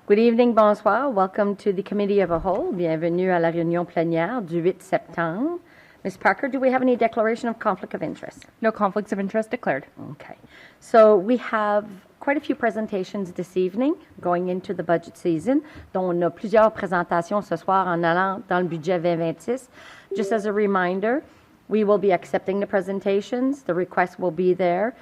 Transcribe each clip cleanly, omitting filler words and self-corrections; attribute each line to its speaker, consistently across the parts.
Speaker 1: Good evening, bonsoir. Welcome to the Committee of a Whole. Bienvenue à la réunion plénière du 8 septembre. Ms. Parker, do we have any declaration of conflict of interest?
Speaker 2: No conflicts of interest declared.
Speaker 1: Okay. So we have quite a few presentations this evening going into the budget season, dont on a plusieurs présentations ce soir en allant dans le budget 2026. Just as a reminder, we will be accepting the presentations. The request will be there,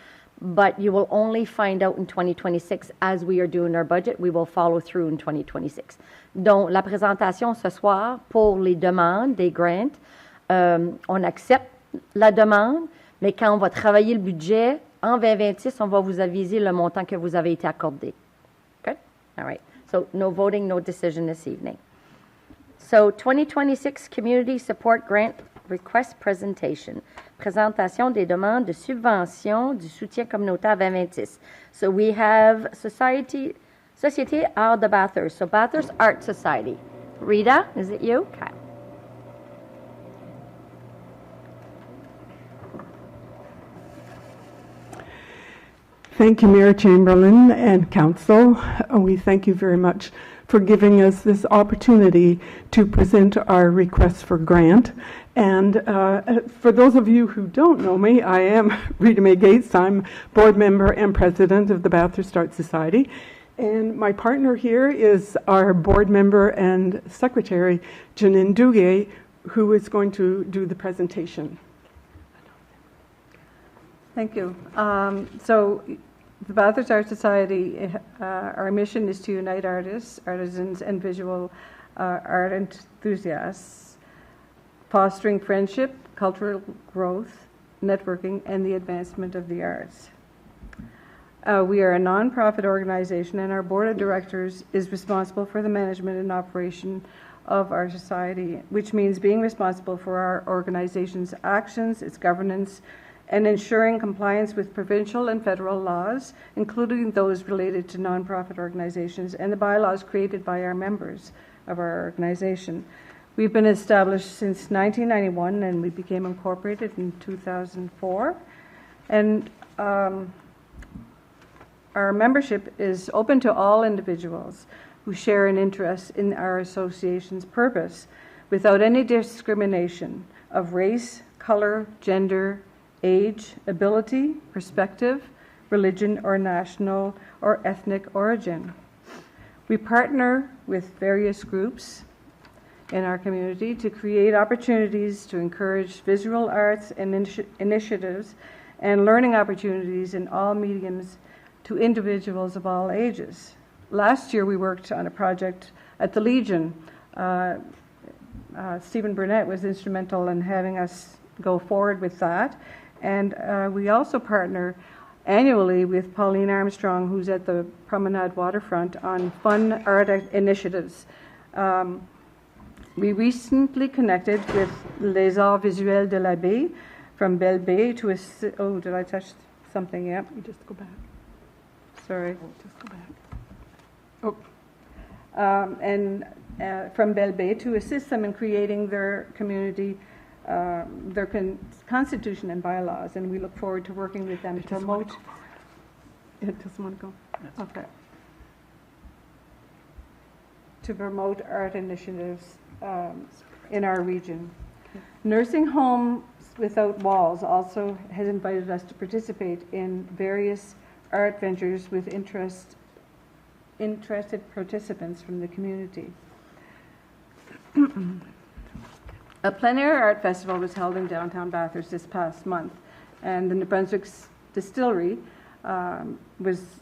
Speaker 1: but you will only find out in 2026 as we are doing our budget. We will follow through in 2026. Donc, la présentation ce soir pour les demandes des grants, on accepte la demande, mais quand on va travailler le budget en 2026, on va vous aviser le montant que vous avez été accordé. Good? All right. So no voting, no decision this evening. So 2026 Community Support Grant Request Presentation. Présentation des demandes de subvention du soutien communautaire 2026. So we have Société Art de Bathurst. So Bathurst Art Society. Rita, is it you? Okay.
Speaker 3: Thank you, Mayor Chamberlain and Council. We thank you very much for giving us this opportunity to present our request for grant. And for those of you who don't know me, I am Rita Mae Gates. I'm board member and president of the Bathurst Art Society. And my partner here is our board member and secretary, Janine Duguay, who is going to do the presentation.
Speaker 4: Thank you. So the Bathurst Art Society, our mission is to unite artists, artisans, and visual art enthusiasts, fostering friendship, cultural growth, networking, and the advancement of the arts. We are a nonprofit organization, and our board of directors is responsible for the management and operation of our society, which means being responsible for our organization's actions, its governance, and ensuring compliance with provincial and federal laws, including those related to nonprofit organizations and the bylaws created by our members of our organization. We've been established since 1991, and we became incorporated in 2004. And our membership is open to all individuals who share an interest in our association's purpose without any discrimination of race, color, gender, age, ability, perspective, religion, or national or ethnic origin. We partner with various groups in our community to create opportunities to encourage visual arts and initiatives and learning opportunities in all mediums to individuals of all ages. Last year we worked on a project at the Legion. Stephen Burnett was instrumental in having us go forward with that. And we also partner annually with Pauline Armstrong, who's at the Promenade Waterfront, on fun art initiatives. We recently connected with Les Arts Visuels de la Baie from Belle Bay to assist. Oh, did I touch something? Yep.
Speaker 3: You just go back.
Speaker 4: Sorry.
Speaker 3: Just go back.
Speaker 4: Oh. From Belle Bay to assist them in creating their community, their constitution and bylaws, and we look forward to working with them to promote.
Speaker 3: It doesn't want to go.
Speaker 4: Okay. To promote art initiatives in our region. Okay. Nursing Homes Without Walls also has invited us to participate in various art ventures with interested participants from the community. A plénière art festival was held in downtown Bathurst this past month, and the New Brunswick Distillery was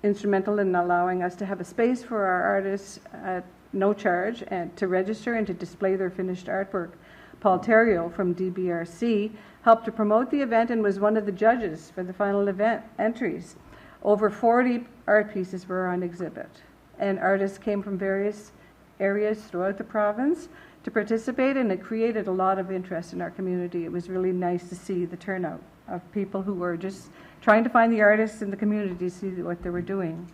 Speaker 4: instrumental in allowing us to have a space for our artists at no charge and to register and to display their finished artwork. Paul Theriault from DBRC helped to promote the event and was one of the judges for the final event entries. Over 40 art pieces were on exhibit, and artists came from various areas throughout the province to participate, and it created a lot of interest in our community. It was really nice to see the turnout of people who were just trying to find the artists in the community to see what they were doing.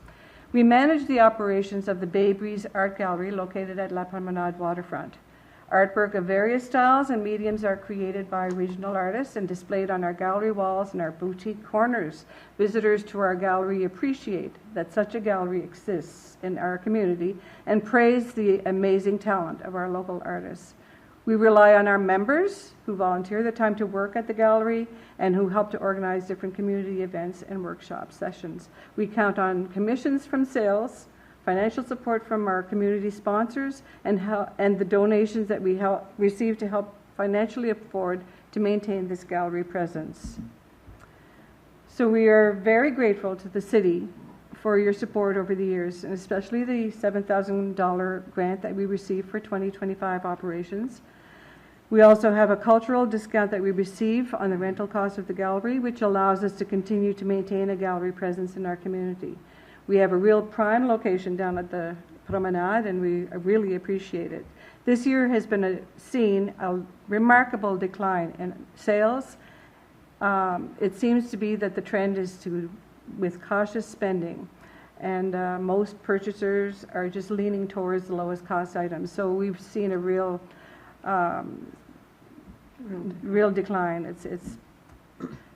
Speaker 4: We managed the operations of the Bay Breeze Art Gallery located at La Promenade Waterfront. Artwork of various styles and mediums are created by regional artists and displayed on our gallery walls and our boutique corners. Visitors to our gallery appreciate that such a gallery exists in our community and praise the amazing talent of our local artists. We rely on our members who volunteer their time to work at the gallery and who help to organize different community events and workshop sessions. We count on commissions from sales, financial support from our community sponsors, and the donations that we receive to help financially afford to maintain this gallery presence. So we are very grateful to the city for your support over the years, and especially the $7,000 grant that we received for 2025 operations. We also have a cultural discount that we receive on the rental cost of the gallery, which allows us to continue to maintain a gallery presence in our community. We have a real prime location down at the promenade, and we really appreciate it. This year has been seen a remarkable decline in sales. It seems to be that the trend is with cautious spending, and most purchasers are just leaning towards the lowest cost items. So we've seen a real decline.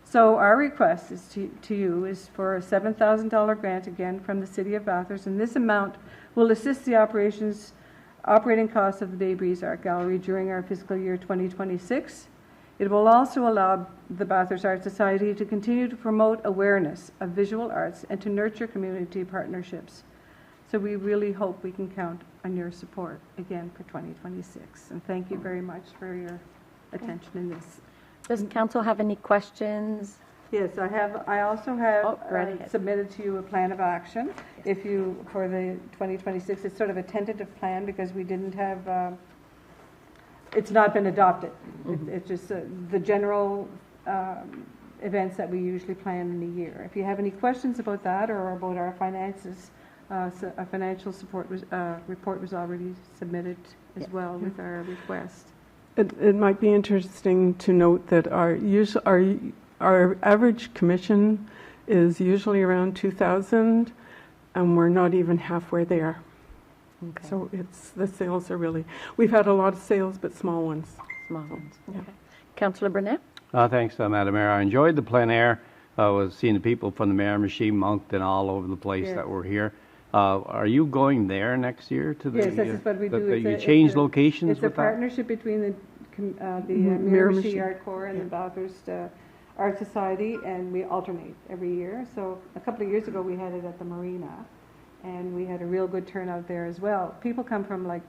Speaker 4: So our request is to you is for a $7,000 grant again from the City of Bathurst, and this amount will assist the operating costs of the Bay Breeze Art Gallery during our fiscal year 2026. It will also allow the Bathurst Art Society to continue to promote awareness of visual arts and to nurture community partnerships. So we really hope we can count on your support again for 2026. And thank you very much for your attention in this.
Speaker 1: Does council have any questions?
Speaker 4: Yes, I also have
Speaker 1: right ahead.
Speaker 4: submitted to you a plan of action. If you, for the 2026, it's sort of a tentative plan because we didn't have, it's not been adopted. It's just the general events that we usually plan in a year. If you have any questions about that or about our finances, so a financial support report was already submitted as well with our request.
Speaker 3: It might be interesting to note that our average commission is usually around 2,000, and we're not even halfway there.
Speaker 1: Okay.
Speaker 3: So the sales are really, we've had a lot of sales, but small ones.
Speaker 1: Small ones.
Speaker 3: Yeah.
Speaker 1: Okay. Councillor Burnett?
Speaker 2: Thanks, Madam Mayor. I enjoyed the plein air. I was seeing the people from the Miramichi, Moncton, all over the place that were here. Are you going there next year to the?
Speaker 4: Yes, this is what we do.
Speaker 2: You change locations
Speaker 4: with that? It's a partnership between the Miramichi Art Corps and the Bathurst Art Society, and we alternate every year. So a couple of years ago we had it at the Marina, and we had a real good turnout there as well. People come from like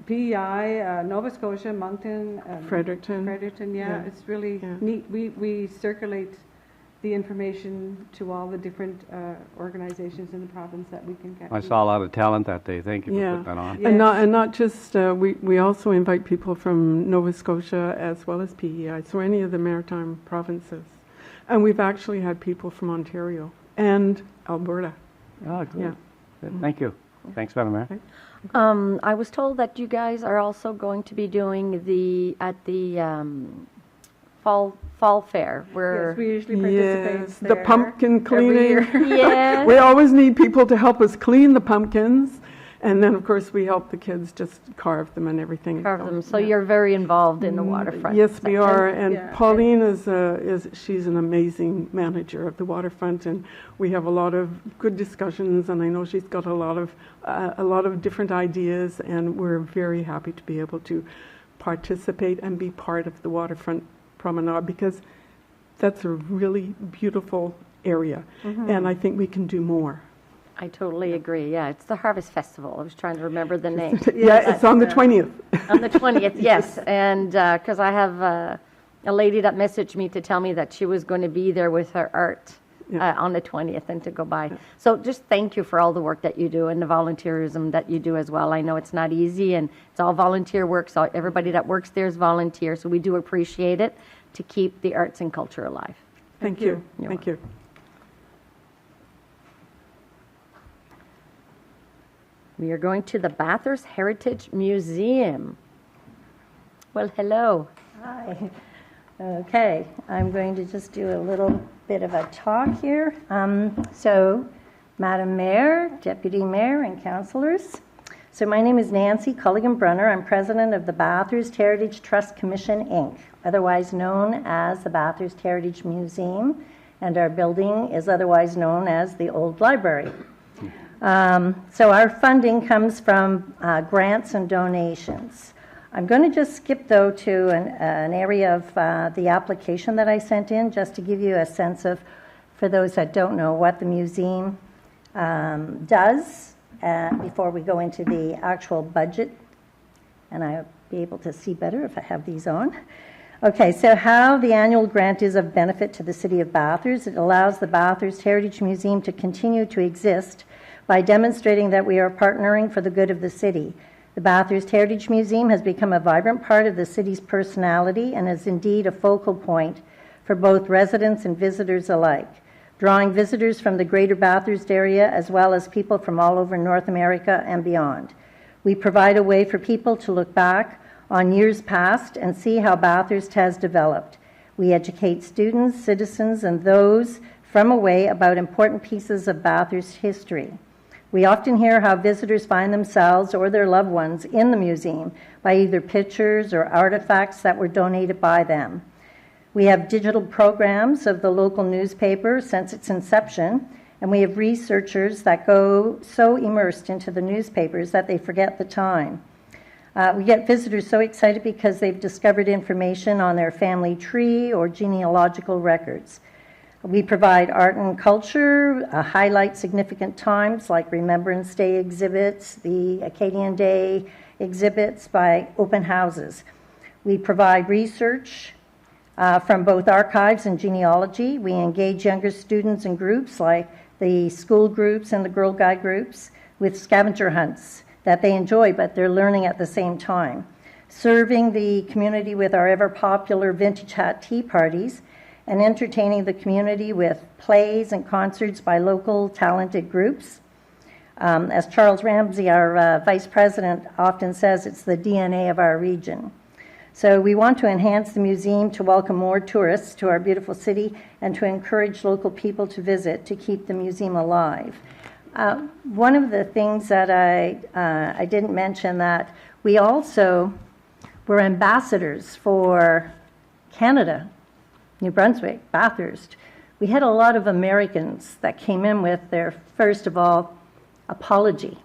Speaker 4: PEI, Nova Scotia, Moncton,
Speaker 3: Fredericton.
Speaker 4: It's really neat. We circulate the information to all the different organizations in the province that we can get.
Speaker 2: I saw a lot of talent that day. Thank you for putting that on.
Speaker 4: Yes.
Speaker 3: And not just, we also invite people from Nova Scotia as well as PEI, so any of the maritime provinces. And we've actually had people from Ontario and Alberta.
Speaker 2: Oh, good.
Speaker 3: Yeah.
Speaker 2: Good. Thank you. Thanks, Madam Mayor.
Speaker 1: I was told that you guys are also going to be doing the fall fair where
Speaker 4: Yes, we usually participate
Speaker 3: Yes,
Speaker 4: there
Speaker 3: the pumpkin
Speaker 4: every
Speaker 3: cleaning.
Speaker 4: year.
Speaker 1: Yes.
Speaker 3: We always need people to help us clean the pumpkins, and then of course we help the kids just carve them and everything.
Speaker 1: carve them. So you're very involved in the waterfront.
Speaker 3: Yes, we
Speaker 1: section.
Speaker 3: are, and
Speaker 4: Yeah.
Speaker 3: Pauline she's an amazing manager of the waterfront, and we have a lot of good discussions, and I know she's got a lot of different ideas, and we're very happy to be able to participate and be part of the waterfront promenade because that's a really beautiful area, and I think we can do more.
Speaker 1: I totally agree. Yeah, it's the Harvest Festival. I was trying to remember the name.
Speaker 3: Yeah, it's on the 20th.
Speaker 1: On the 20th, yes. And because I have a lady that messaged me to tell me that she was going to be there with her art on the 20th and to go by. So just thank you for all the work that you do and the volunteerism that you do as well. I know it's not easy and it's all volunteer work, so everybody that works there is volunteer, so we do appreciate it to keep the arts and culture alive.
Speaker 3: Thank you.
Speaker 1: You're
Speaker 3: Thank you.
Speaker 1: We are going to the Bathurst Heritage Museum. Well, hello.
Speaker 5: Hi. Okay, I'm going to just do a little bit of a talk here. So, Madam Mayor, Deputy Mayor, and councillors. So my name is Nancy Culligan-Brunner. I'm president of the Bathurst Heritage Trust Commission, Inc., otherwise known as the Bathurst Heritage Museum, and our building is otherwise known as the Old Library. So our funding comes from grants and donations. I'm going to just skip, though, to an area of the application that I sent in, just to give you a sense of, for those that don't know, what the museum does before we go into the actual budget. And I'll be able to see better if I have these on. Okay, so how the annual grant is of benefit to the City of Bathurst. It allows the Bathurst Heritage Museum to continue to exist by demonstrating that we are partnering for the good of the city. The Bathurst Heritage Museum has become a vibrant part of the city's personality and is indeed a focal point for both residents and visitors alike, drawing visitors from the greater Bathurst area as well as people from all over North America and beyond. We provide a way for people to look back on years past and see how Bathurst has developed. We educate students, citizens, and those from away about important pieces of Bathurst history. We often hear how visitors find themselves or their loved ones in the museum by either pictures or artifacts that were donated by them. We have digital programs of the local newspaper since its inception, and we have researchers that go so immersed into the newspapers that they forget the time. We get visitors so excited because they've discovered information on their family tree or genealogical records. We provide art and culture, highlight significant times like Remembrance Day exhibits, the Acadian Day exhibits by open houses. We provide research from both archives and genealogy. We engage younger students in groups like the school groups and the Girl Guide groups with scavenger hunts that they enjoy, but they're learning at the same time. Serving the community with our ever-popular vintage hat tea parties and entertaining the community with plays and concerts by local talented groups. As Charles Ramsey, our vice president, often says, it's the DNA of our region. So we want to enhance the museum to welcome more tourists to our beautiful city and to encourage local people to visit to keep the museum alive. One of the things that I didn't mention, that we also were ambassadors for Canada, New Brunswick, Bathurst. We had a lot of Americans that came in with their, first of all, apology.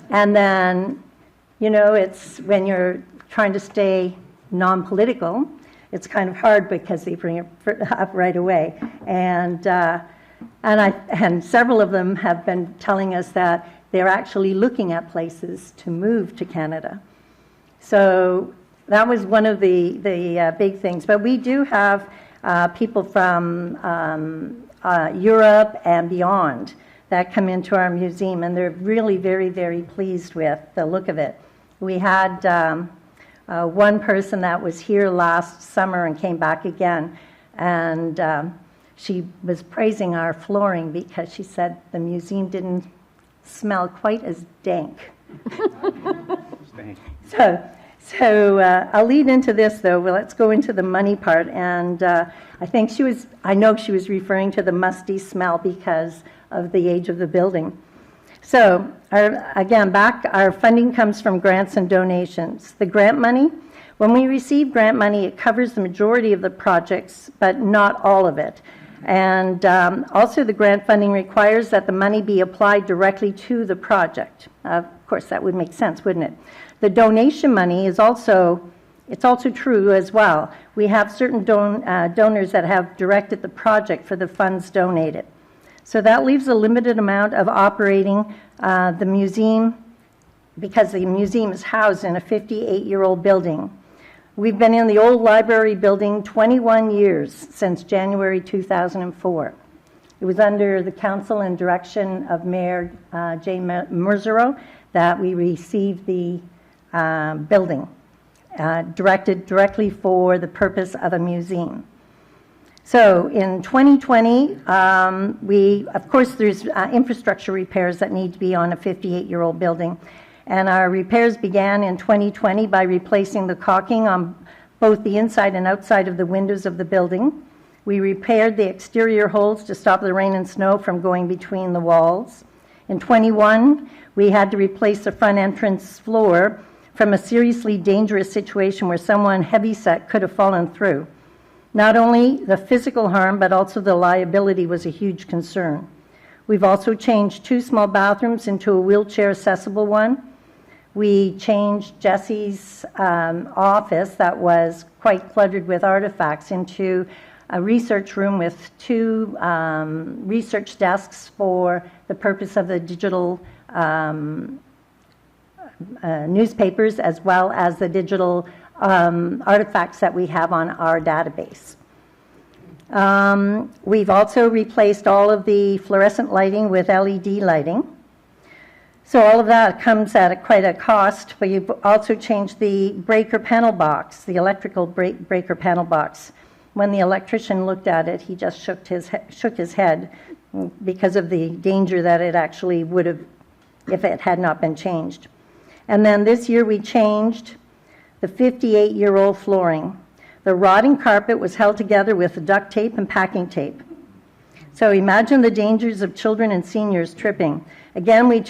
Speaker 5: And then, you know, it's when you're trying to stay non-political, it's kind of hard because they bring it up right away. And several of them have been telling us that they're actually looking at places to move to Canada. So that was one of the big things. But we do have people from Europe and beyond that come into our museum, and they're really very, very pleased with the look of it. We had one person that was here last summer and came back again, and she was praising our flooring because she said the museum didn't smell quite as dank. So I'll lead into this, though. Well, let's go into the money part. And I know she was referring to the musty smell because of the age of the building. So our funding comes from grants and donations. The grant money, when we receive grant money, it covers the majority of the projects, but not all of it. And also the grant funding requires that the money be applied directly to the project. Of course, that would make sense, wouldn't it? The donation money is also true as well. We have certain donors that have directed the project for the funds donated. So that leaves a limited amount of operating the museum, because the museum is housed in a 58-year-old building. We've been in the old library building 21 years, since January 2004. It was under the council and direction of Mayor Jay Merzero that we received the building, directed directly for the purpose of a museum. So in 2020, of course, there's infrastructure repairs that need to be on a 58-year-old building. And our repairs began in 2020 by replacing the caulking on both the inside and outside of the windows of the building. We repaired the exterior holes to stop the rain and snow from going between the walls. In 21, we had to replace the front entrance floor from a seriously dangerous situation where someone heavyset could have fallen through. Not only the physical harm, but also the liability was a huge concern. We've also changed 2 small bathrooms into a wheelchair accessible one. We changed Jesse's office that was quite cluttered with artifacts into a research room with 2 research desks for the purpose of the digital newspapers, as well as the digital artifacts that we have on our database. We've also replaced all of the fluorescent lighting with LED lighting. So all of that comes at quite a cost, but you've also changed the breaker panel box, the electrical breaker panel box. When the electrician looked at it, he just shook his head because of the danger that it actually would have if it had not been changed. And then this year we changed the 58-year-old flooring. The rotting carpet was held together with duct tape and packing tape. So imagine the dangers of children and seniors tripping. Again, we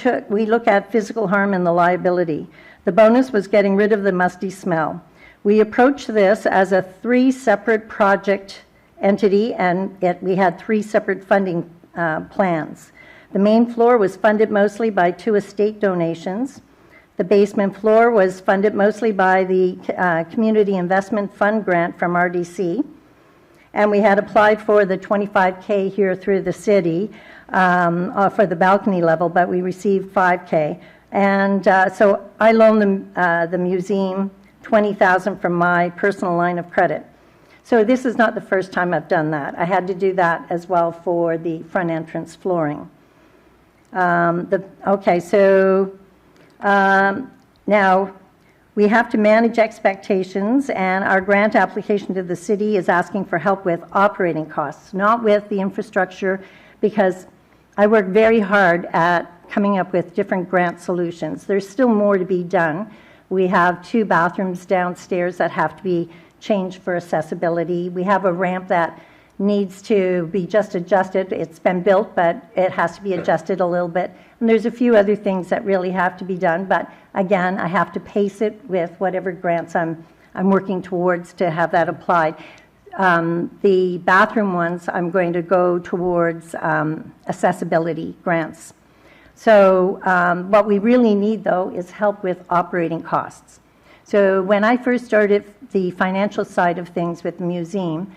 Speaker 5: look at physical harm and the liability. The bonus was getting rid of the musty smell. We approached this as a 3 separate project entity, and we had 3 separate funding plans. The main floor was funded mostly by 2 estate donations. The basement floor was funded mostly by the Community Investment Fund grant from RDC. And we had applied for the $25K here through the city for the balcony level, but we received $5K. And so I loaned the museum $20,000 from my personal line of credit. So this is not the first time I've done that. I had to do that as well for the front entrance flooring. Now we have to manage expectations, and our grant application to the city is asking for help with operating costs, not with the infrastructure, because I work very hard at coming up with different grant solutions. There's still more to be done. We have 2 bathrooms downstairs that have to be changed for accessibility. We have a ramp that needs to be just adjusted. It's been built, but it has to be adjusted a little bit. And there's a few other things that really have to be done, but again, I have to pace it with whatever grants I'm working towards to have that applied. The bathroom ones, I'm going to go towards accessibility grants. So what we really need, though, is help with operating costs. So when I first started the financial side of things with the museum,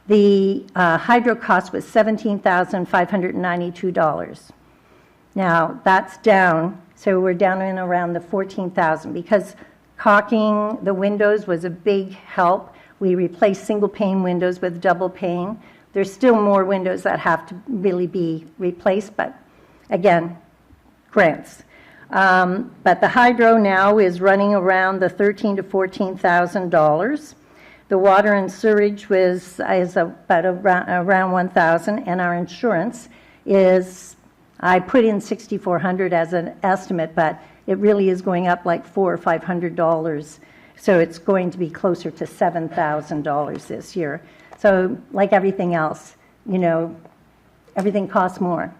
Speaker 5: the hydro cost was $17,592. Now, that's down, so we're down in around the $14,000, because caulking the windows was a big help. We replaced single pane windows with double pane. There's still more windows that have to really be replaced, but again, grants. But the hydro now is running around the $13,000 to $14,000. The water and sewage is about around $1,000, and our insurance is, I put in $6,400 as an estimate, but it really is going up like $400 or $500. So it's going to be closer to $7,000 this year. So like everything else, everything costs more.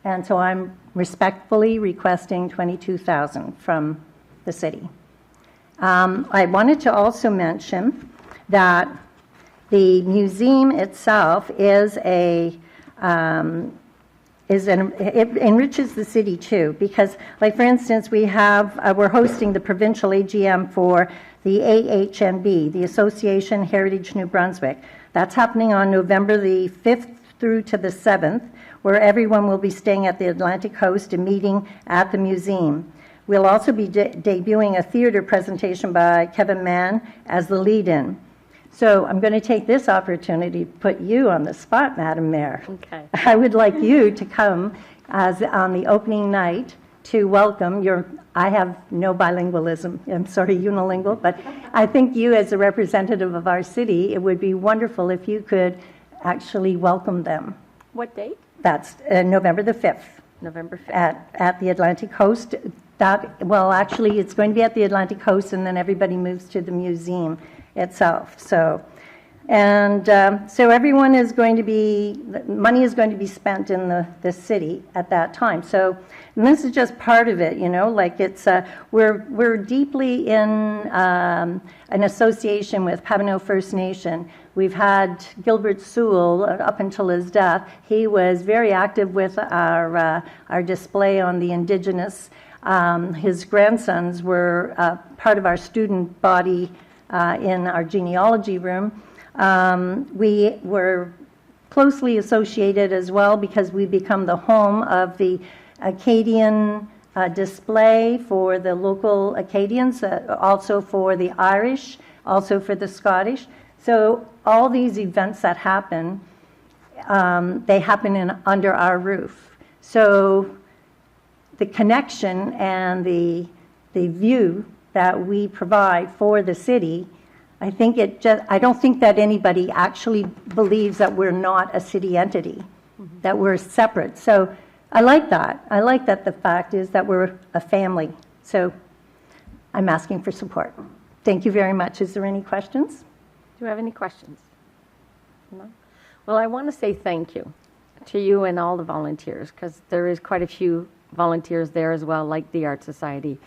Speaker 5: And so I'm respectfully requesting $22,000 from the city. I wanted to also mention that the museum itself it enriches the city too, because, like, for instance, we're hosting the provincial AGM for the AHNB, the Association Heritage New Brunswick. That's happening on November the 5th through to the 7th, where everyone will be staying at the Atlantic Coast and meeting at the museum. We'll also be debuting a theater presentation by Kevin Mann as the lead-in. So I'm going to take this opportunity to put you on the spot, Madam Mayor.
Speaker 1: Okay.
Speaker 5: I would like you to come on the opening night to welcome I have no bilingualism, I'm sorry, unilingual, but I think you, as a representative of our city, it would be wonderful if you could actually welcome them.
Speaker 1: What date?
Speaker 5: That's November the 5th.
Speaker 1: November 5th.
Speaker 5: At the Atlantic Coast. Actually, it's going to be at the Atlantic Coast, and then everybody moves to the museum itself. So And so everyone is going to be, money is going to be spent in the city at that time. So, and this is just part of it, you know, like it's, we're deeply in an association with Papineau First Nation. We've had Gilbert Sewell up until his death. He was very active with our display on the Indigenous. His grandsons were part of our student body in our genealogy room. We were closely associated as well because we become the home of the Acadian display for the local Acadians, also for the Irish, also for the Scottish. So all these events that happen, they happen under our roof. So the connection and the view that we provide for the city, I don't think that anybody actually believes that we're not a city entity, that we're separate. So I like that. I like that the fact is that we're a family. So I'm asking for support. Thank you very much. Is there any questions?
Speaker 1: Do you have any questions? No? Well, I want to say thank you to you and all the volunteers, because there is quite a few volunteers there as well, like the Art Society.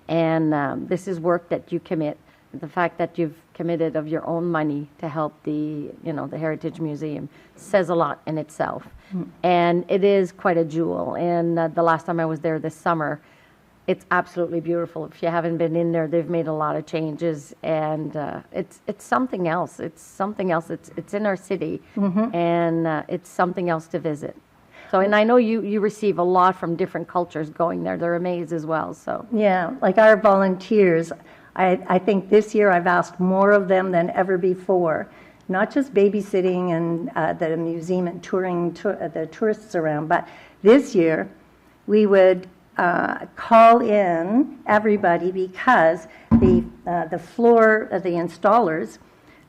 Speaker 1: And this is work that you commit. The fact that you've committed of your own money to help the Heritage Museum says a lot in itself. And it is quite a jewel. And the last time I was there this summer, it's absolutely beautiful. If you haven't been in there, they've made a lot of changes, and it's something else. It's something else. It's in our city, and it's something else to visit. So, and I know you receive a lot from different cultures going there. They're amazed as well. So
Speaker 5: yeah, like our volunteers, I think this year I've asked more of them than ever before. Not just babysitting and the museum and touring the tourists around, but this year we would call in everybody because the floor of the installers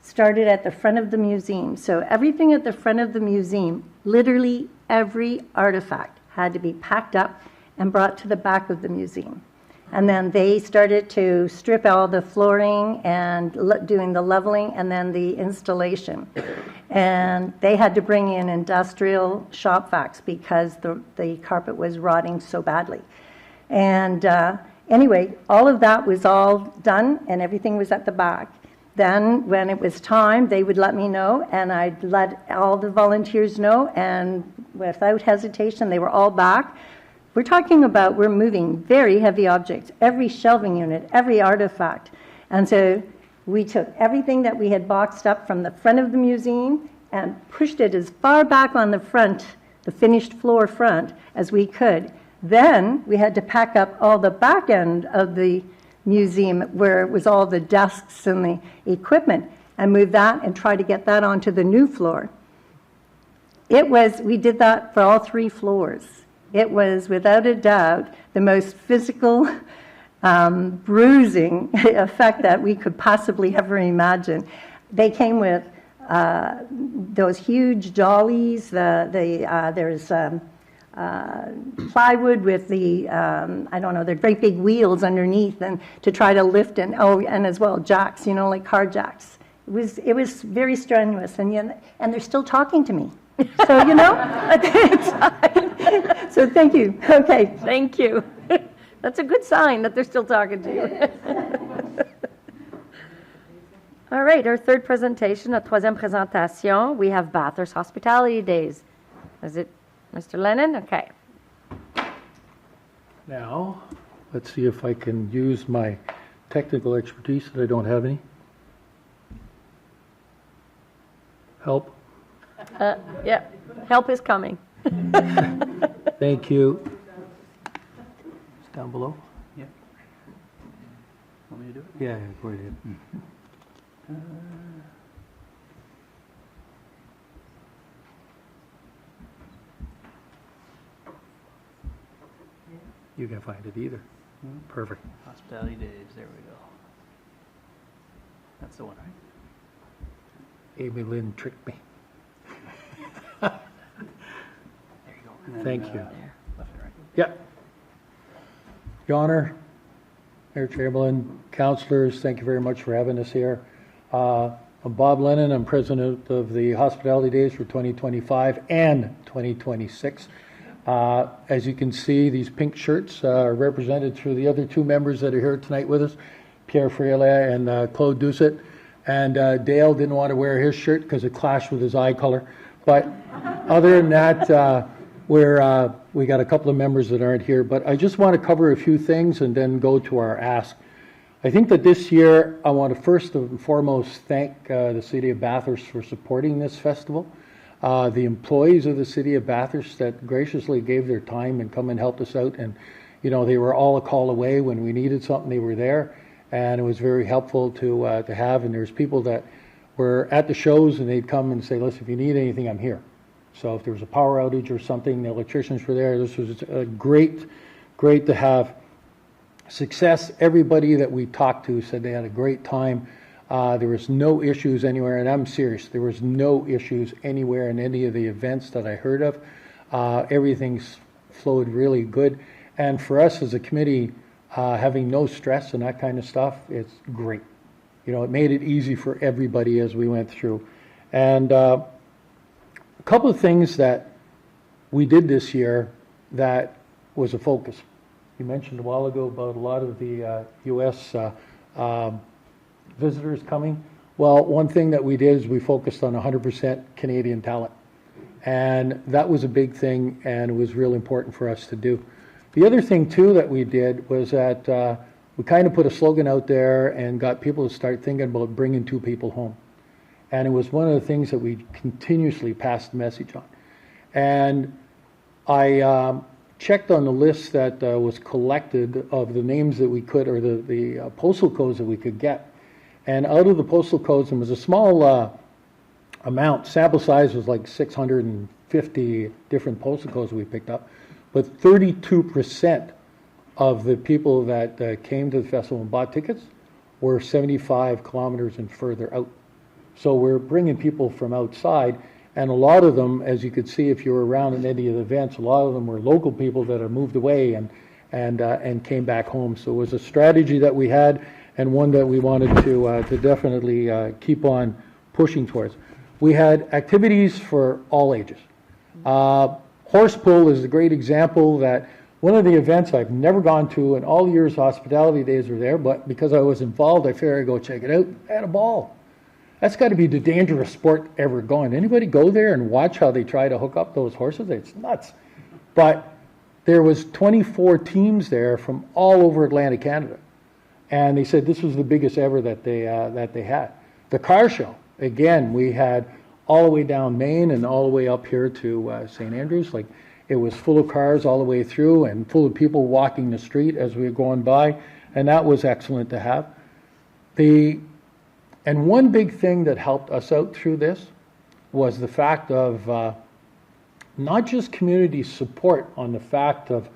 Speaker 5: started at the front of the museum. So everything at the front of the museum, literally every artifact had to be packed up and brought to the back of the museum. And then they started to strip all the flooring and doing the leveling and then the installation. And they had to bring in industrial shop vacs because the carpet was rotting so badly. And anyway, all of that was all done and everything was at the back. Then when it was time, they would let me know, and I'd let all the volunteers know, and without hesitation, they were all back. We're moving very heavy objects, every shelving unit, every artifact. And so we took everything that we had boxed up from the front of the museum and pushed it as far back on the front, the finished floor front, as we could. Then we had to pack up all the back end of the museum where it was all the desks and the equipment and move that and try to get that onto the new floor. We did that for all 3 floors. It was, without a doubt, the most physical, bruising effect that we could possibly ever imagine. They came with those huge dollies. There's plywood with the great big wheels underneath, and to try to lift and as well jacks, like car jacks. It was very strenuous, and they're still talking to me. So, so thank you. Okay.
Speaker 1: thank you. That's a good sign that they're still talking to you. All right, our third presentation, notre troisième présentation, we have Bathurst Hospitality Days. Is it Mr. Lennon? Okay.
Speaker 6: Now, let's see if I can use my technical expertise that I don't have any. Help.
Speaker 1: Yeah, help is coming.
Speaker 6: Thank you. It's down below?
Speaker 2: Yeah. Want me to do it?
Speaker 6: Yeah, go ahead. You can't find it either. Perfect.
Speaker 2: Hospitality Days, there we go. That's the one, right?
Speaker 6: Amy Lynn tricked me.
Speaker 2: There you go.
Speaker 6: Thank you.
Speaker 2: Left and right.
Speaker 6: Yeah. Your Honor, Mayor Chamberlain, councilors, thank you very much for having us here. I'm Bob Lennon. I'm president of the Hospitality Days for 2025 and 2026. As you can see, these pink shirts are represented through the other two members that are here tonight with us, Pierre Freire and Claude Doucet. And Dale didn't want to wear his shirt because it clashed with his eye color. But other than that, we got a couple of members that aren't here. But I just want to cover a few things and then go to our ask. I think that this year, I want to first and foremost thank the City of Bathurst for supporting this festival. The employees of the City of Bathurst that graciously gave their time and come and helped us out. And, you know, they were all a call away. When we needed something, they were there. And it was very helpful to have. And there's people that were at the shows and they'd come and say, listen, if you need anything, I'm here. So if there was a power outage or something, the electricians were there. This was great to have. Success. Everybody that we talked to said they had a great time. There was no issues anywhere, and I'm serious. There was no issues anywhere in any of the events that I heard of. Everything's flowed really good. And for us as a committee, having no stress and that kind of stuff, it's great. You know, it made it easy for everybody as we went through. And a couple of things that we did this year that was a focus. You mentioned a while ago about a lot of the U.S. Visitors coming. Well, one thing that we did is we focused on 100% Canadian talent. And that was a big thing, and it was real important for us to do. The other thing, too, that we did was that we kind of put a slogan out there and got people to start thinking about bringing 2 people home. And it was one of the things that we continuously passed the message on. And I checked on the list that was collected of the names that we could, or the postal codes that we could get. And out of the postal codes, and it was a small amount, sample size was like 650 different postal codes we picked up, but 32% of the people that came to the festival and bought tickets were 75 kilometers and further out. So we're bringing people from outside. And a lot of them, as you could see if you were around in any of the events, a lot of them were local people that had moved away and came back home. So it was a strategy that we had and one that we wanted to definitely keep on pushing towards. We had activities for all ages. Horse pull is a great example that one of the events I've never gone to, and all years Hospitality Days were there, but because I was involved, I figured I'd go check it out. I had a ball. That's got to be the dangerous sport ever going. Anybody go there and watch how they try to hook up those horses? It's nuts. But there was 24 teams there from all over Atlantic Canada. And they said this was the biggest ever that they had. The car show, again, we had all the way down Maine and all the way up here to St. Andrews. Like, it was full of cars all the way through and full of people walking the street as we were going by. And that was excellent to have. And one big thing that helped us out through this was the fact of not just community support on the fact of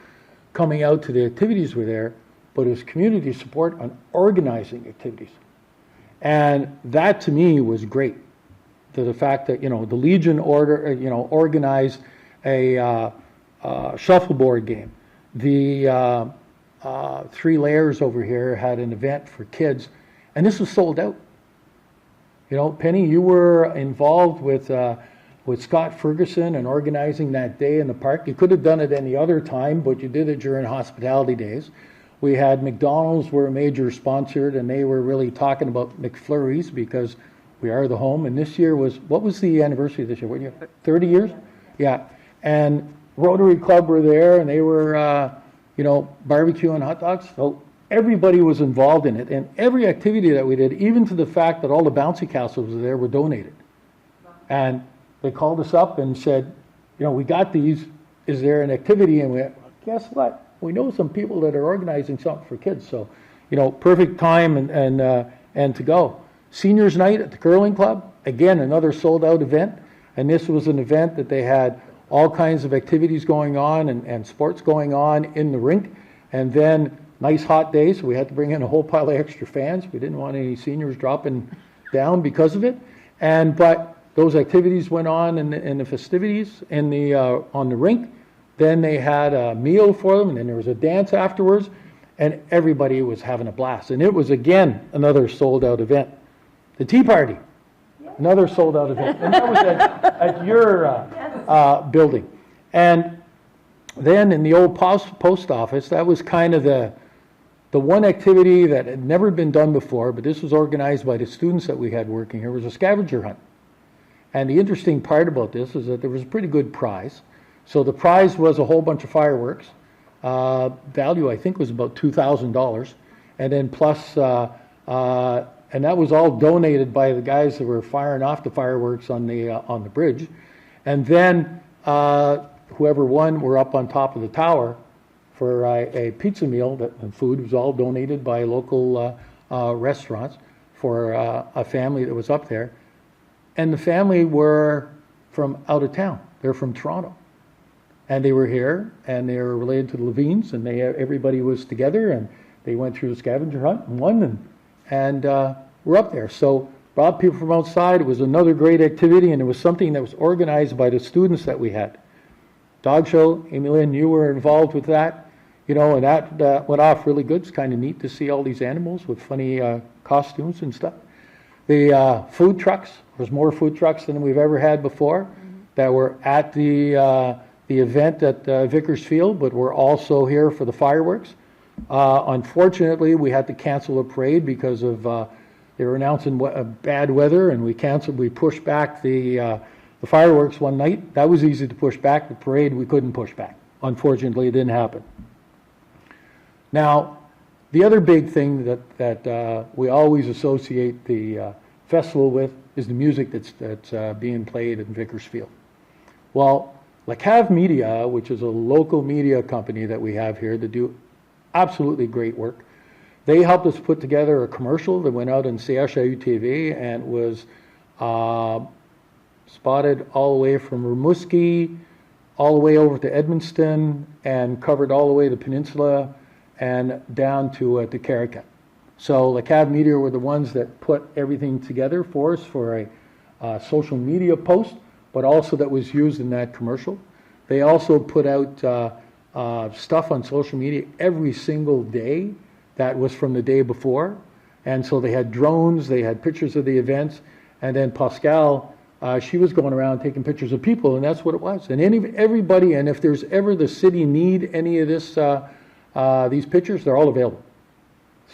Speaker 6: coming out to the activities were there, but it was community support on organizing activities. And that to me was great. The fact that, you know, the Legion organized a shuffleboard game. The 3 Layers over here had an event for kids, and this was sold out. You know, Penny, you were involved with Scott Ferguson and organizing that day in the park. You could have done it any other time, but you did it during Hospitality Days. We had McDonald's were a major sponsored, and they were really talking about McFlurries because we are the home. And this year what was the anniversary this year? What year? 30 years? Yeah. And Rotary Club were there, and they were, barbecue and hot dogs. So everybody was involved in it, and every activity that we did, even to the fact that all the bouncy castles there were donated. And they called us up and said, you know, we got these. Is there an activity? And we went, guess what? We know some people that are organizing something for kids. So, you know, perfect time and to go. Seniors Night at the Curling Club, again, another sold out event. And this was an event that they had all kinds of activities going on and sports going on in the rink. And then nice hot day, so we had to bring in a whole pile of extra fans. We didn't want any seniors dropping down because of it. But those activities went on in the festivities on the rink. Then they had a meal for them, and then there was a dance afterwards, and everybody was having a blast. And it was, again, another sold-out event. The Tea Party. Another sold-out event. And that was at your building. And then in the old post office, that was kind of the one activity that had never been done before, but this was organized by the students that we had working here, was a scavenger hunt. And the interesting part about this is that there was a pretty good prize. So the prize was a whole bunch of fireworks. Value, I think, was about $2,000. And then plus, and that was all donated by the guys that were firing off the fireworks on the bridge. And then whoever won were up on top of the tower for a pizza meal. And food was all donated by local restaurants for a family that was up there. And the family were from out of town. They're from Toronto. And they were here, and they were related to the Levines, and everybody was together, and they went through the scavenger hunt and won, and we're up there. So brought people from outside. It was another great activity, and it was something that was organized by the students that we had. Dog show, Emilien, you were involved with that, and that went off really good. It's kind of neat to see all these animals with funny costumes and stuff. The food trucks, there's more food trucks than we've ever had before that were at the event at Vickers Field, but we're also here for the fireworks. Unfortunately, we had to cancel a parade because of they were announcing bad weather, and we pushed back the fireworks one night. That was easy to push back. The parade we couldn't push back. Unfortunately, it didn't happen. Now, the other big thing that we always associate the festival with is the music that's being played in Vickers Field. Well, La Cave Media, which is a local media company that we have here that do absolutely great work, they helped us put together a commercial that went out on CHAU TV and was spotted all the way from Rimouski, all the way over to Edmundston, and covered all the way to the peninsula and down to Caracat. So La Cave Media were the ones that put everything together for us for a social media post, but also that was used in that commercial. They also put out stuff on social media every single day that was from the day before. And so they had drones, they had pictures of the events, and then Pascal, she was going around taking pictures of people, and that's what it was. And everybody, and if there's ever the city need any of this, these pictures, they're all available.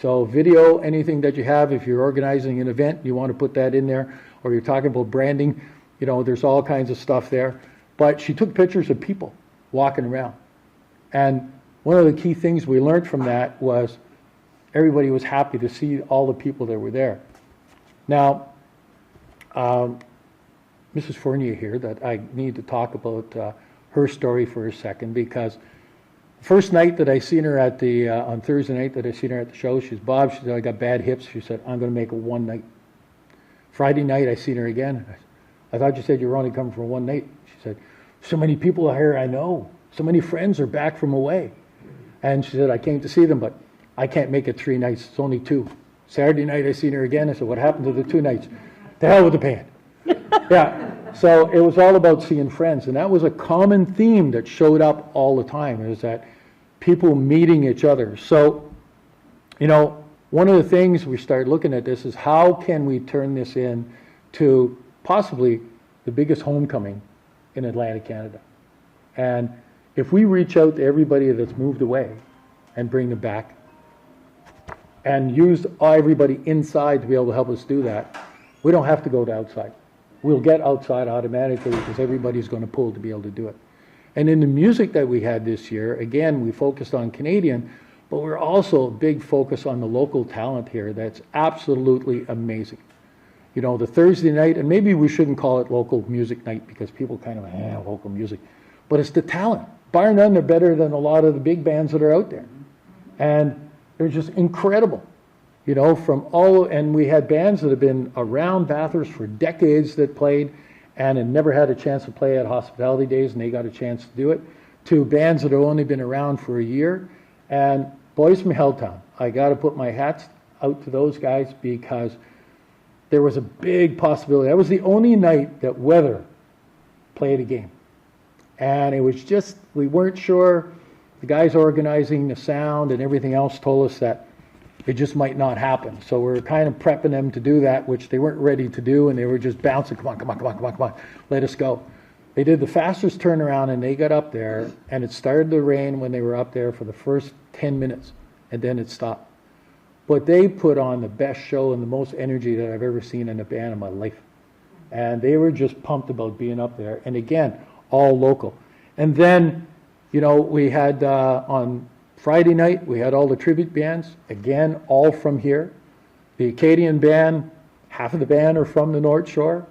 Speaker 6: So video, anything that you have, if you're organizing an event, you want to put that in there, or you're talking about branding, there's all kinds of stuff there. But she took pictures of people walking around. And one of the key things we learned from that was everybody was happy to see all the people that were there. Now, Mrs. Fournier here, that I need to talk about her story for a second, because first night that I seen her at on Thursday night that I seen her at the show, she said, I got bad hips. She said, I'm going to make it one night. Friday night, I seen her again. I thought you said you were only coming for one night. She said, so many people are here I know. So many friends are back from away. And she said, I came to see them, but I can't make it 3 nights. It's only 2. Saturday night, I seen her again. I said, what happened to the 2 nights? The hell with the band. Yeah. So it was all about seeing friends. And that was a common theme that showed up all the time, is that people meeting each other. So, one of the things we started looking at this is how can we turn this into possibly the biggest homecoming in Atlantic Canada. And if we reach out to everybody that's moved away and bring them back and use everybody inside to be able to help us do that, we don't have to go to outside. We'll get outside automatically because everybody's going to pull to be able to do it. And in the music that we had this year, again, we focused on Canadian, but we're also a big focus on the local talent here that's absolutely amazing. The Thursday night, and maybe we shouldn't call it local music night because people kind of, local music, but it's the talent. Bar none, they're better than a lot of the big bands that are out there. And they're just incredible, from all, and we had bands that have been around Bathurst for decades that played and had never had a chance to play at Hospitality Days, and they got a chance to do it, to bands that have only been around for a year. And Boys from Helltown, I got to put my hats out to those guys because there was a big possibility. That was the only night that weather played a game. And it was just, we weren't sure. The guys organizing the sound and everything else told us that it just might not happen. So we're kind of prepping them to do that, which they weren't ready to do, and they were just bouncing, come on, come on, come on, come on, come on, let us go. They did the fastest turnaround, and they got up there, and it started to rain when they were up there for the first 10 minutes, and then it stopped. But they put on the best show and the most energy that I've ever seen in a band in my life. And they were just pumped about being up there. And again, all local. And then, you know, we had on Friday night, we had all the tribute bands, again, all from here. The Acadian band, half of the band are from the North Shore.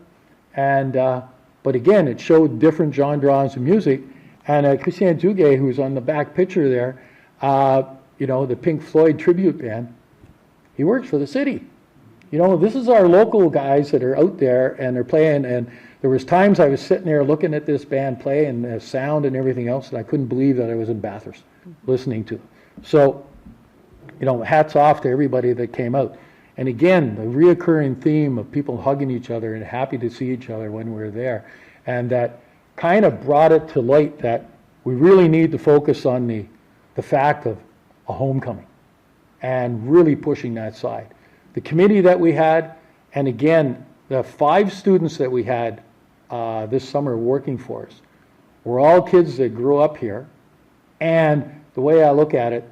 Speaker 6: And, but again, it showed different genres of music. And Christian Duguay, who's on the back picture there, you know, the Pink Floyd tribute band, he works for the city. You know, this is our local guys that are out there and they're playing. And there was times I was sitting there looking at this band play and the sound and everything else, and I couldn't believe that I was in Bathurst listening to them. So, you know, hats off to everybody that came out. And again, the reoccurring theme of people hugging each other and happy to see each other when we're there. And that kind of brought it to light that we really need to focus on the fact of a homecoming and really pushing that side. The committee that we had, and again, the 5 students that we had this summer working for us were all kids that grew up here. And the way I look at it,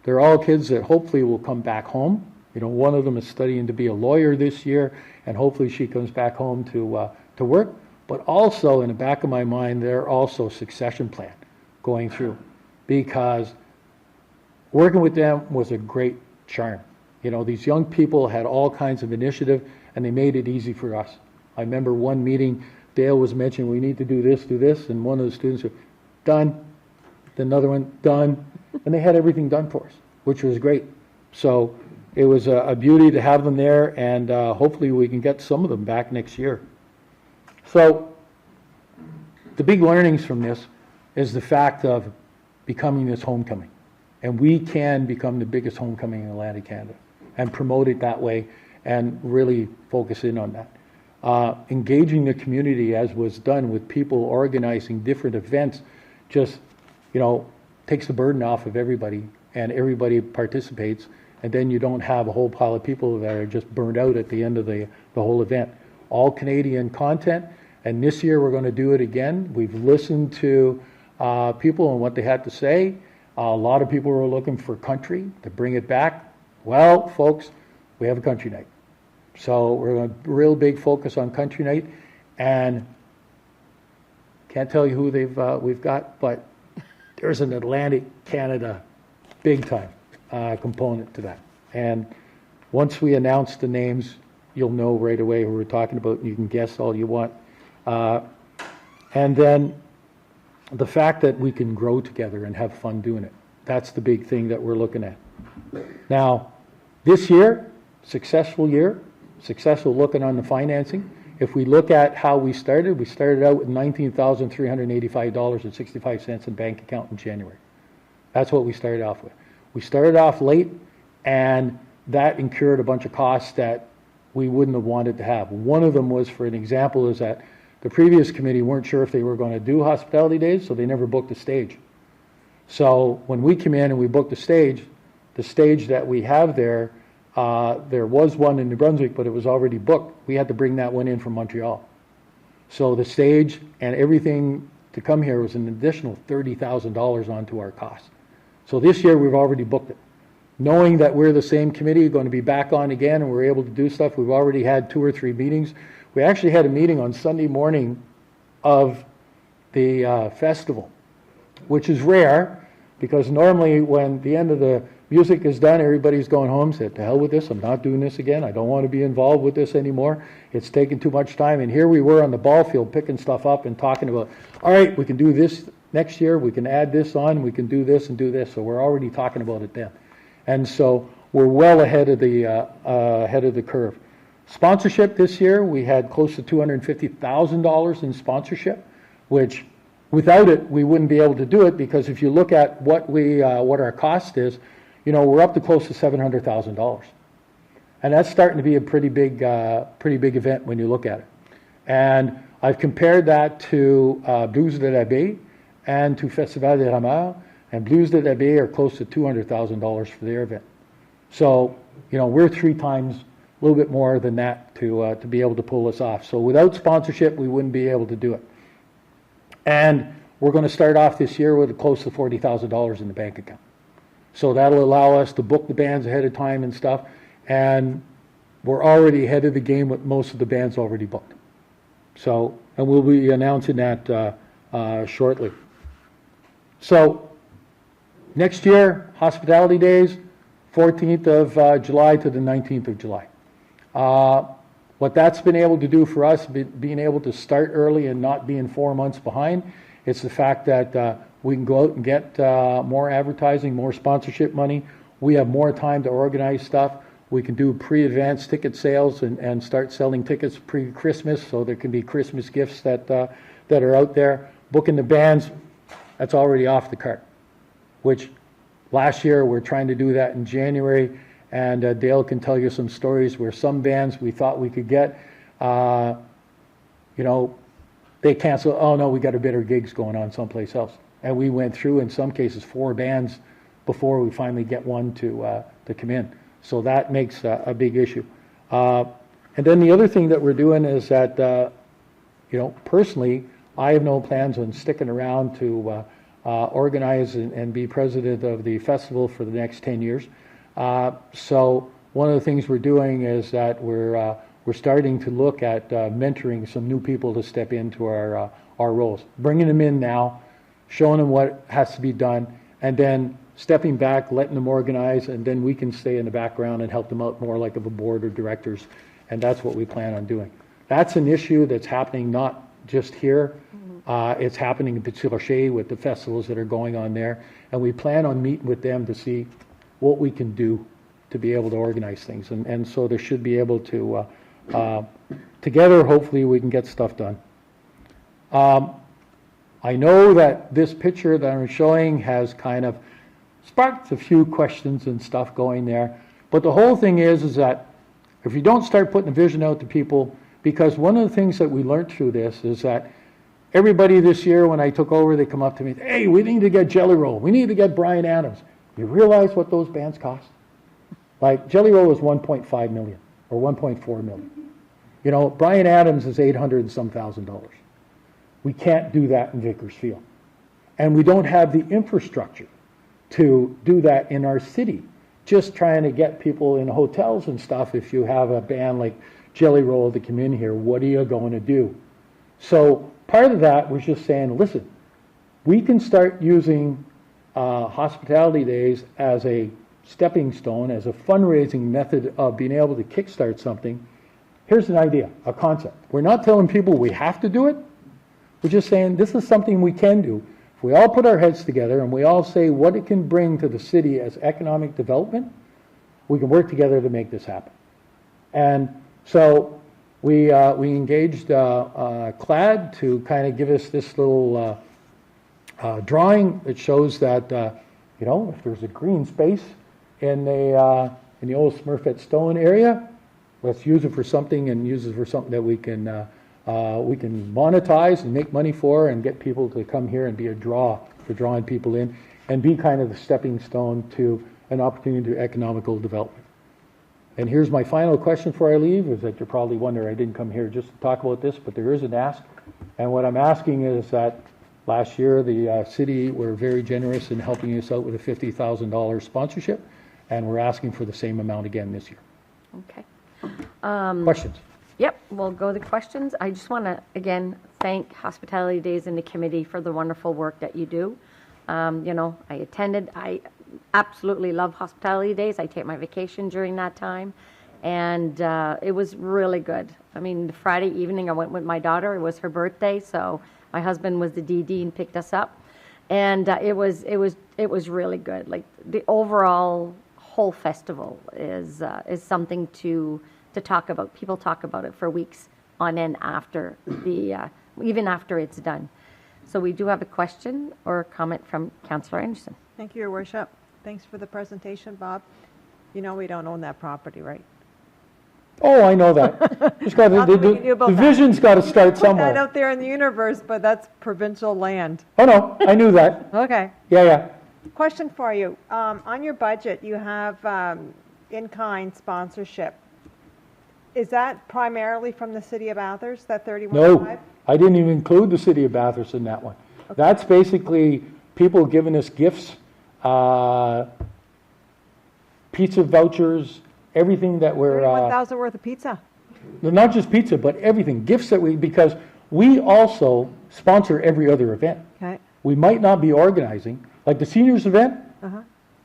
Speaker 6: they're all kids that hopefully will come back home. You know, one of them is studying to be a lawyer this year, and hopefully she comes back home to work. But also, in the back of my mind, they're also succession plan going through, because working with them was a great charm. You know, these young people had all kinds of initiative, and they made it easy for us. I remember one meeting, Dale was mentioning, we need to do this, and one of the students said, done. Another one, done. And they had everything done for us, which was great. So it was a beauty to have them there, and hopefully we can get some of them back next year. So the big learnings from this is the fact of becoming this homecoming. And we can become the biggest homecoming in Atlantic Canada and promote it that way and really focus in on that. Engaging the community, as was done with people organizing different events, just, you know, takes the burden off of everybody, and everybody participates, and then you don't have a whole pile of people that are just burned out at the end of the whole event. All Canadian content, and this year we're going to do it again. We've listened to people and what they had to say. A lot of people were looking for country to bring it back. Well, folks, we have a country night. So we're going to real big focus on country night, and can't tell you who we've got, but there's an Atlantic Canada big time component to that. And once we announce the names, you'll know right away who we're talking about, and you can guess all you want. And then the fact that we can grow together and have fun doing it. That's the big thing that we're looking at. Now, this year, successful looking on the financing. If we look at how we started out with $19,385.65 in bank account in January. That's what we started off with. We started off late, and that incurred a bunch of costs that we wouldn't have wanted to have. One of them was, for an example, is that the previous committee weren't sure if they were going to do hospitality days, so they never booked a stage. So when we came in and we booked the stage that we have there was one in New Brunswick, but it was already booked. We had to bring that one in from Montreal. So the stage and everything to come here was an additional $30,000 onto our cost. So this year we've already booked it. Knowing that we're the same committee, going to be back on again, and we're able to do stuff, we've already had 2 or 3 meetings. We actually had a meeting on Sunday morning of the festival, which is rare, because normally when the end of the music is done, everybody's going home, said, to hell with this, I'm not doing this again, I don't want to be involved with this anymore, it's taking too much time. And here we were on the ball field picking stuff up and talking about, all right, we can do this next year, we can add this on, we can do this and do this. So we're already talking about it then. And so we're well ahead of the curve. Sponsorship this year, we had close to $250,000 in sponsorship, which without it, we wouldn't be able to do it, because if you look at what our cost is, you know, we're up to close to $700,000. And that's starting to be a pretty big event when you look at it. And I've compared that to Blues de la Baie and to Festival des Rameurs, and Blues de la Baie are close to $200,000 for their event. So, we're 3 times, a little bit more than that to be able to pull this off. So without sponsorship, we wouldn't be able to do it. And we're going to start off this year with close to $40,000 in the bank account. So that'll allow us to book the bands ahead of time and stuff. And we're already ahead of the game with most of the bands already booked. So, and we'll be announcing that shortly. So, next year, Hospitality Days, 14th of July to the 19th of July. What that's been able to do for us, being able to start early and not being 4 months behind, it's the fact that we can go out and get more advertising, more sponsorship money. We have more time to organize stuff. We can do pre-advance ticket sales and start selling tickets pre-Christmas, so there can be Christmas gifts that are out there. Booking the bands, that's already off the cart, which last year we're trying to do that in January, and Dale can tell you some stories where some bands we thought we could get, they cancel. Oh no, we got a better gigs going on someplace else, and we went through in some cases 4 bands before we finally get one to come in. So that makes a big issue. And then the other thing that we're doing is that, personally, I have no plans on sticking around to organize and be president of the festival for the next 10 years. So one of the things we're doing is that we're starting to look at mentoring some new people to step into our roles, bringing them in now, showing them what has to be done, and then stepping back, letting them organize, and then we can stay in the background and help them out more like of a board of directors, and that's what we plan on doing. That's an issue that's happening not just here, it's happening in Petit with the festivals that are going on there, and we plan on meeting with them to see what we can do to be able to organize things, and so they should be able to, together, hopefully we can get stuff done. I know that this picture that I'm showing has kind of sparked a few questions and stuff going there. But the whole thing is that if you don't start putting a vision out to people, because one of the things that we learned through this is that everybody this year when I took over, they come up to me, hey, we need to get Jelly Roll. We need to get Bryan Adams. You realize what those bands cost? Like Jelly Roll is 1.5 million or 1.4 million. Bryan Adams is $800 and some thousand. We can't do that in Bakersfield. And we don't have the infrastructure to do that in our city. Just trying to get people in hotels and stuff, if you have a band like Jelly Roll to come in here, what are you going to do? So part of that was just saying, listen, we can start using Hospitality Days as a stepping stone, as a fundraising method of being able to kickstart something. Here's an idea, a concept. We're not telling people we have to do it. We're just saying this is something we can do. If we all put our heads together and we all say what it can bring to the city as economic development, we can work together to make this happen. And so we engaged CLAD to kind of give us this little drawing that shows that if there's a green space in the old Smurfette Stone area, let's use it for something and use it for something that we can monetize and make money for and get people to come here and be a draw for drawing people in and be kind of the stepping stone to an opportunity to economical development. And here's my final question before I leave, is that you're probably wondering I didn't come here just to talk about this, but there is an ask. And what I'm asking is that last year the city were very generous in helping us out with a $50,000 sponsorship, and we're asking for the same amount again this year.
Speaker 1: Okay.
Speaker 6: Questions?
Speaker 1: Yep, we'll go to questions. I just want to, again, thank Hospitality Days and the committee for the wonderful work that you do. I attended. I absolutely love Hospitality Days. I take my vacation during that time, and it was really good. I mean, the Friday evening I went with my daughter. It was her birthday, so my husband was the DD and picked us up, and it was really good. Like the overall whole festival is something to talk about. People talk about it for weeks on end after even after it's done. So we do have a question or a comment from Councillor Anderson.
Speaker 7: Thank you, Your Worship. Thanks for the presentation, Bob. We don't own that property, right?
Speaker 6: Oh, I know that. Just got the vision's got to start
Speaker 7: Put
Speaker 6: somewhere.
Speaker 7: that out there in the universe, but that's provincial land.
Speaker 6: Oh no, I knew that.
Speaker 7: Okay.
Speaker 6: Yeah.
Speaker 7: Question for you. On your budget, you have in-kind sponsorship, is that primarily from the city of Bathurst, that 31.5?
Speaker 6: No, I didn't even include the city of Bathurst in that one. That's basically people giving us gifts, pizza vouchers, everything that we're...
Speaker 7: 31,000 worth of pizza.
Speaker 6: Not just pizza, but everything, gifts that because we also sponsor every other event.
Speaker 7: Okay.
Speaker 6: We might not be organizing, like the seniors event,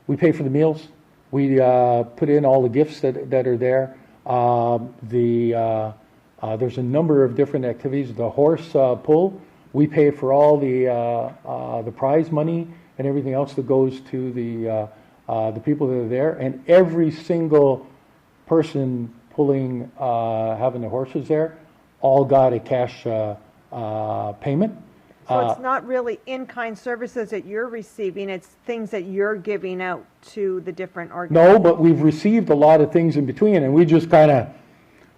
Speaker 6: we pay for the meals, we put in all the gifts that are there. There's a number of different activities. The horse pull, we pay for all the prize money and everything else that goes to the people that are there. And every single person pulling, having the horses there, all got a cash payment.
Speaker 7: So it's not really in-kind services that you're receiving, it's things that you're giving out to the different organizations.
Speaker 6: No, but we've received a lot of things in between, and we just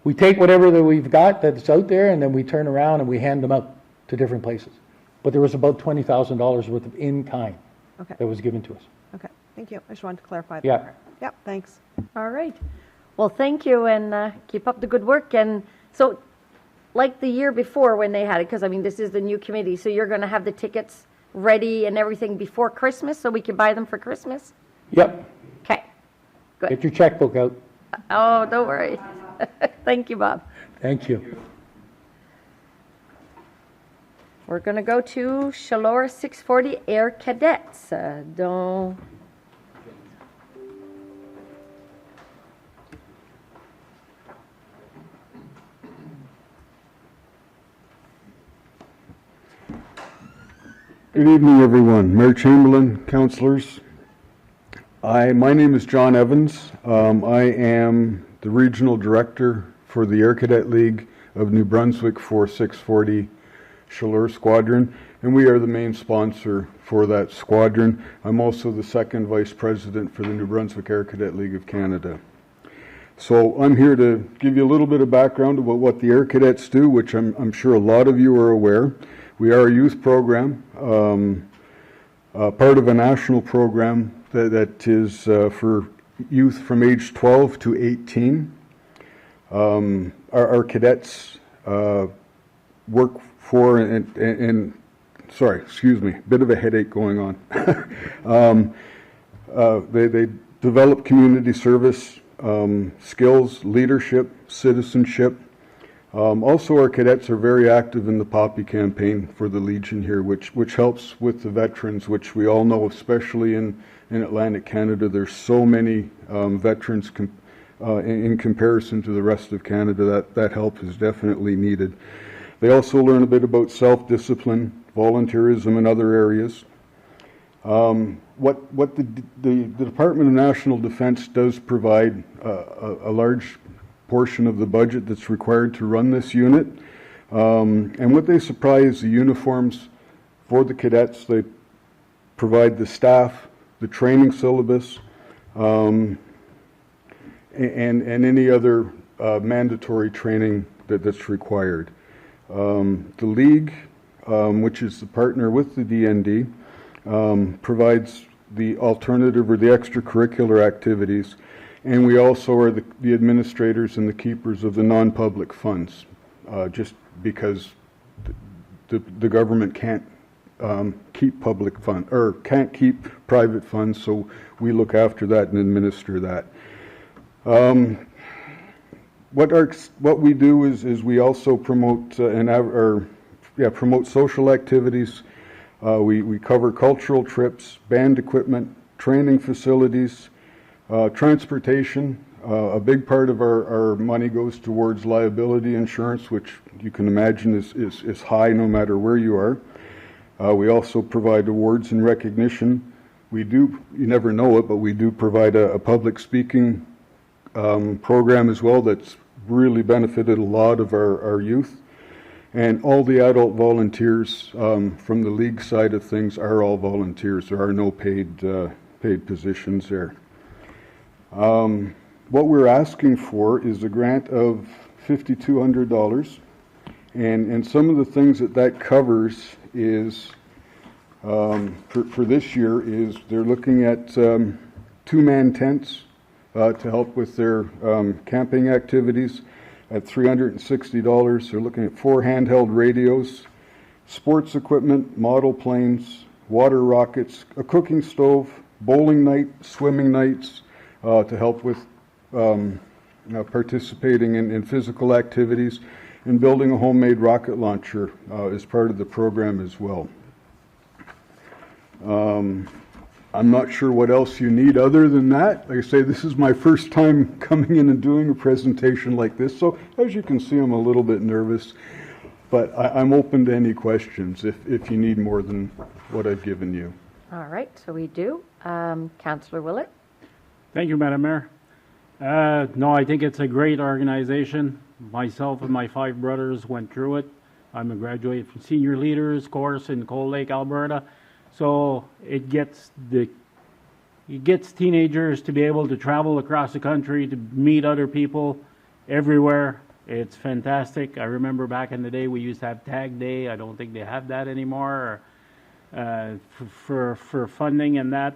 Speaker 6: we take whatever that we've got that's out there, and then we turn around and we hand them out to different places. But there was about $20,000 worth of in-kind that was given to us.
Speaker 7: Okay, thank you. I just wanted to clarify that.
Speaker 6: Yeah.
Speaker 7: part. Yep, thanks.
Speaker 1: All right. Well, thank you, and keep up the good work. And so, like the year before when they had it, because, I mean, this is the new committee, so you're going to have the tickets ready and everything before Christmas so we can buy them for Christmas?
Speaker 6: Yep.
Speaker 1: Okay. Good.
Speaker 6: Get your checkbook out.
Speaker 1: Oh, don't worry. Thank you, Bob.
Speaker 6: Thank you.
Speaker 1: We're going to go to Chaleur 640 Air Cadets. Don't...
Speaker 8: Good evening, everyone. Mayor Chamberlain, councillors. My name is John Evans. I am the Regional Director for the Air Cadet League of New Brunswick for 640 Chaleur Squadron, and we are the main sponsor for that squadron. I'm also the second Vice President for the New Brunswick Air Cadet League of Canada. So I'm here to give you a little bit of background about what the Air Cadets do, which I'm sure a lot of you are aware. We are a youth program, part of a national program that is for youth from age 12 to 18. Our cadets work for, and sorry, excuse me, bit of a headache going on. They develop community service skills, leadership, citizenship. Also, our cadets are very active in the Poppy campaign for the Legion here, which helps with the veterans, which we all know, especially in Atlantic Canada, there's so many veterans in comparison to the rest of Canada. That help is definitely needed. They also learn a bit about self-discipline, volunteerism, and other areas. What the Department of National Defence does provide a large portion of the budget that's required to run this unit. And what they supply is the uniforms for the cadets. They provide the staff, the training syllabus, and any other mandatory training that's required. The League, which is the partner with the DND, provides the alternative or the extracurricular activities, and we also are the administrators and the keepers of the non-public funds, just because the government can't keep public fund or can't keep private funds, so we look after that and administer that. What we do is we also promote promote social activities. We cover cultural trips, band equipment, training facilities, transportation. A big part of our money goes towards liability insurance, which you can imagine is high no matter where you are. We also provide awards and recognition. You never know it, but we do provide a public speaking program as well that's really benefited a lot of our youth. And all the adult volunteers from the League side of things are all volunteers. There are no paid positions there. What we're asking for is a grant of $5,200, and some of the things that covers is for this year is they're looking at 2-man tents, to help with their camping activities at $360. They're looking at 4 handheld radios, sports equipment, model planes, water rockets, a cooking stove, bowling night, swimming nights, to help with participating in physical activities, and building a homemade rocket launcher as part of the program as well. I'm not sure what else you need other than that. Like I say, this is my first time coming in and doing a presentation like this, so as you can see, I'm a little bit nervous, but I'm open to any questions if you need more than what I've given you.
Speaker 1: All right, so we do. Councillor Willett?
Speaker 9: Thank you, Madam Mayor. No, I think it's a great organization. Myself and my 5 brothers went through it. I'm a graduate from Senior Leaders course in Cold Lake, Alberta. So it gets teenagers to be able to travel across the country, to meet other people everywhere. It's fantastic. I remember back in the day we used to have Tag Day. I don't think they have that anymore for funding and that.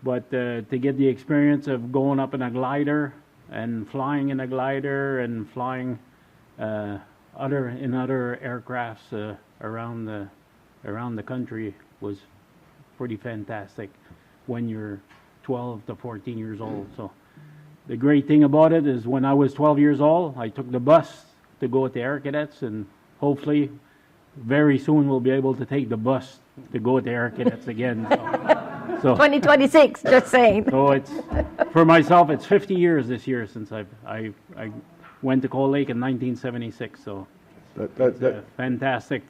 Speaker 9: But to get the experience of going up in a glider and flying in a glider and flying other aircrafts around the country was pretty fantastic when you're 12 to 14 years old. So the great thing about it is when I was 12 years old, I took the bus to go with the Air Cadets, and hopefully very soon we'll be able to take the bus to go with the Air Cadets again. So
Speaker 1: 2026, just saying.
Speaker 9: So it's, for myself, it's 50 years this year since I went to Cold Lake in 1976. So it's a fantastic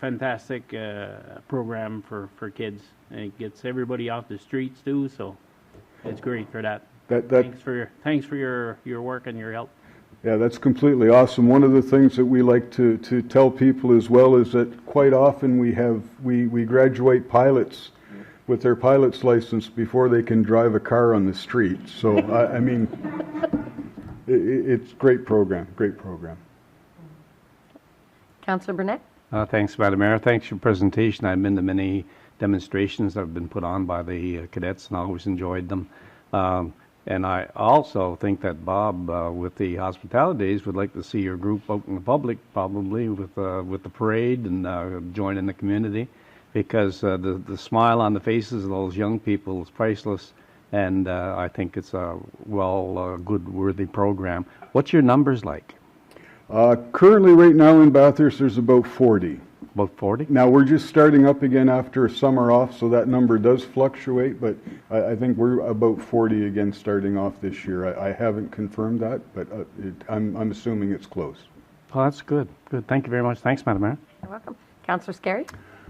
Speaker 9: program for kids. And it gets everybody off the streets too, so it's great for that. Thanks for your work and your help.
Speaker 8: Yeah, that's completely awesome. One of the things that we like to tell people as well is that quite often we graduate pilots with their pilot's license before they can drive a car on the street. So I mean, it's great program.
Speaker 1: Councillor Burnett?
Speaker 2: Thanks, Madam Mayor. Thanks for your presentation. I've been to many demonstrations that have been put on by the cadets, and I always enjoyed them. And I also think that Bob, with the hospitality days, would like to see your group out in the public, probably with the parade and join in the community, because the smile on the faces of those young people is priceless, and I think it's a good, worthy program. What's your numbers like?
Speaker 8: Currently, right now in Bathurst, there's about 40.
Speaker 2: About 40?
Speaker 8: Now, we're just starting up again after summer off, so that number does fluctuate, but I think we're about 40 again starting off this year. I haven't confirmed that, but I'm assuming it's close.
Speaker 2: Oh, that's good. Good. Thank you very much. Thanks, Madam Mayor.
Speaker 1: You're welcome. Councillor Scarry?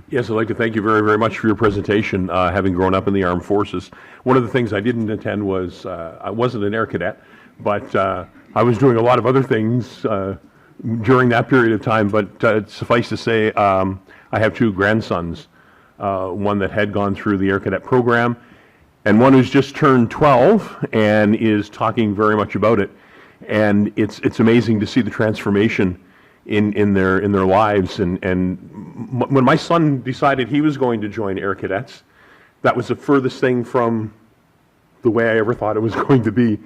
Speaker 10: Yes, I'd like to thank you very, very much for your presentation. Having grown up in the armed forces, one of the things I didn't attend was I wasn't an air cadet, but I was doing a lot of other things during that period of time. But suffice to say, I have 2 grandsons, one that had gone through the air cadet program, and one who's just turned 12 and is talking very much about it. And it's amazing to see the transformation in their lives. And when my son decided he was going to join Air Cadets, that was the furthest thing from the way I ever thought it was going to be.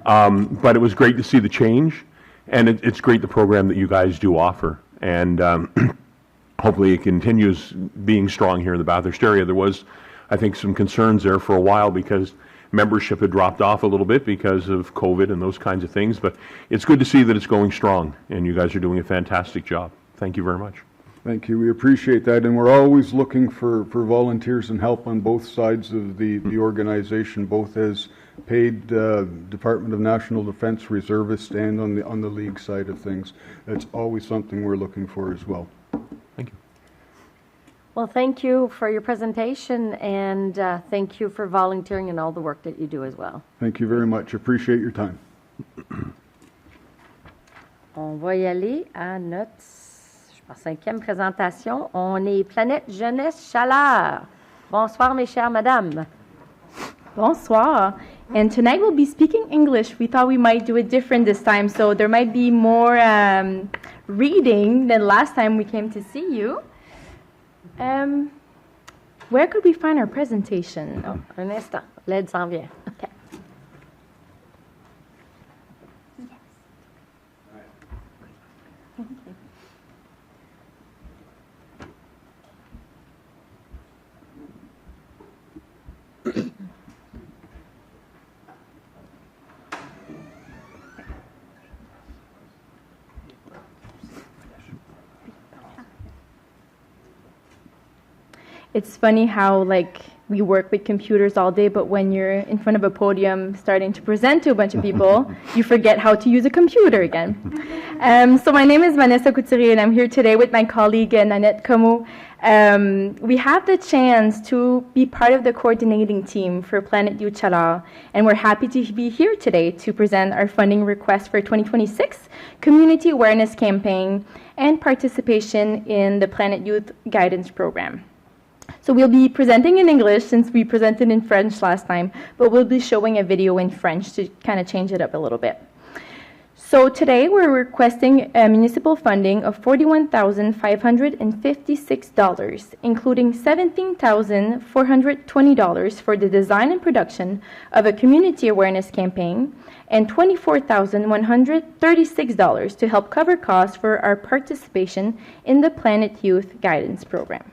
Speaker 10: But it was great to see the change, and it's great the program that you guys do offer. And hopefully it continues being strong here in the Bathurst area. There was, I think, some concerns there for a while because membership had dropped off a little bit because of COVID and those kinds of things, but it's good to see that it's going strong, and you guys are doing a fantastic job. Thank you very much.
Speaker 8: Thank you. We appreciate that, and we're always looking for volunteers and help on both sides of the organization, both as paid Department of National Defense reservist and on the league side of things. That's always something we're looking for as well.
Speaker 10: Thank you.
Speaker 1: Well, thank you for your presentation, and thank you for volunteering and all the work that you do as well.
Speaker 8: Thank you very much. Appreciate your time.
Speaker 1: On va y aller à notre, je pense, 5e présentation. On est Planète Jeunesse Chaleur. Bonsoir, mes chères madames.
Speaker 11: Bonsoir. And tonight we'll be speaking English. We thought we might do it different this time, so there might be more reading than last time we came to see you. Where could we find our presentation?
Speaker 1: Un instant. L'aide s'en vient.
Speaker 11: Okay. It's funny how we work with computers all day, but when you're in front of a podium starting to present to a bunch of people, you forget how to use a computer again. So my name is Vanessa Couturier, and I'm here today with my colleague Nanette Como. We have the chance to be part of the coordinating team for Planet Youth Chaleur, and we're happy to be here today to present our funding request for 2026 Community Awareness Campaign and participation in the Planet Youth Guidance Program. So we'll be presenting in English since we presented in French last time, but we'll be showing a video in French to kind of change it up a little bit. So today we're requesting municipal funding of $41,556, including $17,420 for the design and production of a community awareness campaign and $24,136 to help cover costs for our participation in the Planet Youth Guidance Program.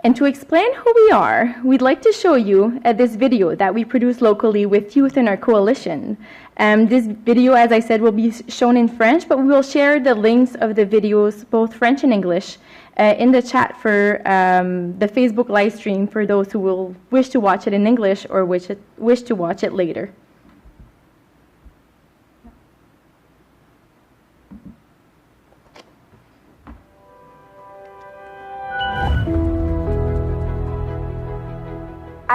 Speaker 11: And to explain who we are, we'd like to show you this video that we produced locally with youth in our coalition. This video, as I said, will be shown in French, but we will share the links of the videos, both French and English, in the chat for the Facebook live stream for those who will wish to watch it in English or wish to watch it later.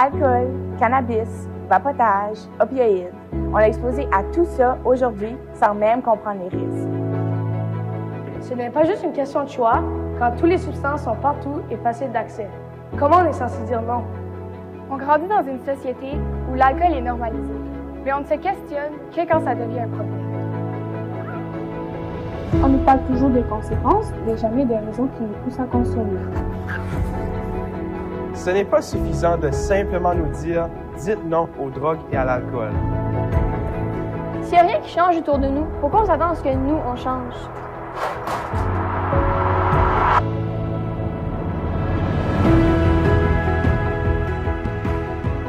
Speaker 12: Alcool, cannabis, vapotage, opioïdes. On est exposé à tout ça aujourd'hui sans même comprendre les risques.
Speaker 13: Ce n'est pas juste une question de choix quand toutes les substances sont partout et faciles d'accès. Comment on est censé dire non?
Speaker 14: On grandit dans une société où l'alcool est normalisé, mais on ne se questionne que quand ça devient un problème.
Speaker 15: On nous parle toujours des conséquences, mais jamais des raisons qui nous poussent à consommer.
Speaker 16: Ce n'est pas suffisant de simplement nous dire « dites non aux drogues et à l'alcool ».
Speaker 14: S'il n'y a rien qui change autour de nous, pourquoi on s'attend à ce que nous, on change?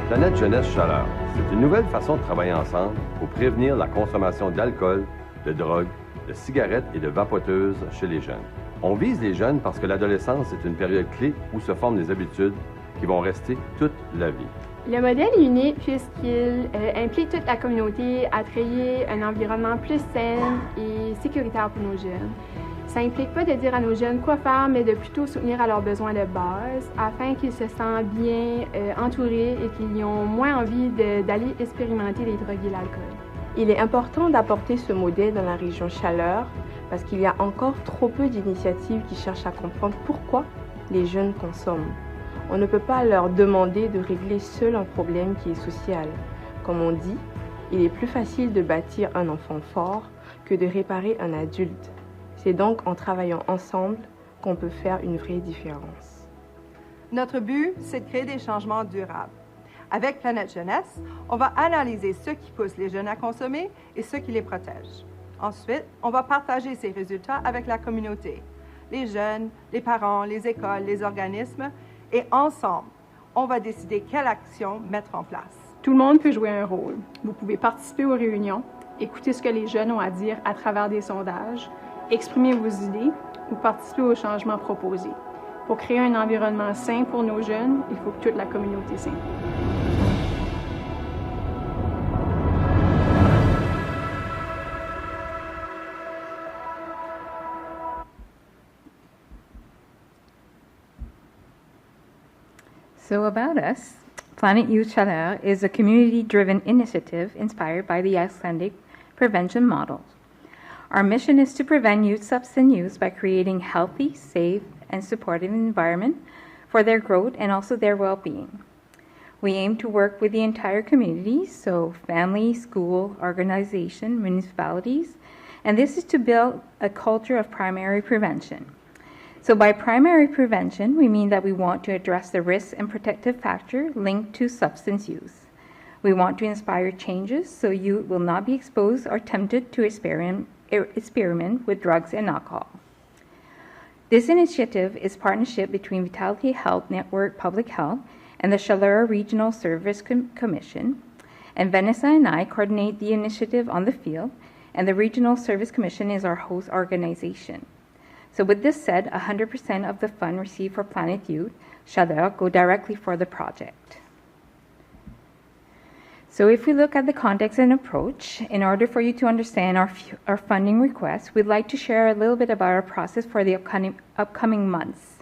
Speaker 17: Planète Jeunesse Chaleur, c'est une nouvelle façon de travailler ensemble pour prévenir la consommation d'alcool, de drogue, de cigarettes et de vapoteuses chez les jeunes. On vise les jeunes parce que l'adolescence est une période clé où se forment des habitudes qui vont rester toute la vie.
Speaker 18: Le modèle est unique puisqu'il implique toute la communauté à créer un environnement plus sain et sécuritaire pour nos jeunes. Ça n'implique pas de dire à nos jeunes quoi faire, mais de plutôt soutenir à leurs besoins de base afin qu'ils se sentent bien entourés et qu'ils aient moins envie d'aller expérimenter les drogues et l'alcool.
Speaker 19: Il est important d'apporter ce modèle dans la région Chaleur parce qu'il y a encore trop peu d'initiatives qui cherchent à comprendre pourquoi les jeunes consomment. On ne peut pas leur demander de régler seul un problème qui est social. Comme on dit, il est plus facile de bâtir un enfant fort que de réparer un adulte. C'est donc en travaillant ensemble qu'on peut faire une vraie différence.
Speaker 20: Notre but, c'est de créer des changements durables. Avec Planète Jeunesse, on va analyser ce qui pousse les jeunes à consommer et ce qui les protège. Ensuite, on va partager ces résultats avec la communauté, les jeunes, les parents, les écoles, les organismes, et ensemble, on va décider quelle action mettre en place.
Speaker 21: Tout le monde peut jouer un rôle. Vous pouvez participer aux réunions, écouter ce que les jeunes ont à dire à travers des sondages, exprimer vos idées ou participer aux changements proposés. Pour créer un environnement sain pour nos jeunes, il faut que toute la communauté s'implique.
Speaker 22: So about us, Planet Youth Chaleur is a community-driven initiative inspired by the Icelandic prevention model. Our mission is to prevent youth substance use by creating healthy, safe, and supportive environment for their growth and also their well-being. We aim to work with the entire community, so family, school, organization, municipalities, and this is to build a culture of primary prevention. So by primary prevention, we mean that we want to address the risks and protective factor linked to substance use. We want to inspire changes so youth will not be exposed or tempted to experiment with drugs and alcohol. This initiative is a partnership between Vitality Health Network Public Health and the Chaleur Regional Service Commission, and Vanessa and I coordinate the initiative on the field, and the Regional Service Commission is our host organization. So with this said, 100% of the fund received for Planet Youth Chaleur go directly for the project. So if we look at the context and approach, in order for you to understand our funding request, we'd like to share a little bit about our process for the upcoming months.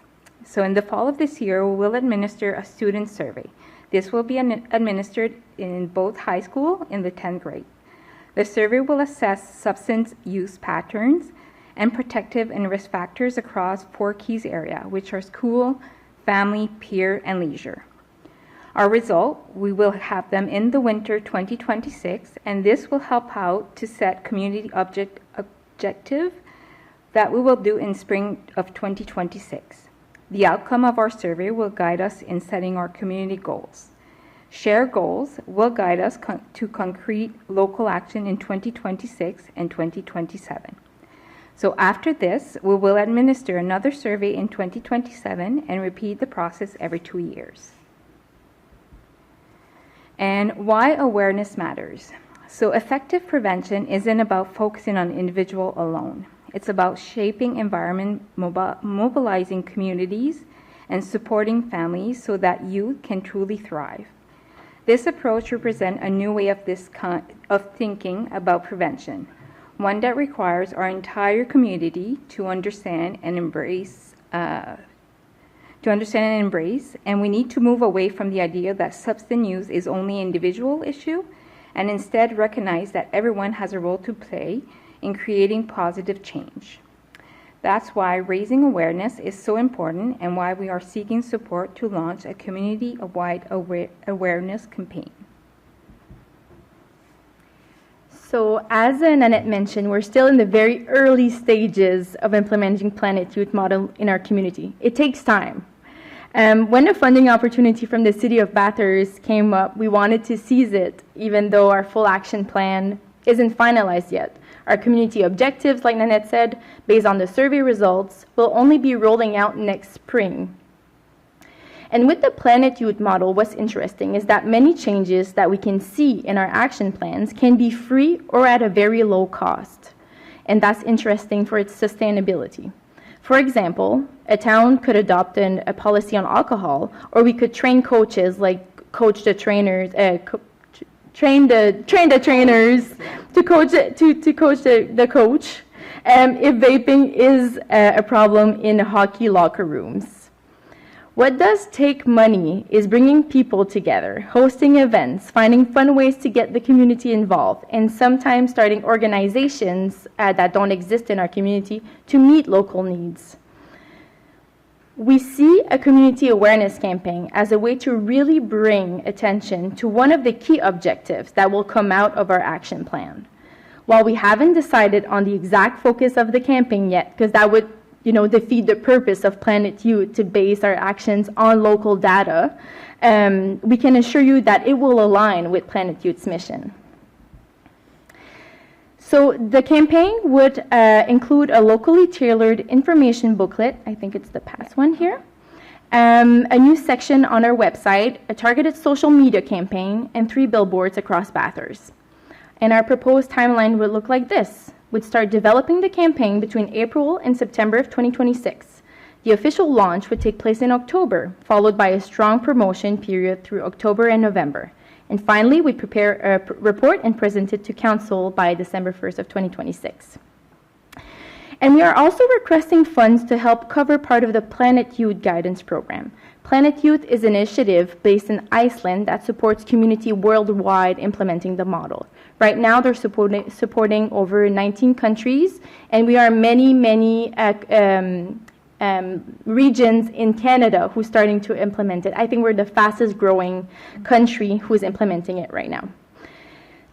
Speaker 22: So in the fall of this year, we will administer a student survey. This will be administered in both high school and the 10th grade. The survey will assess substance use patterns and protective and risk factors across 4 key areas, which are school, family, peer, and leisure. Our result, we will have them in the winter 2026, and this will help out to set community objective that we will do in spring of 2026. The outcome of our survey will guide us in setting our community goals. Shared goals will guide us to concrete local action in 2026 and 2027. So after this, we will administer another survey in 2027 and repeat the process every 2 years. And why awareness matters. So effective prevention isn't about focusing on individual alone. It's about shaping environment, mobilizing communities, and supporting families so that youth can truly thrive. This approach represents a new way of thinking about prevention, one that requires our entire community to understand and embrace, and we need to move away from the idea that substance use is only an individual issue, and instead recognize that everyone has a role to play in creating positive change. That's why raising awareness is so important and why we are seeking support to launch a community-wide awareness campaign.
Speaker 11: So as Nanette mentioned, we're still in the very early stages of implementing Planet Youth model in our community. It takes time. When a funding opportunity from the city of Bathurst came up, we wanted to seize it, even though our full action plan isn't finalized yet. Our community objectives, like Nanette said, based on the survey results, will only be rolling out next spring. And with the Planet Youth model, what's interesting is that many changes that we can see in our action plans can be free or at a very low cost. And that's interesting for its sustainability. For example, a town could adopt a policy on alcohol, or we could train coaches, like coach the trainers, train the trainers to coach the coach if vaping is a problem in hockey locker rooms. What does take money is bringing people together, hosting events, finding fun ways to get the community involved, and sometimes starting organizations that don't exist in our community to meet local needs. We see a community awareness campaign as a way to really bring attention to one of the key objectives that will come out of our action plan. While we haven't decided on the exact focus of the campaign yet, because that would defeat the purpose of Planet Youth to base our actions on local data, we can assure you that it will align with Planet Youth's mission. So the campaign would include a locally tailored information booklet, I think it's the past one here, a new section on our website, a targeted social media campaign, and 3 billboards across Bathurst. And our proposed timeline would look like this. We'd start developing the campaign between April and September of 2026. The official launch would take place in October, followed by a strong promotion period through October and November. And finally, we prepare a report and present it to Council by December 1st of 2026. And we are also requesting funds to help cover part of the Planet Youth Guidance Program. Planet Youth is an initiative based in Iceland that supports community worldwide implementing the model. Right now, they're supporting over 19 countries, and we are many regions in Canada who's starting to implement it. I think we're the fastest growing country who's implementing it right now.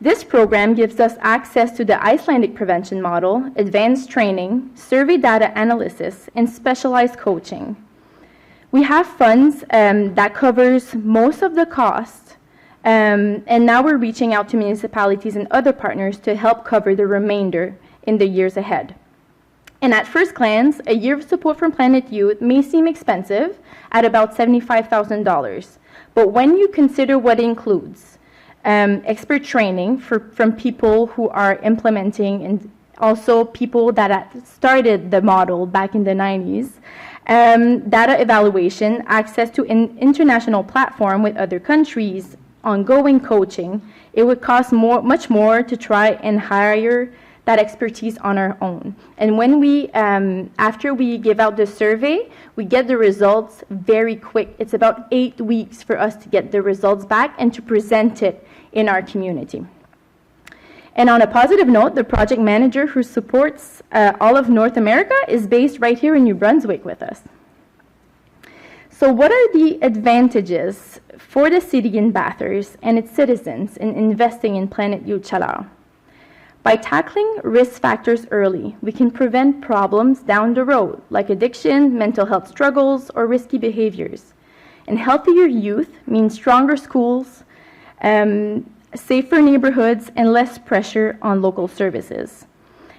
Speaker 11: This program gives us access to the Icelandic prevention model, advanced training, survey data analysis, and specialized coaching. We have funds that covers most of the cost, and now we're reaching out to municipalities and other partners to help cover the remainder in the years ahead. And at first glance, a year of support from Planet Youth may seem expensive at about $75,000. But when you consider what it includes, expert training from people who are implementing also people that had started the model back in the 90s. Data evaluation, access to an international platform with other countries, ongoing coaching. It would cost much more to try and hire that expertise on our own. And when we, after we give out the survey, we get the results very quick. It's about 8 weeks for us to get the results back and to present it in our community. And on a positive note, the project manager who supports all of North America is based right here in New Brunswick with us. So what are the advantages for the city in Bathurst and its citizens in investing in Planet Youth Chaleur? By tackling risk factors early, we can prevent problems down the road, like addiction, mental health struggles, or risky behaviors. And healthier youth means stronger schools, safer neighborhoods, and less pressure on local services.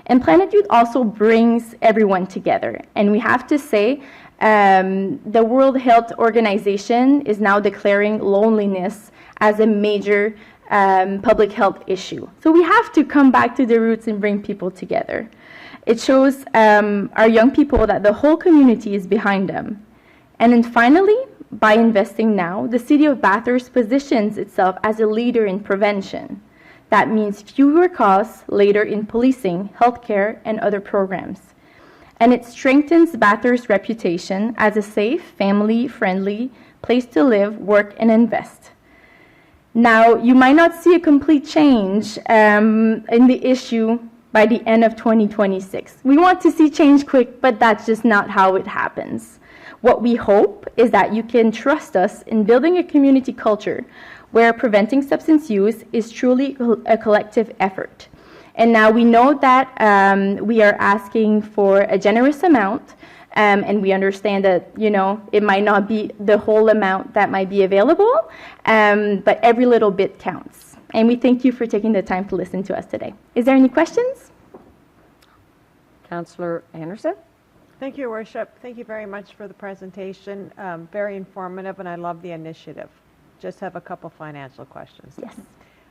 Speaker 11: And Planet Youth also brings everyone together. And we have to say, the World Health Organization is now declaring loneliness as a major public health issue. So we have to come back to the roots and bring people together. It shows our young people that the whole community is behind them. And then finally, by investing now, the city of Bathurst positions itself as a leader in prevention. That means fewer costs later in policing, healthcare, and other programs. And it strengthens Bathurst's reputation as a safe, family-friendly place to live, work, and invest. Now, you might not see a complete change in the issue by the end of 2026. We want to see change quick, but that's just not how it happens. What we hope is that you can trust us in building a community culture where preventing substance use is truly a collective effort. And now we know that we are asking for a generous amount, and we understand that, you know, it might not be the whole amount that might be available, but every little bit counts. And we thank you for taking the time to listen to us today. Is there any questions?
Speaker 1: Councillor Anderson?
Speaker 7: Thank you, Your Worship. Thank you very much for the presentation. Very informative, and I love the initiative. Just have a couple financial questions.
Speaker 11: Yes.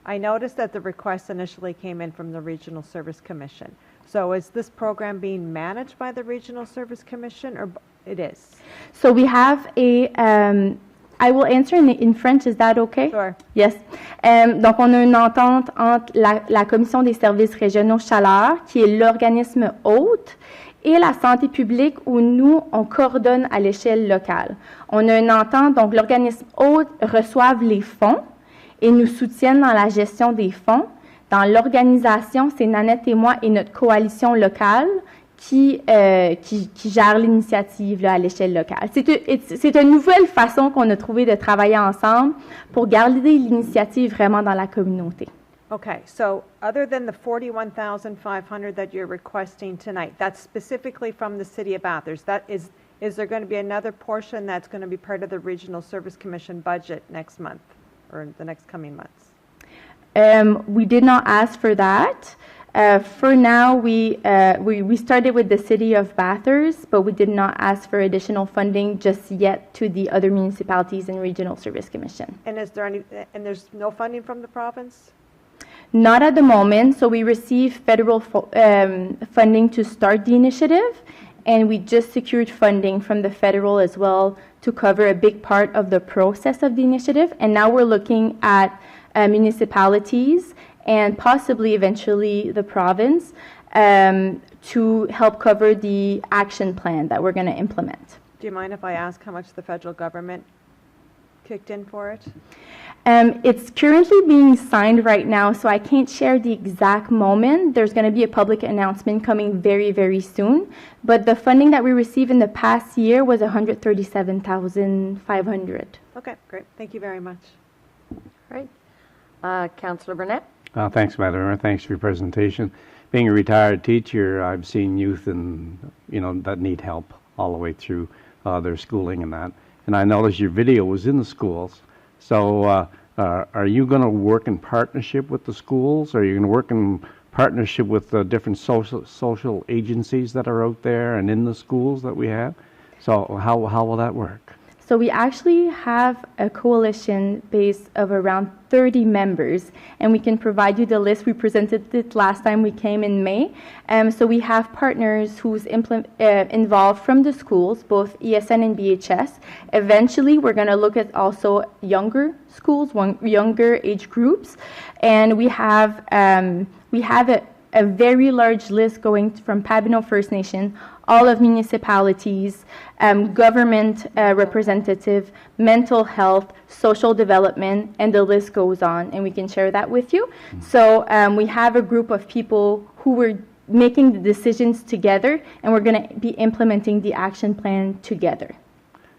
Speaker 7: I noticed that the request initially came in from the Regional Service Commission. So is this program being managed by the Regional Service Commission, or it is?
Speaker 11: So we have a... I will answer in French, is that okay?
Speaker 7: Sure.
Speaker 11: Yes. Donc, on a une entente entre la Commission des services régionaux chaleur, qui est l'organisme hôte, et la santé publique où nous, on coordonne à l'échelle locale. On a une entente, donc l'organisme hôte reçoit les fonds et nous soutiennent dans la gestion des fonds. Dans l'organisation, c'est Nanette et moi et notre coalition locale qui gère l'initiative là, à l'échelle locale. C'est une nouvelle façon qu'on a trouvé de travailler ensemble pour garder l'initiative vraiment dans la communauté.
Speaker 7: Okay, so other than the $41,500 that you're requesting tonight, that's specifically from the City of Bathurst. That is there going to be another portion that's going to be part of the Regional Service Commission budget next month or the next coming months?
Speaker 11: We did not ask for that. For now, we started with the City of Bathurst, but we did not ask for additional funding just yet to the other municipalities and Regional Service Commission.
Speaker 7: And is there there's no funding from the province?
Speaker 11: Not at the moment. So we received federal funding to start the initiative, and we just secured funding from the federal as well to cover a big part of the process of the initiative. And now we're looking at municipalities and possibly eventually the province to help cover the action plan that we're going to implement.
Speaker 7: Do you mind if I ask how much the federal government kicked in for it?
Speaker 11: It's currently being signed right now, so I can't share the exact moment. There's going to be a public announcement coming very, very soon. But the funding that we received in the past year was $137,500.
Speaker 7: Okay, great. Thank you very much.
Speaker 1: All right. Councillor Burnett?
Speaker 2: Thanks, Madam Mayor. Thanks for your presentation. Being a retired teacher, I've seen youth that need help all the way through their schooling and that. And I noticed your video was in the schools. So are you going to work in partnership with the schools? Or are you going to work in partnership with the different social agencies that are out there and in the schools that we have? So how will that work?
Speaker 11: So we actually have a coalition base of around 30 members, and we can provide you the list. We presented it last time we came in May. So we have partners who's involved from the schools, both ESN and BHS. Eventually, we're going to look at also younger schools, younger age groups, and we have a very large list going from Pabineau First Nation, all of municipalities, government representative, mental health, social development, and the list goes on, and we can share that with you. So we have a group of people who were making the decisions together, and we're going to be implementing the action plan together.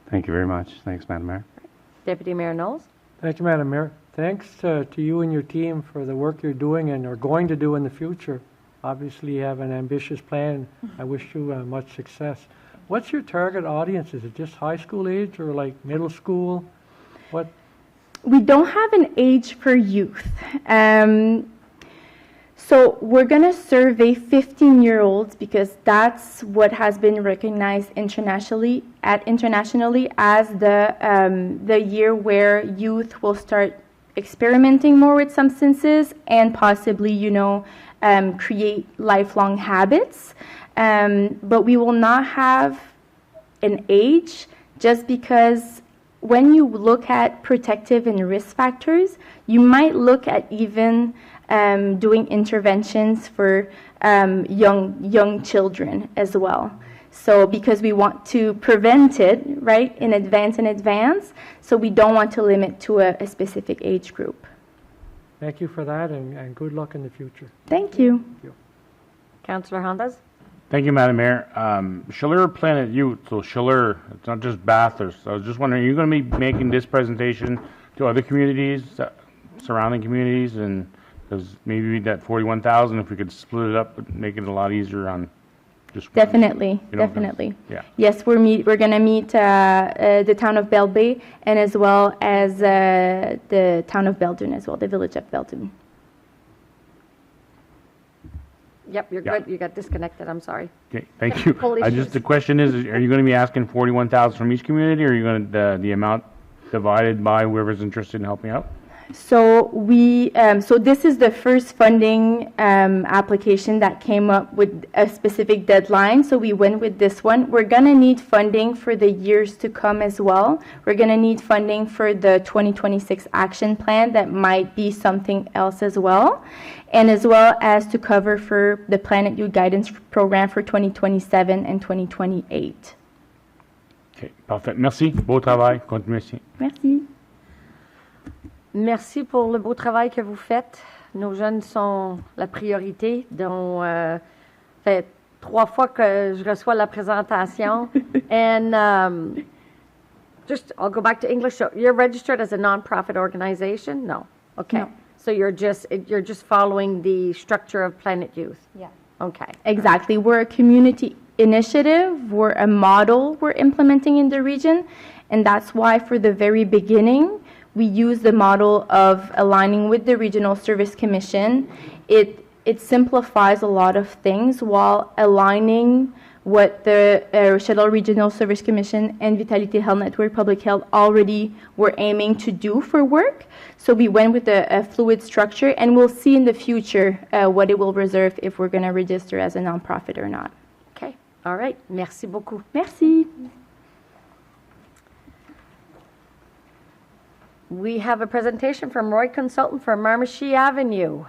Speaker 2: Thank you very much. Thanks, Madam Mayor.
Speaker 1: Deputy Mayor Knowles?
Speaker 3: Thank you, Madam Mayor. Thanks to you and your team for the work you're doing and are going to do in the future. Obviously, you have an ambitious plan. I wish you much success. What's your target audience? Is it just high school age or like middle school? What?
Speaker 11: We don't have an age for youth. So we're going to survey 15-year-olds because that's what has been recognized internationally as the year where youth will start experimenting more with substances and possibly, create lifelong habits. But we will not have an age just because when you look at protective and risk factors, you might look at even doing interventions for young children as well. So because we want to prevent it, right, in advance, so we don't want to limit to a specific age group.
Speaker 3: Thank you for that, and good luck in the future.
Speaker 11: Thank you.
Speaker 1: Councillor Hondas?
Speaker 9: Thank you, Madam Mayor. Chaleur Planet Youth, so Chaleur, it's not just Bathurst. I was just wondering, are you going to be making this presentation to other communities, surrounding communities, and because maybe that 41,000, if we could split it up, would make it a lot easier on just
Speaker 11: Definitely.
Speaker 9: Yeah.
Speaker 11: Yes, we're going to meet the town of Belle Bay and as well as the town of Belledune as well, the village of Belledune.
Speaker 1: Yep, you're good. You got disconnected. I'm sorry.
Speaker 9: Okay, thank you. The question is, are you going to be asking 41,000 from each community, or are you going to the amount divided by whoever's interested in helping out?
Speaker 11: So so this is the first funding application that came up with a specific deadline. So we went with this one. We're going to need funding for the years to come as well. We're going to need funding for the 2026 action plan. That might be something else as well. And as well as to cover for the Planet Youth Guidance Program for 2027 and 2028.
Speaker 9: Okay, parfait. Merci. Beau travail. Continuez.
Speaker 11: Merci.
Speaker 1: Merci pour le beau travail que vous faites. Nos jeunes sont la priorité. Donc, fait 3 fois que je reçois la présentation. And I'll go back to English. So you're registered as a nonprofit organization? No. Okay.
Speaker 11: No.
Speaker 1: So you're just following the structure of Planet Youth?
Speaker 11: Yeah.
Speaker 1: Okay.
Speaker 11: Exactly. We're a community initiative. We're a model we're implementing in the region. And that's why for the very beginning, we use the model of aligning with the Regional Service Commission. It simplifies a lot of things while aligning what the Chaleur Regional Service Commission and Vitalité Health Network Public Health already were aiming to do for work. So we went with a fluid structure, and we'll see in the future what it will reserve if we're going to register as a nonprofit or not.
Speaker 1: Okay. All right. Merci beaucoup.
Speaker 11: Merci.
Speaker 1: We have a presentation from Roy Consultant for Miramichi Avenue.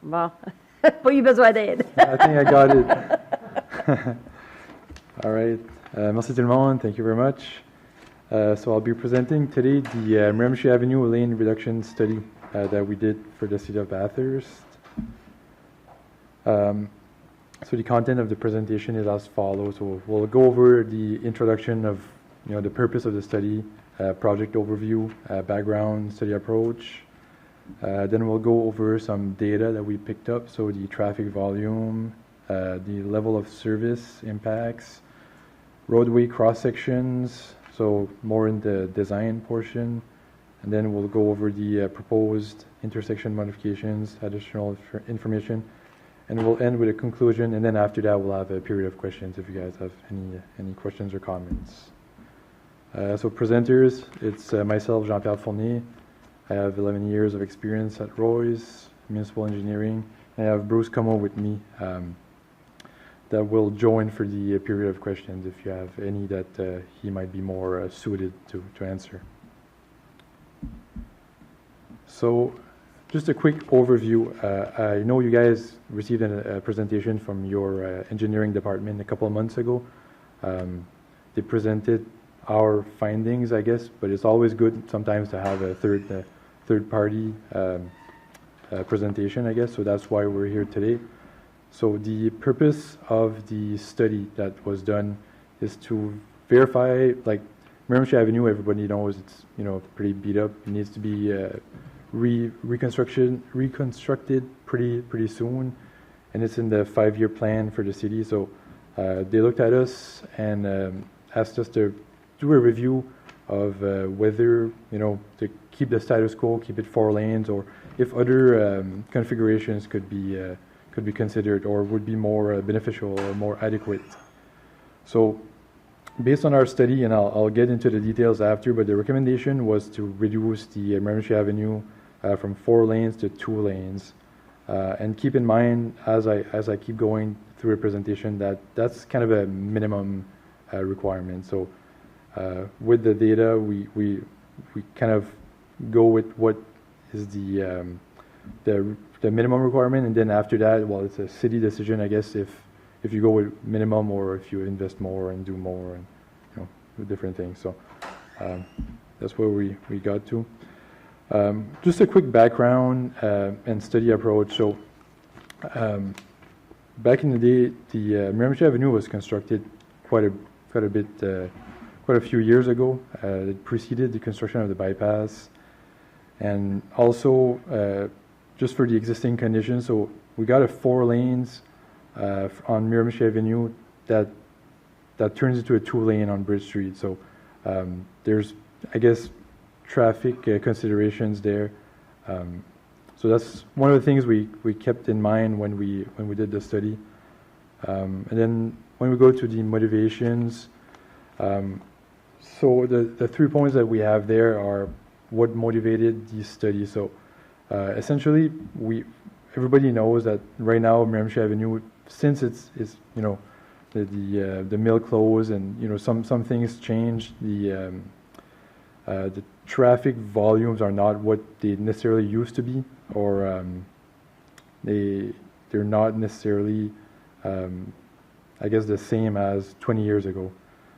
Speaker 1: Bon, pas eu besoin d'aide.
Speaker 4: I think I got it. All right. Merci tout le monde. Thank you very much. So I'll be presenting today the Miramichi Avenue lane reduction study that we did for the city of Bathurst. So the content of the presentation is as follows. So we'll go over the introduction of the purpose of the study, project overview, background, study approach. Then we'll go over some data that we picked up. So the traffic volume, the level of service impacts, roadway cross-sections, so more in the design portion, and then we'll go over the proposed intersection modifications, additional information, and we'll end with a conclusion, and then after that we'll have a period of questions if you guys have any questions or comments. So presenters, it's myself, Jean-Pierre Fournier. I have 11 years of experience at Roy's, municipal engineering. I have Bruce Como with me that will join for the period of questions if you have any that he might be more suited to answer. So just a quick overview. I know you guys received a presentation from your engineering department a couple of months ago. They presented our findings, I guess, but it's always good sometimes to have a third party presentation, I guess, so that's why we're here today. So the purpose of the study that was done is to verify, like Miramichi Avenue, everybody knows it's pretty beat up. It needs to be reconstructed pretty soon, and it's in the 5-year plan for the city. So they looked at us and asked us to do a review of whether to keep the status quo, keep it 4 lanes, or if other configurations could be considered or would be more beneficial or more adequate. So based on our study, and I'll get into the details after, but the recommendation was to reduce the Miramichi Avenue from 4 lanes to 2 lanes. And keep in mind, as I keep going through a presentation, that's kind of a minimum requirement. So with the data, we kind of go with what is the minimum requirement, and then after that, well, it's a city decision, I guess, if you go with minimum or if you invest more and do more and do different things. So that's where we got to. Just a quick background and study approach. So back in the day, the Miramichi Avenue was constructed quite a few years ago. It preceded the construction of the bypass, and also just for the existing conditions. So we got a 4 lanes on Miramichi Avenue that turns into a 2 lane on Bridge Street. So there's, I guess, traffic considerations there. So that's one of the things we kept in mind when we did the study. And then when we go to the motivations, so the 3 points that we have there are what motivated the study. So essentially, everybody knows that right now Miramichi Avenue, since it's the mill closed and some things changed, the traffic volumes are not what they necessarily used to be, or they're not necessarily I guess the same as 20 years ago.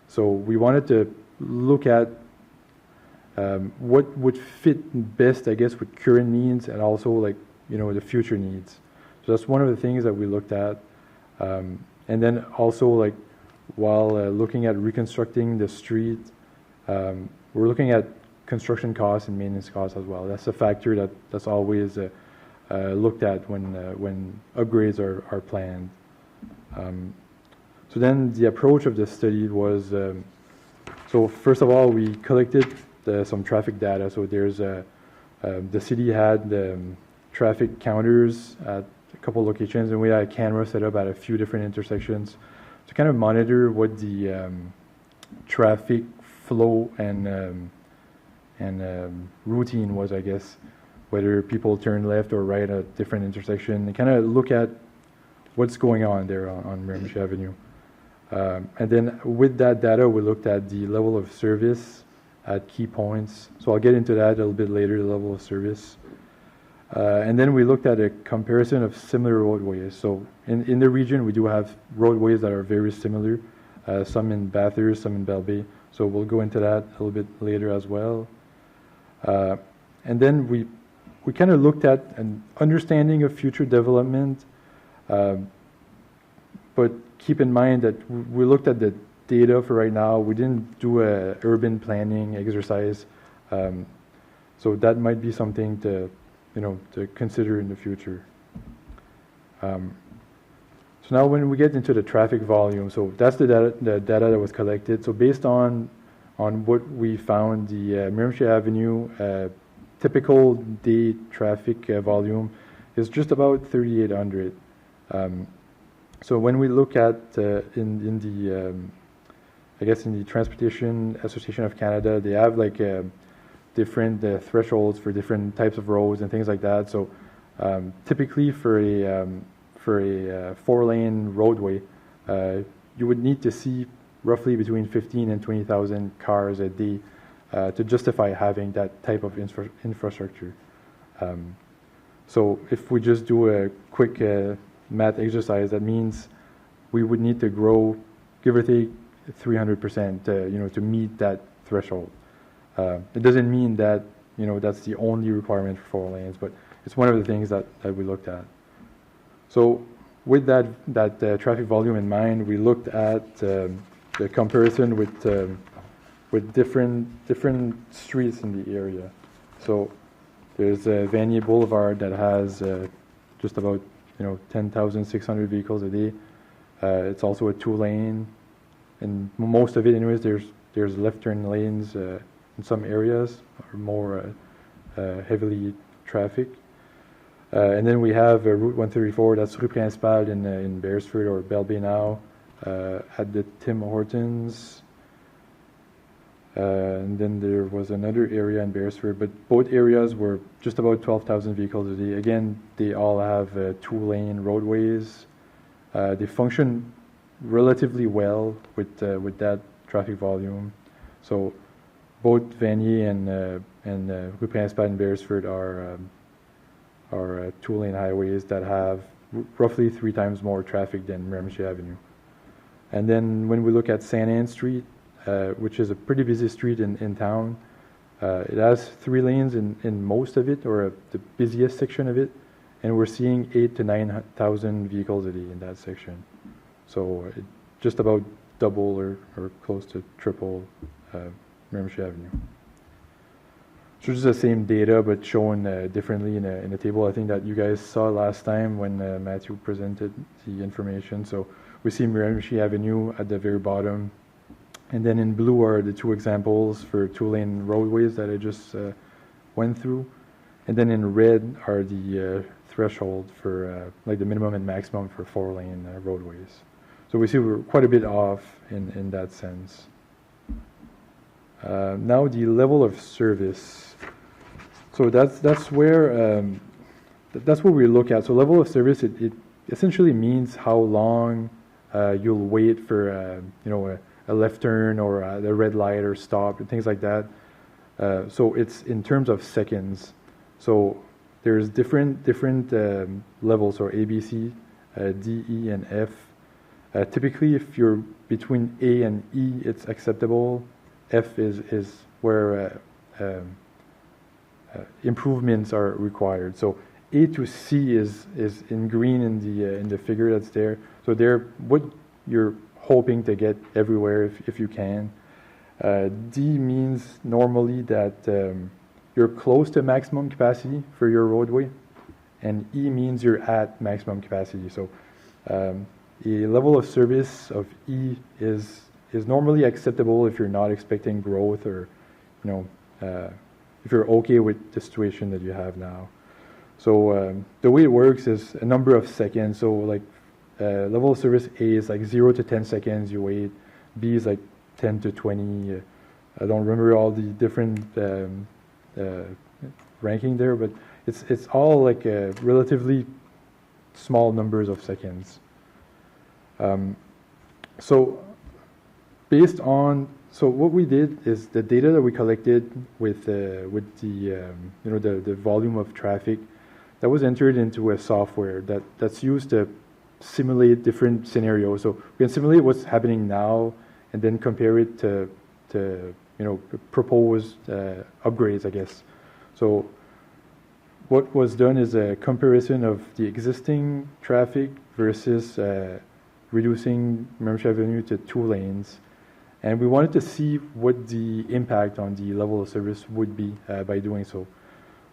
Speaker 4: So we wanted to look at what would fit best, I guess, with current needs and also the future needs. So that's one of the things that we looked at. And then also while looking at reconstructing the street, we're looking at construction costs and maintenance costs as well. That's a factor that's always looked at when upgrades are planned. So then the approach of the study was, so first of all, we collected some traffic data. So there's the city had traffic counters at a couple locations, and we had a camera set up at a few different intersections to kind of monitor what the traffic flow and routine was, I guess, whether people turn left or right at different intersections, and kind of look at what's going on there on Miramichi Avenue. And then with that data, we looked at the level of service at key points. So I'll get into that a little bit later, the level of service. And then we looked at a comparison of similar roadways. So in the region, we do have roadways that are very similar, some in Bathurst, some in Belle Bay. So we'll go into that a little bit later as well. And then we kind of looked at an understanding of future development, but keep in mind that we looked at the data for right now. We didn't do a urban planning exercise, so that might be something to consider in the future. So So now when we get into the traffic volume, so that's the data that was collected. So based on what we found, the Miramichi Avenue typical day traffic volume is just about 3,800. So when we look at in the I guess in the Transportation Association of Canada, they have like different thresholds for different types of roads and things like that. So typically for a 4-lane roadway, you would need to see roughly between 15 and 20,000 cars a day to justify having that type of infrastructure. So if we just do a quick math exercise, that means we would need to grow, give or take, 300%, to meet that threshold. It doesn't mean that, that's the only requirement for 4 lanes, but it's one of the things that we looked at. So with that traffic volume in mind, we looked at the comparison with different streets in the area. So there's Vanier Boulevard that has just about 10,600 vehicles a day. It's also a 2-lane, and most of it, anyways, there's left turn lanes in some areas are more heavily trafficked. And then we have Route 134, that's Rue Principale in Beresford or Belle now, at the Tim Hortons. And then there was another area in Beresford, but both areas were just about 12,000 vehicles a day. Again, they all have 2-lane roadways. They function relatively well with that traffic volume. So both Vanier and Rue Principale and Beresford are 2-lane highways that have roughly 3 times more traffic than Miramichi Avenue. And then when we look at Saint Anne Street, which is a pretty busy street in town, it has 3 lanes in most of it, or the busiest section of it, and we're seeing 8,000 to 9,000 vehicles a day in that section. So it just about double or close to triple Miramichi Avenue. So just the same data, but shown differently in a table. I think that you guys saw last time when Matthew presented the information. So we see Miramichi Avenue at the very bottom, and then in blue are the 2 examples for 2-lane roadways that I just went through, and then in red are the threshold for like the minimum and maximum for 4-lane roadways. So we see we're quite a bit off in that sense. Now the level of service. So that's where that's what we look at. So level of service, it essentially means how long you'll wait for a left turn or the red light or stop and things like that. So it's in terms of seconds. So there's different levels, or A, B, C, D, E, and F. Typically, if you're between A and E, it's acceptable. F is where improvements are required. So A to C is in green in the figure that's there. So they're what you're hoping to get everywhere if you can. D means normally that you're close to maximum capacity for your roadway, and E means you're at maximum capacity. So a level of service of E is normally acceptable if you're not expecting growth, or if you're okay with the situation that you have now. So the way it works is a number of seconds. So like level of service A is like 0 to 10 seconds you wait. B is like 10 to 20. I don't remember all the different ranking there, but it's all like relatively small numbers of seconds. So based on what we did is the data that we collected with the volume of traffic that was entered into a software that's used to simulate different scenarios. So we can simulate what's happening now and then compare it to proposed upgrades, I guess. So what was done is a comparison of the existing traffic versus reducing Miramichi Avenue to 2 lanes. And we wanted to see what the impact on the level of service would be by doing so.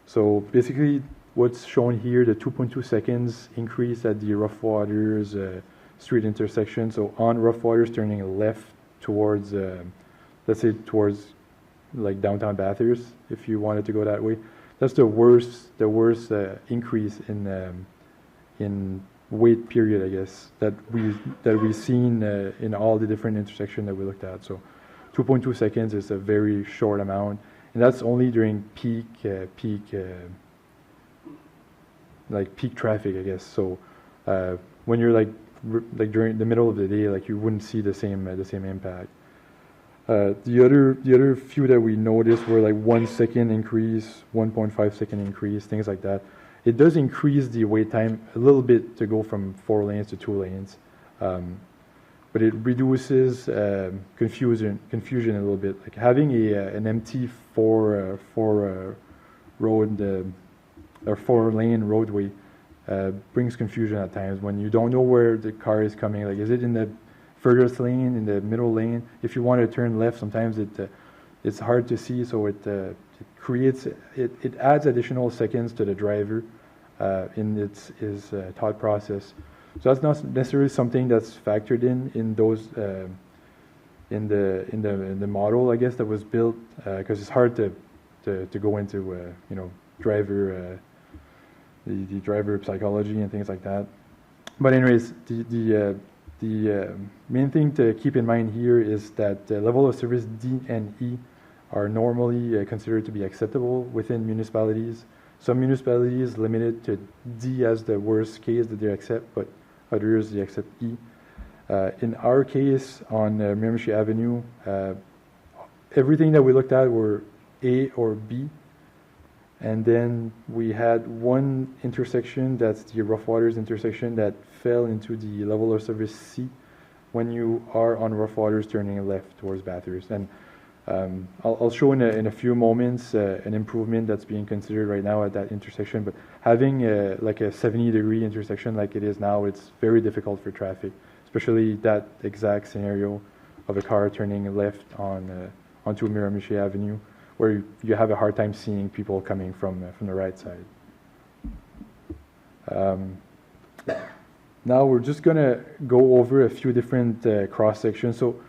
Speaker 4: So basically what's shown here, the 2.2 seconds increase at the Rough Waters, street intersection. So on Rough Waters, turning left towards, let's say towards like downtown Bathurst, if you wanted to go that way. That's the worst increase in wait period, I guess, that we've seen in all the different intersections that we looked at. So 2.2 seconds is a very short amount, and that's only during peak traffic, I guess. So when you're like during the middle of the day, like you wouldn't see the same impact. The other few that we noticed were like 1 second increase, 1.5 second increase, things like that. It does increase the wait time a little bit to go from 4 lanes to 2 lanes, but it reduces confusion a little bit. Like having an empty four lane roadway brings confusion at times when you don't know where the car is coming. Like, is it in the furthest lane, in the middle lane? If you want to turn left, sometimes it's hard to see, so it adds additional seconds to the driver in his thought process. So that's not necessarily something that's factored in those in the model, I guess, that was built, because it's hard to go into driver the driver psychology and things like that. But anyways, the main thing to keep in mind here is that level of service D and E are normally considered to be acceptable within municipalities. Some municipalities limit it to D as the worst case that they accept, but others they accept E. In our case on Miramichi Avenue, everything that we looked at were A or B, and then we had one intersection, that's the Rough Waters intersection, that fell into the level of service C when you are on Rough Waters turning left towards Bathurst. And I'll show in a few moments an improvement that's being considered right now at that intersection, but having like a 70-degree intersection like it is now, it's very difficult for traffic, especially that exact scenario of a car turning left onto Miramichi Avenue, where you have a hard time seeing people coming from the right side. Now we're just going to go over a few different cross sections. So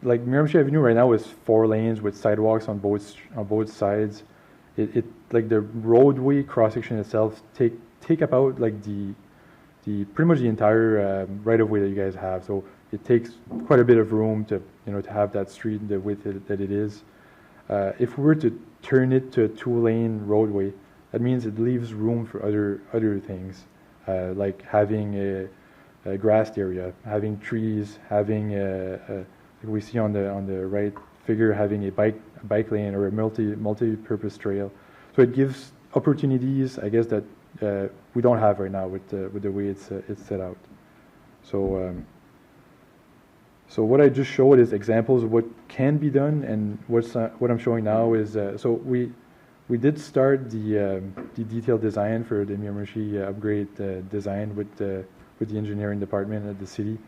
Speaker 4: like Miramichi Avenue right now is 4 lanes with sidewalks on both sides. It like the roadway cross section itself take about like the pretty much the entire right of way that you guys have. So it takes quite a bit of room to to have that street the width that it is. If we were to turn it to a 2-lane roadway, that means it leaves room for other things, like having a grassed area, having trees, having like we see on the right figure, having a bike lane or a multi-purpose trail. So it gives opportunities, I guess, that we don't have right now with the way it's set out. So what I just showed is examples of what can be done, and what I'm showing now is so we did start the detailed design for the Miramichi upgrade design with the engineering department at the city.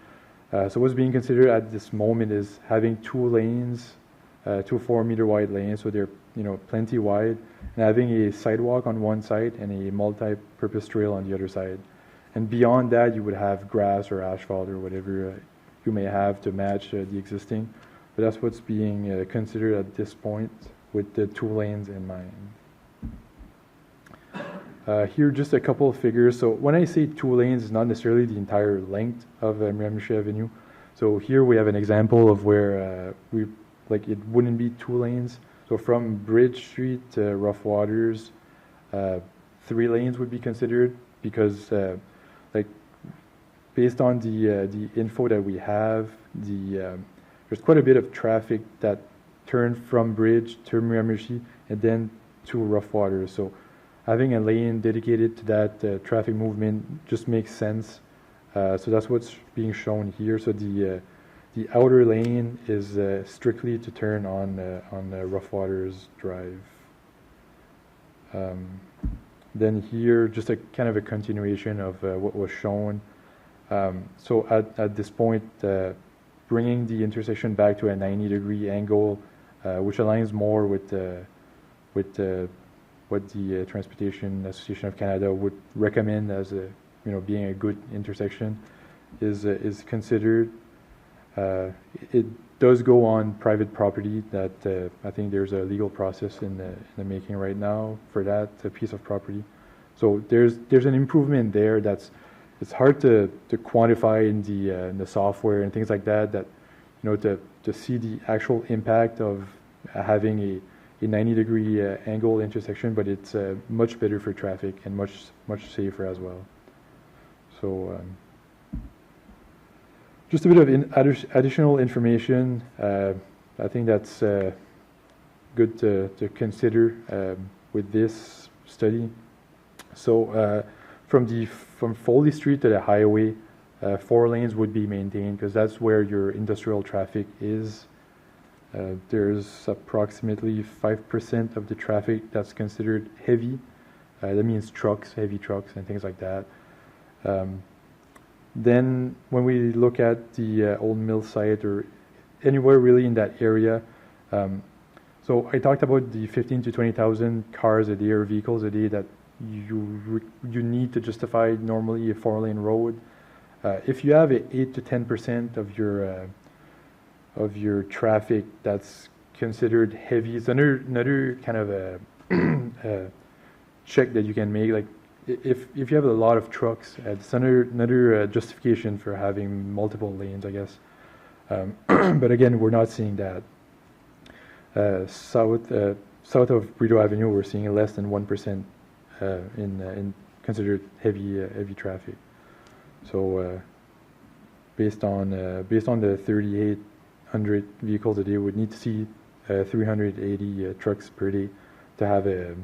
Speaker 4: So what's being considered at this moment is having 2 lanes, 2 4-meter wide lanes, so they're plenty wide, and having a sidewalk on one side and a multi-purpose trail on the other side. And beyond that, you would have grass or asphalt or whatever you may have to match the existing. But that's what's being considered at this point with the 2 lanes in mind. Here, just a couple of figures. So when I say 2 lanes, it's not necessarily the entire length of Miramichi Avenue. So here we have an example of where it wouldn't be 2 lanes. So from Bridge Street to Rough Waters, 3 lanes would be considered, because based on the info that we have, there's quite a bit of traffic that turn from Bridge to Miramichi and then to Rough Waters. So having a lane dedicated to that traffic movement just makes sense. So that's what's being shown here. So the outer lane is strictly to turn on Rough Waters Drive. Then here, just a kind of a continuation of what was shown. So at this point, bringing the intersection back to a 90-degree angle, which aligns more with what the Transportation Association of Canada would recommend as being a good intersection is considered. It does go on private property that I think there's a legal process in the making right now for that piece of property. So there's an improvement there it's hard to quantify in the software and things like that to see the actual impact of having a 90-degree angle intersection, but it's much better for traffic and much safer as well. So just a bit of additional information. I think that's good to consider with this study. So from Foley Street to the highway, 4 lanes would be maintained because that's where your industrial traffic is. There's approximately 5% of the traffic that's considered heavy. That means trucks, heavy trucks, and things like that. Then when we look at the old mill site or anywhere really in that area, so I talked about the 15 to 20,000 cars a day or vehicles a day that you need to justify normally a 4-lane road. If you have 8 to 10% of your traffic that's considered heavy, it's another kind of a check that you can make. Like if you have a lot of trucks, it's another justification for having multiple lanes, I guess. But again, we're not seeing that. South of Brito Avenue, we're seeing less than 1% in considered heavy traffic. So based on the 3,800 vehicles a day, we'd need to see 380 trucks per day to have a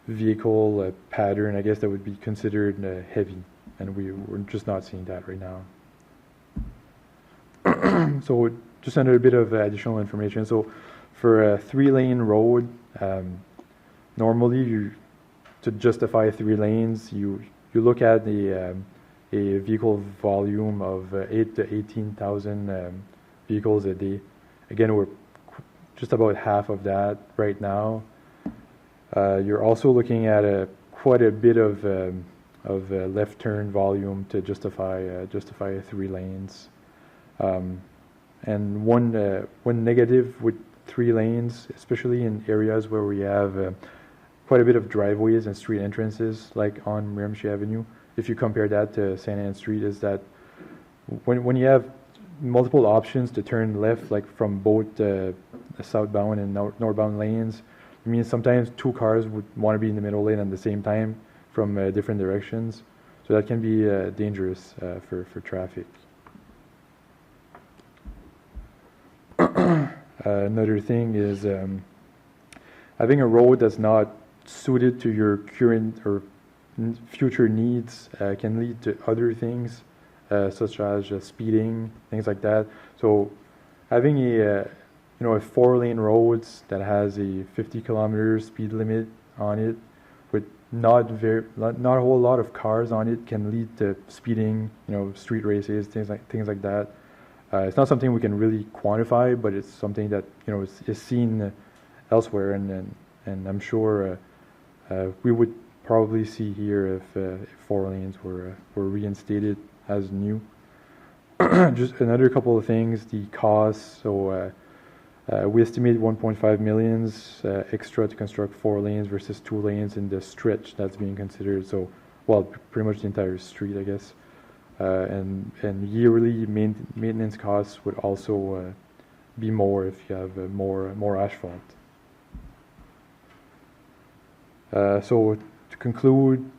Speaker 4: vehicle pattern, I guess, that would be considered heavy, and we're just not seeing that right now. So just another bit of additional information. So for a 3-lane road, normally to justify 3 lanes, you look at a vehicle volume of 8 to 18,000 vehicles a day. Again, we're just about half of that right now. You're also looking at quite a bit of left turn volume to justify 3 lanes. And one negative with 3 lanes, especially in areas where we have quite a bit of driveways and street entrances, like on Miramichi Avenue, if you compare that to St. Anne Street, is that when you have multiple options to turn left, like from both the southbound and northbound lanes, it means sometimes 2 cars would want to be in the middle lane at the same time from different directions. So that can be dangerous for traffic. Another thing is having a road that's not suited to your current or future needs can lead to other things such as speeding, things like that. So having a 4-lane roads that has a 50-kilometer speed limit on it with not a whole lot of cars on it can lead to speeding, street races, things like that. It's not something we can really quantify, but it's something that is seen elsewhere, and I'm sure we would probably see here if 4 lanes were reinstated as new. Just another couple of things, the costs. So we estimate 1.5 million extra to construct 4 lanes versus 2 lanes in the stretch that's being considered. So, well, pretty much the entire street, I guess. And yearly maintenance costs would also be more if you have more asphalt. So to conclude,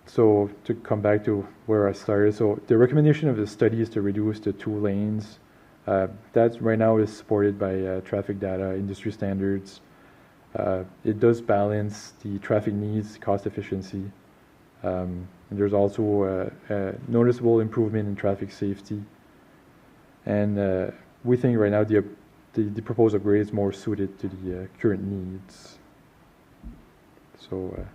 Speaker 4: so to come back to where I started, so the recommendation of the study is to reduce to 2 lanes. That right now is supported by traffic data, industry standards. It does balance the traffic needs, cost efficiency. And there's also a noticeable improvement in traffic safety. And we think right now the proposed upgrade is more suited to the current needs. So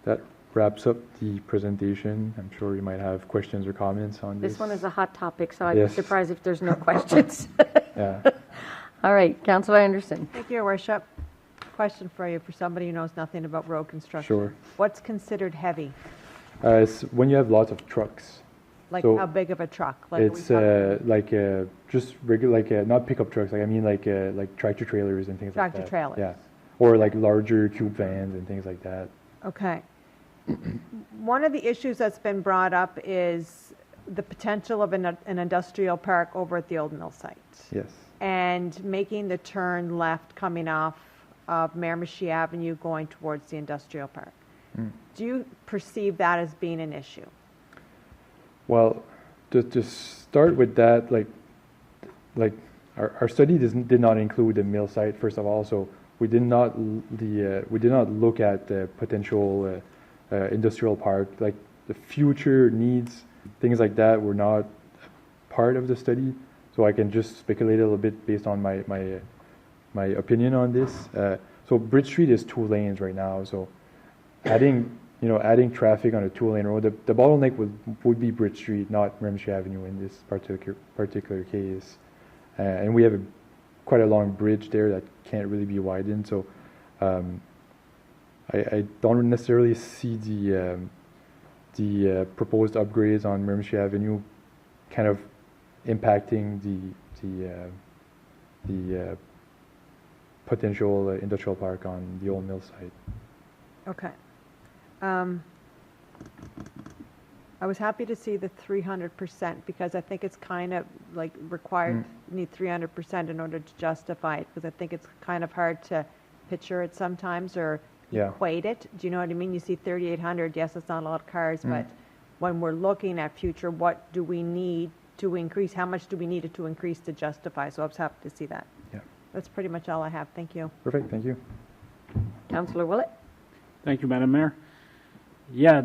Speaker 4: that wraps up the presentation. I'm sure you might have questions or comments on this.
Speaker 1: This one is a hot topic, so I'd
Speaker 4: Yes.
Speaker 1: be surprised if there's no questions.
Speaker 4: Yeah.
Speaker 1: All right, Councillor Anderson.
Speaker 7: Thank you, Your Worship. Question for you, for somebody who knows nothing about road construction.
Speaker 4: Sure.
Speaker 7: What's considered heavy?
Speaker 4: It's when you have lots of trucks.
Speaker 7: Like
Speaker 4: So
Speaker 7: how big of a truck? Like are we
Speaker 4: it's
Speaker 7: talking
Speaker 4: just regular, not pickup trucks. Like I mean, like tractor trailers and things like that.
Speaker 7: Tractor trailers.
Speaker 4: Yeah, or like larger cube vans and things like that.
Speaker 7: Okay. One of the issues that's been brought up is the potential of an industrial park over at the old mill site.
Speaker 4: Yes.
Speaker 7: And making the turn left coming off of Miramichi Avenue going towards the industrial park.
Speaker 4: Mm.
Speaker 7: Do you perceive that as being an issue?
Speaker 4: Well, to start with that, like our study did not include the mill site first of all, so we did not look at the potential industrial park, like the future needs, things like that were not part of the study. So I can just speculate a little bit based on my opinion on this. So Bridge Street is 2 lanes right now, so adding traffic on a 2-lane road, the bottleneck would be Bridge Street, not Miramichi Avenue in this particular case. And we have quite a long bridge there that can't really be widened. So I don't necessarily see the proposed upgrades on Miramichi Avenue kind of impacting the potential industrial park on the old mill site.
Speaker 7: Okay. I was happy to see the 300% because I think it's kind of like required, you need 300% in order to justify it, because I think it's kind of hard to picture it sometimes or equate it. Do you know what I mean? You see 3,800, yes, it's not a lot of cars, but when we're looking at future, what do we need to increase? How much do we need it to increase to justify? So I was happy to see that.
Speaker 4: Yeah.
Speaker 7: That's pretty much all I have. Thank you.
Speaker 4: Perfect, thank you.
Speaker 1: Councillor Willett?
Speaker 9: Thank you, Madam Mayor. Yeah,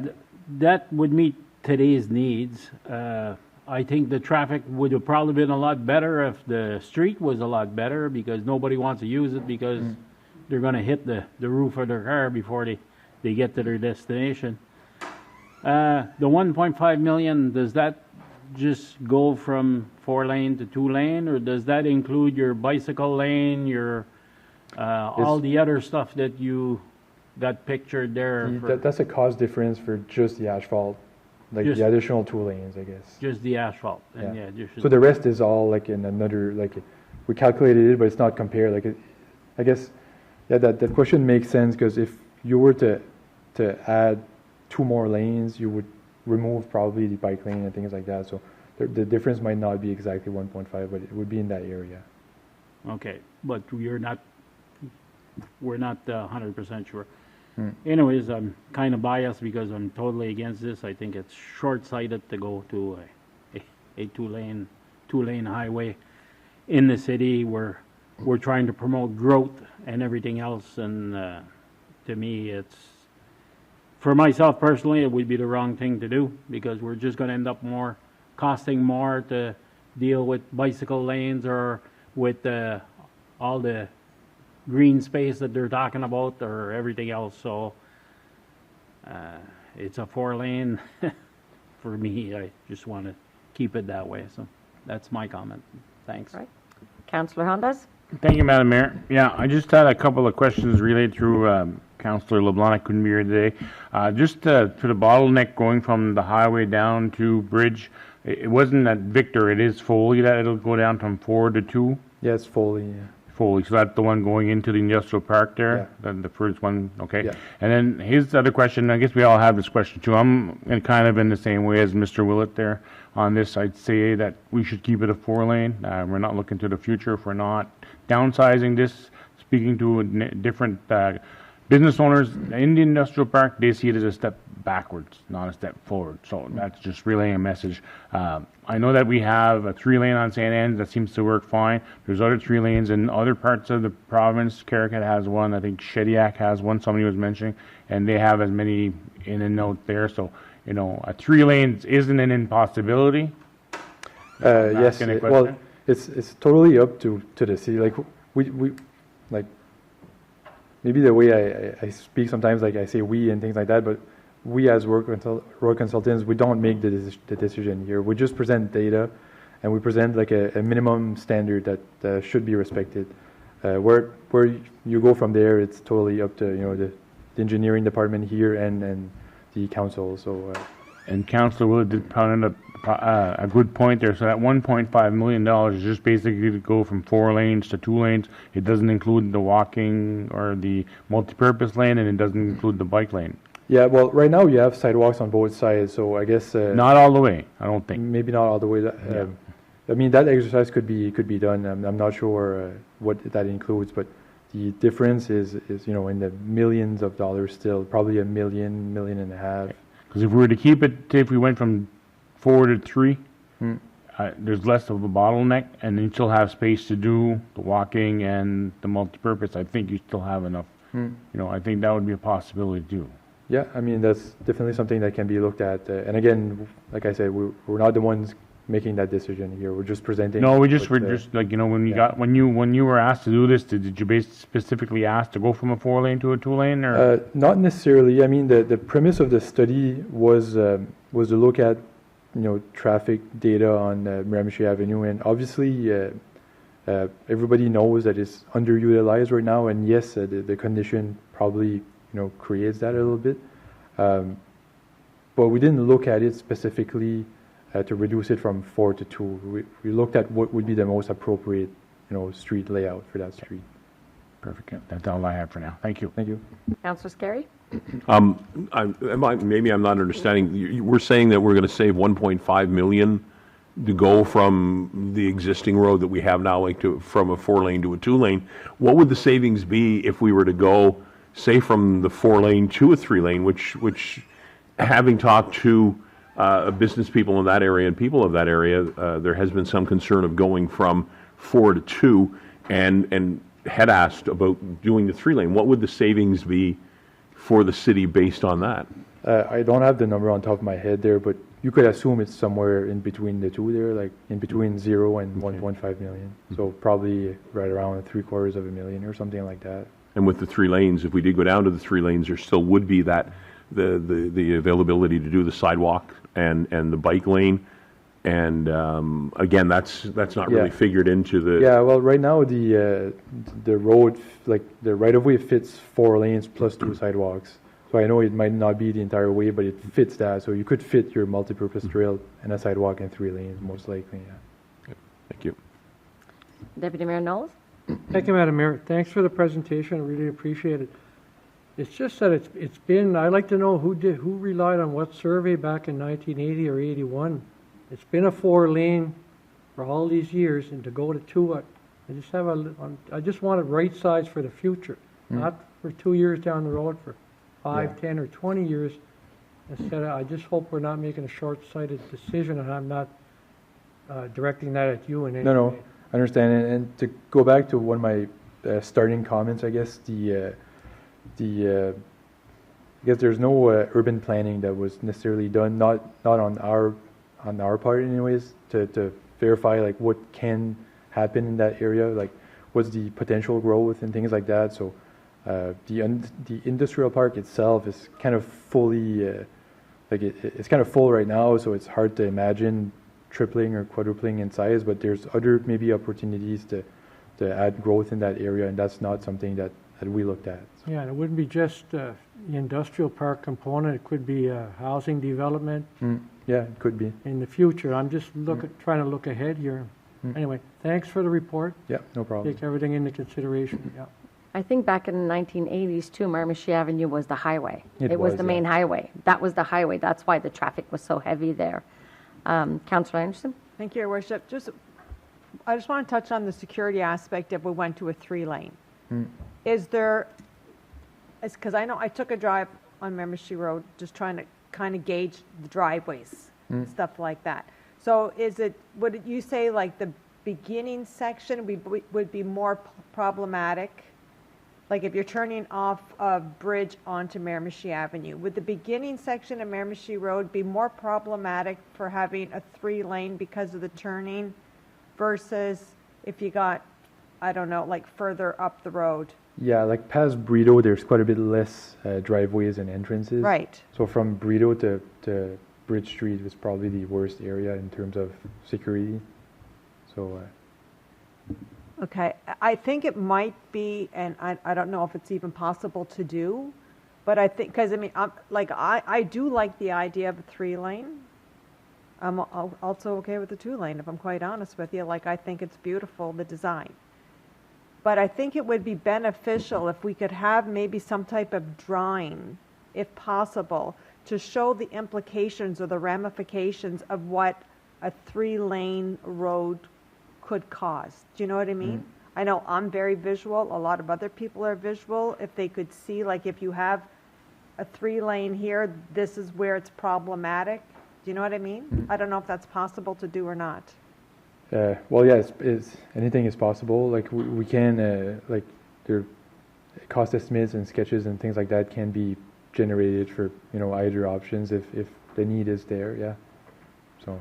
Speaker 9: that would meet today's needs. I think the traffic would have probably been a lot better if the street was a lot better, because nobody wants to use it because they're going to hit the roof of their car before they get to their destination. The 1.5 million, does that just go from 4-lane to 2-lane, or does that include your bicycle lane, your all the other stuff that you got pictured there?
Speaker 4: That's a cost difference for just the asphalt, like the additional 2 lanes, I guess.
Speaker 9: Just the asphalt. And
Speaker 4: So the rest is all like in another, like we calculated it, but it's not compared. Like I guess, that question makes sense, because if you were to add 2 more lanes, you would remove probably the bike lane and things like that. So the difference might not be exactly 1.5, but it would be in that area.
Speaker 9: Okay, but we're not 100% sure. Anyways, I'm kind of biased because I'm totally against this. I think it's short-sighted to go to a 2-lane highway in the city where we're trying to promote growth and everything else. And to me, for myself personally, it would be the wrong thing to do, because we're just going to end up costing more to deal with bicycle lanes or with all the green space that they're talking about or everything else. So it's a 4-lane for me. I just want to keep it that way. So that's my comment. Thanks.
Speaker 1: Right. Councillor Hondas?
Speaker 5: Thank you, Madam Mayor. Yeah, I just had a couple of questions relayed through Councillor LeBlanc. I couldn't be here today. Just to the bottleneck going from the highway down to Bridge, it wasn't at Victor, it is Foley that it'll go down from 4 to 2?
Speaker 4: Yeah, it's Foley, yeah.
Speaker 5: Foley, so that's the one going into the industrial park there? Yeah. The first one, okay. Yeah. And then his other question, I guess we all have this question too. I'm kind of in the same way as Mr. Willett there on this. I'd say that we should keep it a 4-lane. We're not looking to the future if we're not downsizing this. Speaking to different business owners in the industrial park, they see it as a step backwards, not a step forward. So that's just relaying a message. I know that we have a 3-lane on St. Anne's that seems to work fine. There's other 3 lanes in other parts of the province. Caracat has one. I think Shediac has one, somebody was mentioning, and they have as many in and out there. So, a 3 lanes isn't an impossibility.
Speaker 4: Yes, well, it's totally up to the city. Like we like, maybe the way I speak sometimes, like I say we and things like that, but we as road consultants, we don't make the decision here. We just present data, and we present like a minimum standard that should be respected. Where you go from there, it's totally up to the engineering department here and the council. So.
Speaker 5: And Councillor Willett did pound up a good point there. So that $1.5 million is just basically to go from 4 lanes to 2 lanes. It doesn't include the walking or the multi-purpose lane, and it doesn't include the bike lane.
Speaker 4: Yeah, well, right now you have sidewalks on both sides, so I guess
Speaker 5: not all the way. I don't think.
Speaker 4: Maybe not all the way. I mean, that exercise could be done. I'm not sure what that includes, but the difference is in the millions of dollars still, probably $1 million, $1.5 million.
Speaker 5: Because if we were to keep it, say if we went from 4 to 3, there's less of a bottleneck, and then you still have space to do the walking and the multi-purpose. I think you still have enough. I think that would be a possibility too.
Speaker 4: Yeah, I mean, that's definitely something that can be looked at. And again, like I said, we're not the ones making that decision here. We're just presenting.
Speaker 5: No, we're just like, when you were asked to do this, did you specifically ask to go from a 4-lane to a 2-lane, or?
Speaker 4: Not necessarily. I mean, the premise of the study was to look at, traffic data on Miramichi Avenue, and obviously everybody knows that it's underutilized right now, and yes, the condition probably creates that a little bit, but we didn't look at it specifically to reduce it from 4 to 2. We looked at what would be the most appropriate, street layout for that street.
Speaker 5: Perfect. That's all I have for now. Thank you.
Speaker 4: Thank you.
Speaker 1: Councillor Scarry?
Speaker 6: Maybe I'm not understanding. We're saying that we're going to save 1.5 million to go from the existing road that we have now, from a 4-lane to a 2-lane. What would the savings be if we were to go, say, from the 4-lane to a 3-lane, which having talked to business people in that area and people of that area, there has been some concern of going from 4 to 2, and had asked about doing the 3-lane. What would the savings be for the city based on that?
Speaker 4: I don't have the number on top of my head there, but you could assume it's somewhere in between the two there, like in between 0 and 1.5 million. So probably right around $750,000 or something like that.
Speaker 6: And with the 3 lanes, if we did go down to the 3 lanes, there still would be that the availability to do the sidewalk and the bike lane. And again, that's not really figured into the.
Speaker 4: Yeah, well, right now the road, like the right of way, fits 4 lanes plus 2 sidewalks. So I know it might not be the entire way, but it fits that. So you could fit your multi-purpose trail and a sidewalk in 3 lanes, most likely. Yeah.
Speaker 6: Thank you.
Speaker 1: Deputy Mayor Knowles?
Speaker 3: Thank you, Madam Mayor. Thanks for the presentation. I really appreciate it. It's just that it's been. I'd like to know who relied on what survey back in 1980 or 81. It's been a 4-lane for all these years, and to go to 2, I just want it right size for the future, not for 2 years down the road, for 5, 10, or 20 years. Instead, I just hope we're not making a short-sighted decision, and I'm not directing that at you in any way.
Speaker 4: No, I understand. And to go back to one of my starting comments, I guess I guess there's no urban planning that was necessarily done, not on our part anyways, to verify like what can happen in that area, like what's the potential growth and things like that. So the industrial park itself is kind of fully it's kind of full right now, so it's hard to imagine tripling or quadrupling in size, but there's other maybe opportunities to add growth in that area, and that's not something that we looked at. So.
Speaker 3: Yeah, and it wouldn't be just the industrial park component, it could be housing development.
Speaker 4: Yeah, it could be.
Speaker 3: In the future. I'm just trying to look ahead here. Anyway, thanks for the report.
Speaker 4: Yeah, no problem.
Speaker 3: Take everything into consideration. Yeah.
Speaker 1: I think back in the 1980s, too, Miramichi Avenue was the highway.
Speaker 4: It
Speaker 1: was the main highway. That was the highway. That's why the traffic was so heavy there. Councillor Anderson?
Speaker 7: Thank you, Your Worship. I just want to touch on the security aspect if we went to a 3-lane. Is there, because I know I took a drive on Miramichi Road just trying to kind of gauge the driveways, stuff like that. So would you say like the beginning section would be more problematic? Like if you're turning off a bridge onto Miramichi Avenue, would the beginning section of Miramichi Road be more problematic for having a 3-lane because of the turning versus if you got, I don't know, like further up the road?
Speaker 4: Yeah, like past Brito, there's quite a bit less driveways and entrances.
Speaker 7: Right.
Speaker 4: So from Brito to Bridge Street was probably the worst area in terms of security. So.
Speaker 7: Okay, I think it might be, and I don't know if it's even possible to do, But I think, because I mean, I do like the idea of a 3-lane. I'm also okay with the 2-lane, if I'm quite honest with you. Like, I think it's beautiful, the design. But I think it would be beneficial if we could have maybe some type of drawing, if possible, to show the implications or the ramifications of what a 3-lane road could cause. Do you know what I mean? I know I'm very visual. A lot of other people are visual. If they could see, like, if you have a 3-lane here, this is where it's problematic. Do you know what I mean? I don't know if that's possible to do or not.
Speaker 4: Well, yeah, anything is possible. Like we can, like there, cost estimates and sketches and things like that can be generated for either options if the need is there. Yeah, so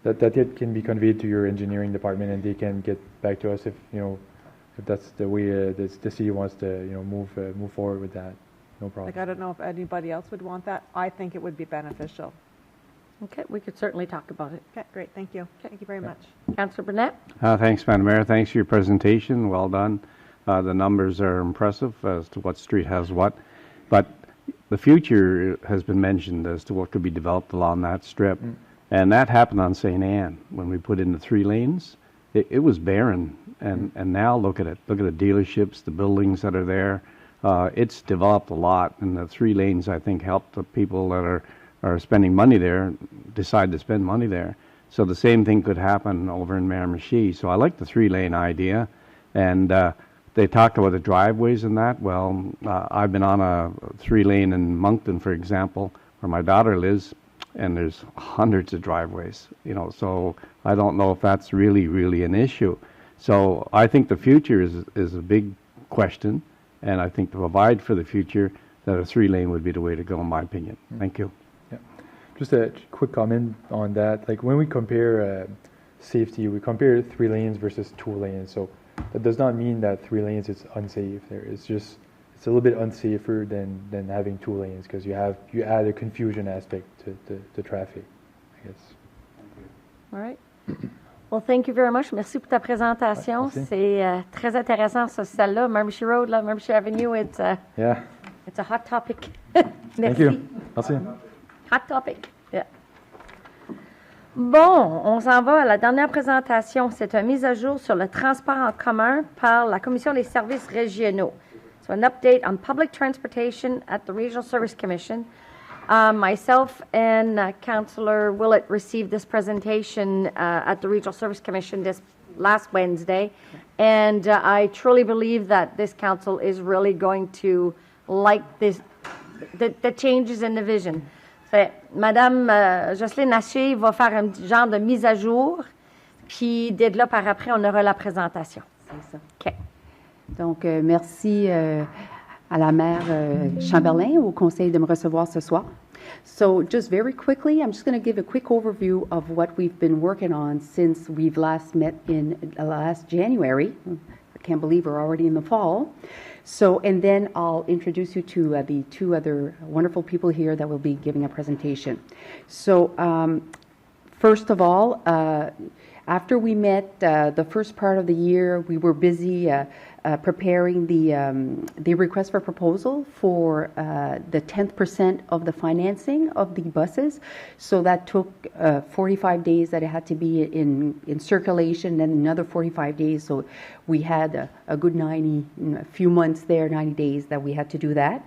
Speaker 4: that it can be conveyed to your engineering department and they can get back to us if that's the way the city wants to move forward with that. No problem.
Speaker 7: Like, I don't know if anybody else would want that. I think it would be beneficial.
Speaker 1: Okay, we could certainly talk about it.
Speaker 7: Okay, great. Thank you. Thank you very much.
Speaker 1: Councillor Burnett?
Speaker 2: Thanks, Madam Mayor. Thanks for your presentation. Well done. The numbers are impressive as to what street has what. But the future has been mentioned as to what could be developed along that strip. And that happened on St. Anne when we put in the 3 lanes. It was barren. And now look at it. Look at the dealerships, the buildings that are there. It's developed a lot. And the 3 lanes, I think, help the people that are spending money there decide to spend money there. So the same thing could happen over in Miramichi. So I like the 3-lane idea. And they talked about the driveways and that. Well, I've been on a 3-lane in Moncton, for example, where my daughter lives, and there's hundreds of driveways, so I don't know if that's really an issue. So I think the future is a big question, and I think to provide for the future, that a 3-lane would be the way to go, in my opinion. Thank you.
Speaker 4: Yeah. Just a quick comment on that. Like when we compare safety, we compare 3 lanes versus 2 lanes. So that does not mean that 3 lanes is unsafe. It's a little bit unsafer than having 2 lanes because you add a confusion aspect to traffic, I guess.
Speaker 1: All right. Well, thank you very much. Merci pour ta présentation. C'est très intéressant, ce celle-là. Miramichi Road, Miramichi Avenue, it's a hot topic.
Speaker 4: Thank you. Merci.
Speaker 1: Hot topic. Yeah. Bon, on s'en va à la dernière présentation. C'est une mise à jour sur le transport en commun par la Commission des services régionaux. So an update on public transportation at the Regional Service Commission. Myself and Councillor Willett received this presentation at the Regional Service Commission this last Wednesday, and I truly believe that this council is really going to like this, the changes in the vision. Madame Jocelyne Haché va faire un genre de mise à jour, puis de là par après, on aura la présentation.
Speaker 8: C'est ça.
Speaker 1: OK.
Speaker 8: Donc, merci à la maire Chamberlain, au Conseil de me recevoir ce soir. So, just very quickly, I'm just going to give a quick overview of what we've been working on since we've last met in last January. I can't believe we're already in the fall. So, and then I'll introduce you to the 2 other wonderful people here that will be giving a presentation. So, first of all, after we met the first part of the year, we were busy preparing the request for proposal for the 10% of the financing of the buses. So that took 45 days that it had to be in circulation, then another 45 days. So we had a good 90, a few months there, 90 days that we had to do that.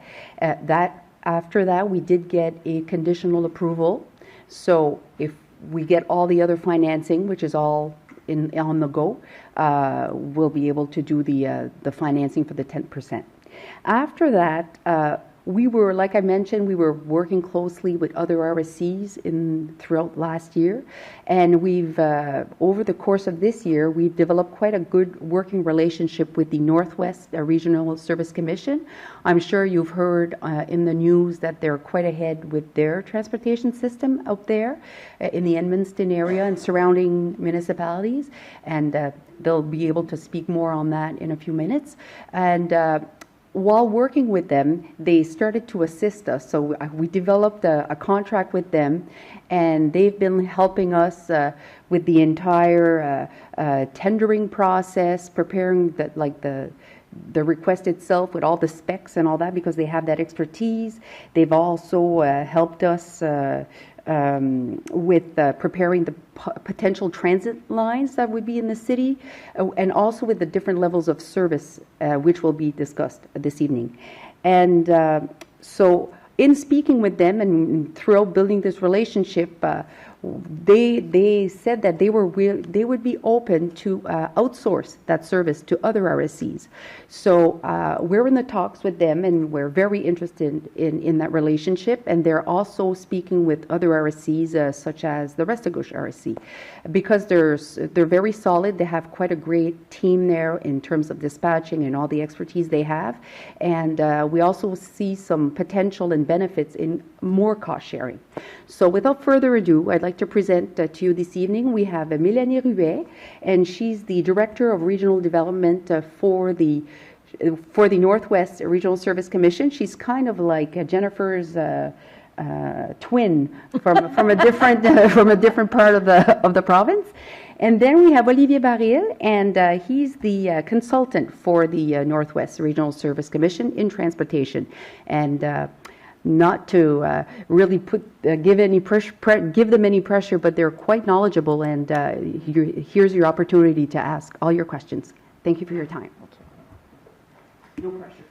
Speaker 8: After that, we did get a conditional approval. So if we get all the other financing, which is all on the go, we'll be able to do the financing for the 10%. After that, we were, like I mentioned, we were working closely with other RSCs throughout last year, and we've, over the course of this year, we've developed quite a good working relationship with the Northwest Regional Service Commission. I'm sure you've heard in the news that they're quite ahead with their transportation system out there in the Edmundston area and surrounding municipalities, and they'll be able to speak more on that in a few minutes. And while working with them, they started to assist us. So we developed a contract with them, and they've been helping us with the entire tendering process, preparing the the request itself with all the specs and all that because they have that expertise. They've also helped us with preparing the potential transit lines that would be in the city, and also with the different levels of service, which will be discussed this evening. And so in speaking with them and throughout building this relationship, they said that they would be open to outsource that service to other RSCs. So we're in the talks with them, and we're very interested in that relationship. And they're also speaking with other RSCs, such as the Restigouche RSC, because they're very solid. They have quite a great team there in terms of dispatching and all the expertise they have. And we also see some potential and benefits in more cost sharing. So without further ado, I'd like to present to you this evening, we have Mélanie Ruet, and she's the Director of Regional Development for the Northwest Regional Service Commission. She's kind of like Jennifer's twin from a different part of the province. And then we have Olivier Baril, and he's the consultant for the Northwest Regional Service Commission in transportation. And not to really give them any pressure, but they're quite knowledgeable, and here's your opportunity to ask all your questions. Thank you for your time.
Speaker 9: No pressure.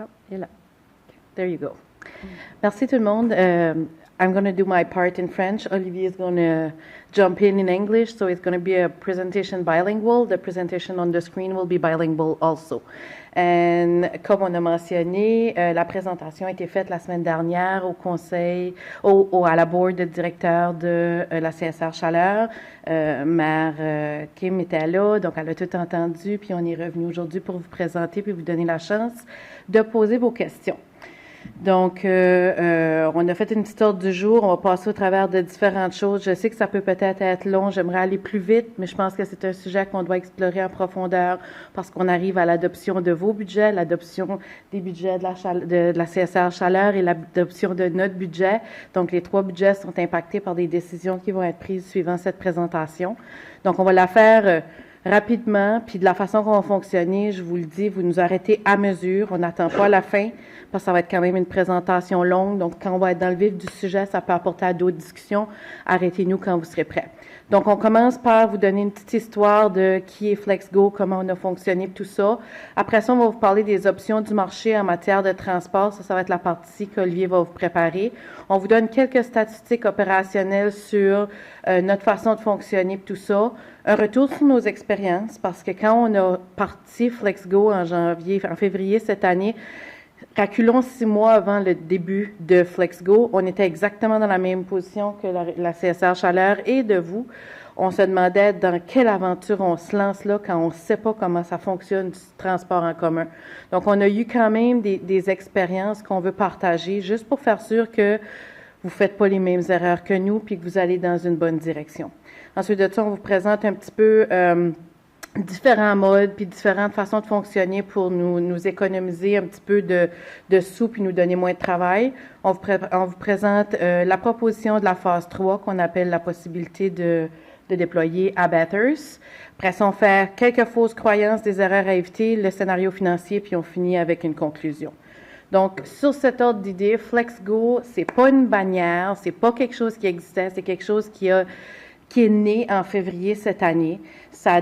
Speaker 10: Oh, you're là. There you go. Merci tout le monde. I'm going to do my part in French. Olivier is going to jump in English, so it's going to be a presentation bilingual. The presentation on the screen will be bilingual also. And comme on a mentionné, la présentation a été faite la semaine dernière au Conseil, à la board de directeur de la CSR Chaleur. Maire Kim était là, donc elle a tout entendu, puis on est revenu aujourd'hui pour vous présenter puis vous donner la chance de poser vos questions. Donc, on a fait une petite ordre du jour. On va passer au travers de différentes choses. Je sais que ça peut peut-être être long. J'aimerais aller plus vite, mais je pense que c'est un sujet qu'on doit explorer en profondeur parce qu'on arrive à l'adoption de vos budgets, l'adoption des budgets de la CSR Chaleur et l'adoption de notre budget. Donc, les 3 budgets sont impactés par des décisions qui vont être prises suivant cette présentation. Donc, on va la faire rapidement, puis de la façon qu'on va fonctionner, je vous le dis, vous nous arrêtez à mesure. On n'attend pas la fin, parce que ça va être quand même une présentation longue. Donc, quand on va être dans le vif du sujet, ça peut apporter à d'autres discussions. Arrêtez-nous quand vous serez prêts. Donc, on commence par vous donner une petite histoire de qui est FlexGo, comment on a fonctionné, tout ça. Après ça, on va vous parler des options du marché en matière de transport. Ça va être la partie qu'Olivier va vous préparer. On vous donne quelques statistiques opérationnelles sur notre façon de fonctionner, tout ça. Un retour sur nos expériences, parce que quand on a parti FlexGo en février cette année, reculons 6 mois avant le début de FlexGo, on était exactement dans la même position que la CSR Chaleur et de vous. On se demandait dans quelle aventure on se lance là quand on ne sait pas comment ça fonctionne du transport en commun. Donc, on a eu quand même des expériences qu'on veut partager juste pour faire sûr que vous ne faites pas les mêmes erreurs que nous puis que vous allez dans une bonne direction. Ensuite de ça, on vous présente un petit peu différents modes puis différentes façons de fonctionner pour nous économiser un petit peu de sous puis nous donner moins de travail. On vous présente la proposition de la phase 3 qu'on appelle la possibilité de déployer à Bathurst. Après ça, on fait quelques fausses croyances, des erreurs à éviter, le scénario financier, puis on finit avec une conclusion. Donc, sur cet ordre d'idée, FlexGo, c'est pas une bannière, c'est pas quelque chose qui existait, c'est quelque chose qui est né en février cette année. Ça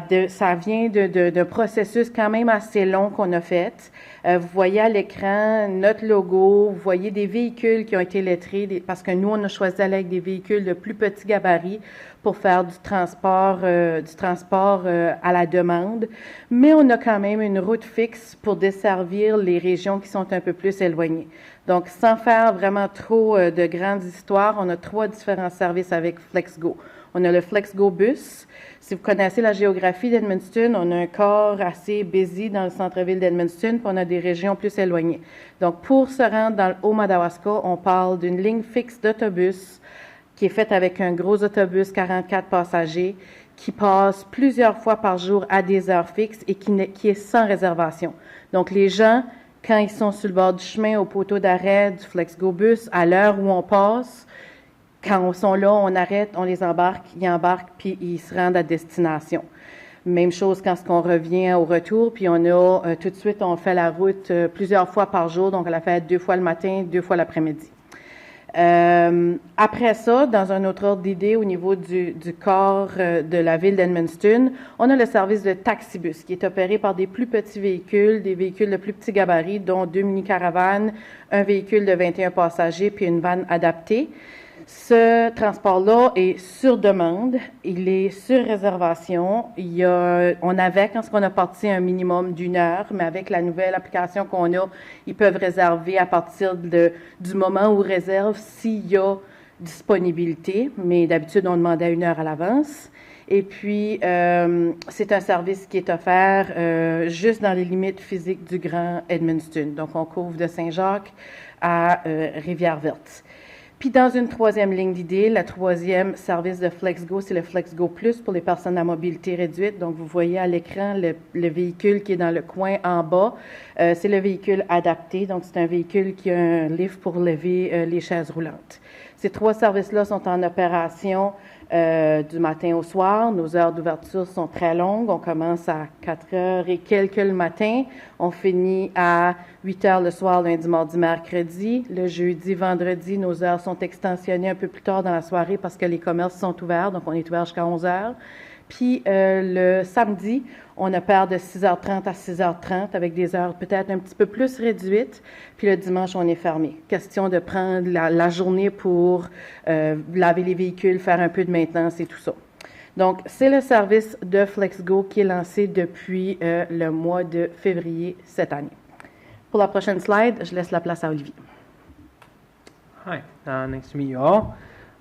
Speaker 10: vient d'un processus quand même assez long qu'on a fait. Vous voyez à l'écran notre logo, vous voyez des véhicules qui ont été lettrés, parce que nous, on a choisi d'aller avec des véhicules de plus petit gabarit pour faire du transport à la demande. Mais on a quand même une route fixe pour desservir les régions qui sont un peu plus éloignées. Donc, sans faire vraiment trop de grandes histoires, on a 3 différents services avec FlexGo. On a le FlexGo Bus. Si vous connaissez la géographie d'Edmundston, on a un corps assez busy dans le centre-ville d'Edmundston, puis on a des régions plus éloignées. Donc, pour se rendre dans le Haut-Madawaska, on parle d'une ligne fixe d'autobus qui est faite avec un gros autobus 44 passagers qui passe plusieurs fois par jour à des heures fixes et qui est sans réservation. Donc, les gens, quand ils sont sur le bord du chemin, au poteau d'arrêt du FlexGo bus, à l'heure où on passe, quand ils sont là, on arrête, on les embarque, ils embarquent, puis ils se rendent à destination. Même chose quand on revient au retour, puis on a tout de suite, on fait la route plusieurs fois par jour, donc on la fait 2 fois le matin, 2 fois l'après-midi. Après ça, dans un autre ordre d'idée au niveau du corps de la ville d'Edmundston, on a le service de taxibus qui est opéré par des plus petits véhicules, des véhicules de plus petits gabarits, dont 2 mini-caravanes, un véhicule de 21 passagers puis une vanne adaptée. Ce transport-là est sur demande, il est sur réservation. On avait, quand on a parti, un minimum d'1 heure, mais avec la nouvelle application qu'on a, ils peuvent réserver à partir du moment où ils réservent s'il y a disponibilité, mais d'habitude, on demandait 1 heure à l'avance. Et puis, c'est un service qui est offert juste dans les limites physiques du Grand Edmundston. Donc, on couvre de Saint-Jacques à Rivière-Verte. Puis dans une troisième ligne d'idée, le troisième service de FlexGo, c'est le FlexGo Plus pour les personnes à mobilité réduite. Donc, vous voyez à l'écran le véhicule qui est dans le coin en bas. C'est le véhicule adapté. Donc, c'est un véhicule qui a un lift pour lever les chaises roulantes. Ces 3 services-là sont en opération du matin au soir. Nos heures d'ouverture sont très longues. On commence à 4 heures et quelques le matin. On finit à 8 heures le soir, lundi, mardi, mercredi. Le jeudi, vendredi, nos heures sont extensionnées un peu plus tard dans la soirée parce que les commerces sont ouverts. Donc, on est ouvert jusqu'à 11 heures. Puis, le samedi, on opère de 6h30 à 6h30 avec des heures peut-être un petit peu plus réduites. Puis, le dimanche, on est fermé. Question de prendre la journée pour laver les véhicules, faire un peu de maintenance et tout ça. Donc, c'est le service de FlexGo qui est lancé depuis le mois de février cette année. Pour la prochaine slide, je laisse la place à Olivier.
Speaker 16: Hi, nice to meet you all.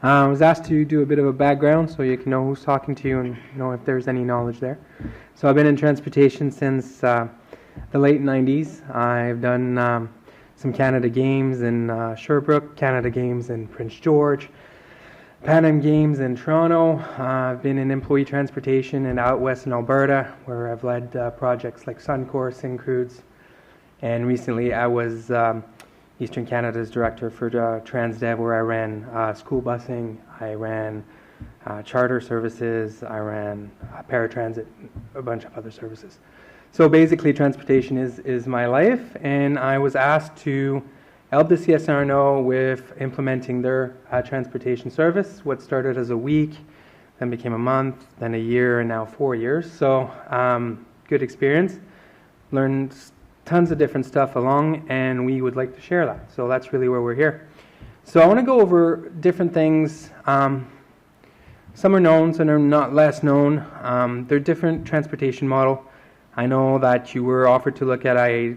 Speaker 16: I was asked to do a bit of a background so you can know who's talking to you and know if there's any knowledge there. So I've been in transportation since the late 90s. I've done some Canada Games in Sherbrooke, Canada Games in Prince George, Pan Am Games in Toronto. I've been in employee transportation and out west in Alberta where I've led projects like Suncor, Syncrudes, and recently I was Eastern Canada's director for Transdev, where I ran school busing, I ran charter services, I ran paratransit, a bunch of other services. So basically, transportation is my life, and I was asked to help the CSRNO with implementing their transportation service. What started as a week, then became a month, then a year, and now 4 years. So good experience. Learned tons of different stuff along, and we would like to share that. So that's really where we're here. So I want to go over different things. Some are known, some are not less known. They're different transportation model. I know that you were offered to look at a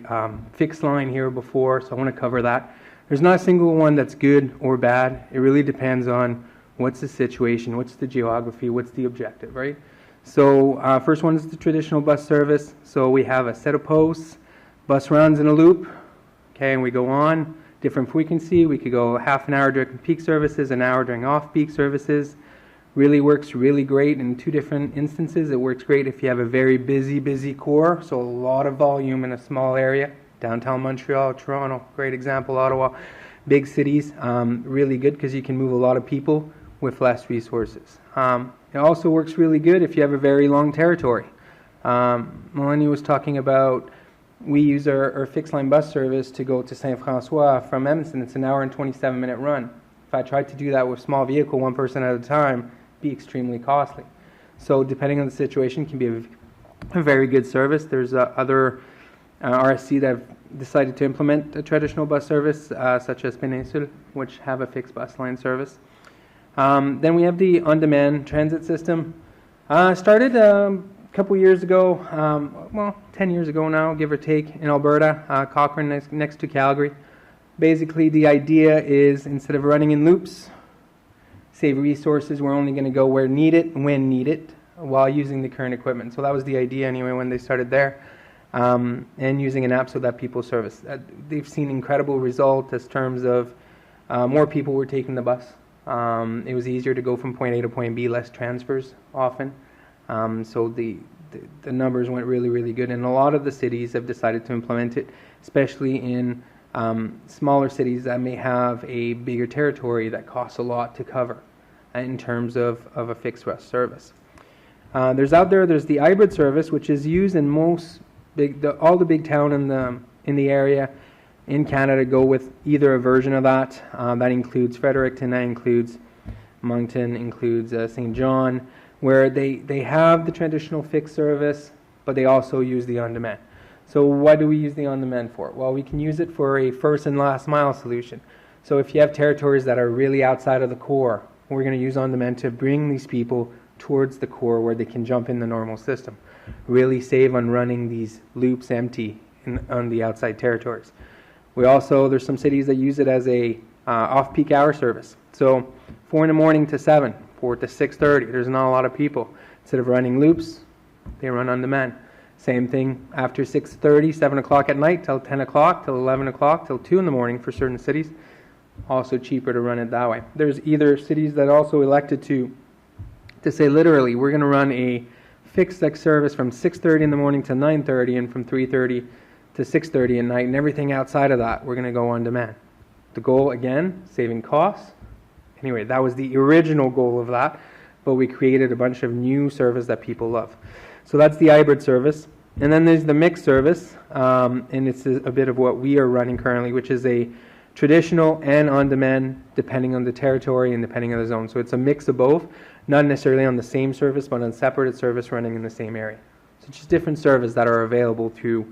Speaker 16: fixed line here before, so I want to cover that. There's not a single one that's good or bad. It really depends on what's the situation, what's the geography, what's the objective, right? So first one is the traditional bus service. So we have a set of posts. Bus runs in a loop, okay, and we go on, different frequency. We could go half an hour during peak services, an hour during off-peak services. Really works really great in 2 different instances. It works great if you have a very busy core, so a lot of volume in a small area. Downtown Montreal, Toronto, great example, Ottawa, big cities, really good because you can move a lot of people with less resources. It also works really good if you have a very long territory. Melanie was talking about we use our fixed line bus service to go to Saint-François from Edmonton. It's an hour and 27-minute run. If I tried to do that with small vehicle, 1 person at a time, it'd be extremely costly. So depending on the situation, it can be a very good service. There's other RSC that have decided to implement a traditional bus service, such as Péninsule, which have a fixed bus line service. Then we have the on-demand transit system. Started couple years ago, 10 years ago now, give or take, in Alberta, Cochrane next to Calgary. Basically, the idea is instead of running in loops, save resources, we're only going to go where needed, when needed, while using the current equipment. So that was the idea anyway when they started there, and using an app so that people service. They've seen incredible results as terms of more people were taking the bus. It was easier to go from point A to point B, less transfers often. So the numbers went really, really good. And a lot of the cities have decided to implement it, especially in smaller cities that may have a bigger territory that costs a lot to cover in terms of a fixed bus service. There's the hybrid service, which is used in most all the big town in the area in Canada go with either a version of that. That includes Fredericton, that includes Moncton, includes St. John, where they have the traditional fixed service, but they also use the on-demand. So what do we use the on-demand for? Well, we can use it for a first and last mile solution. So if you have territories that are really outside of the core, we're going to use on-demand to bring these people towards the core where they can jump in the normal system. Really save on running these loops empty on the outside territories. There's some cities that use it as a off-peak hour service. So 4 in the morning to 7, 4 to 6:30, there's not a lot of people. Instead of running loops, they run on demand. Same thing after 6:30, 7 o'clock at night, till 10 o'clock, till 11 o'clock, till 2 in the morning for certain cities. Also cheaper to run it that way. There's either cities that also elected to say literally, we're going to run a fixed service from 6:30 in the morning to 9:30 and from 3:30 to 6:30 at night, and everything outside of that, we're going to go on demand. The goal, again, saving costs. Anyway, that was the original goal of that, but we created a bunch of new service that people love. So that's the hybrid service. And then there's the mixed service, and it's a bit of what we are running currently, which is a traditional and on-demand, depending on the territory and depending on the zone. So it's a mix of both, not necessarily on the same service, but on separated service running in the same area. So just different services that are available to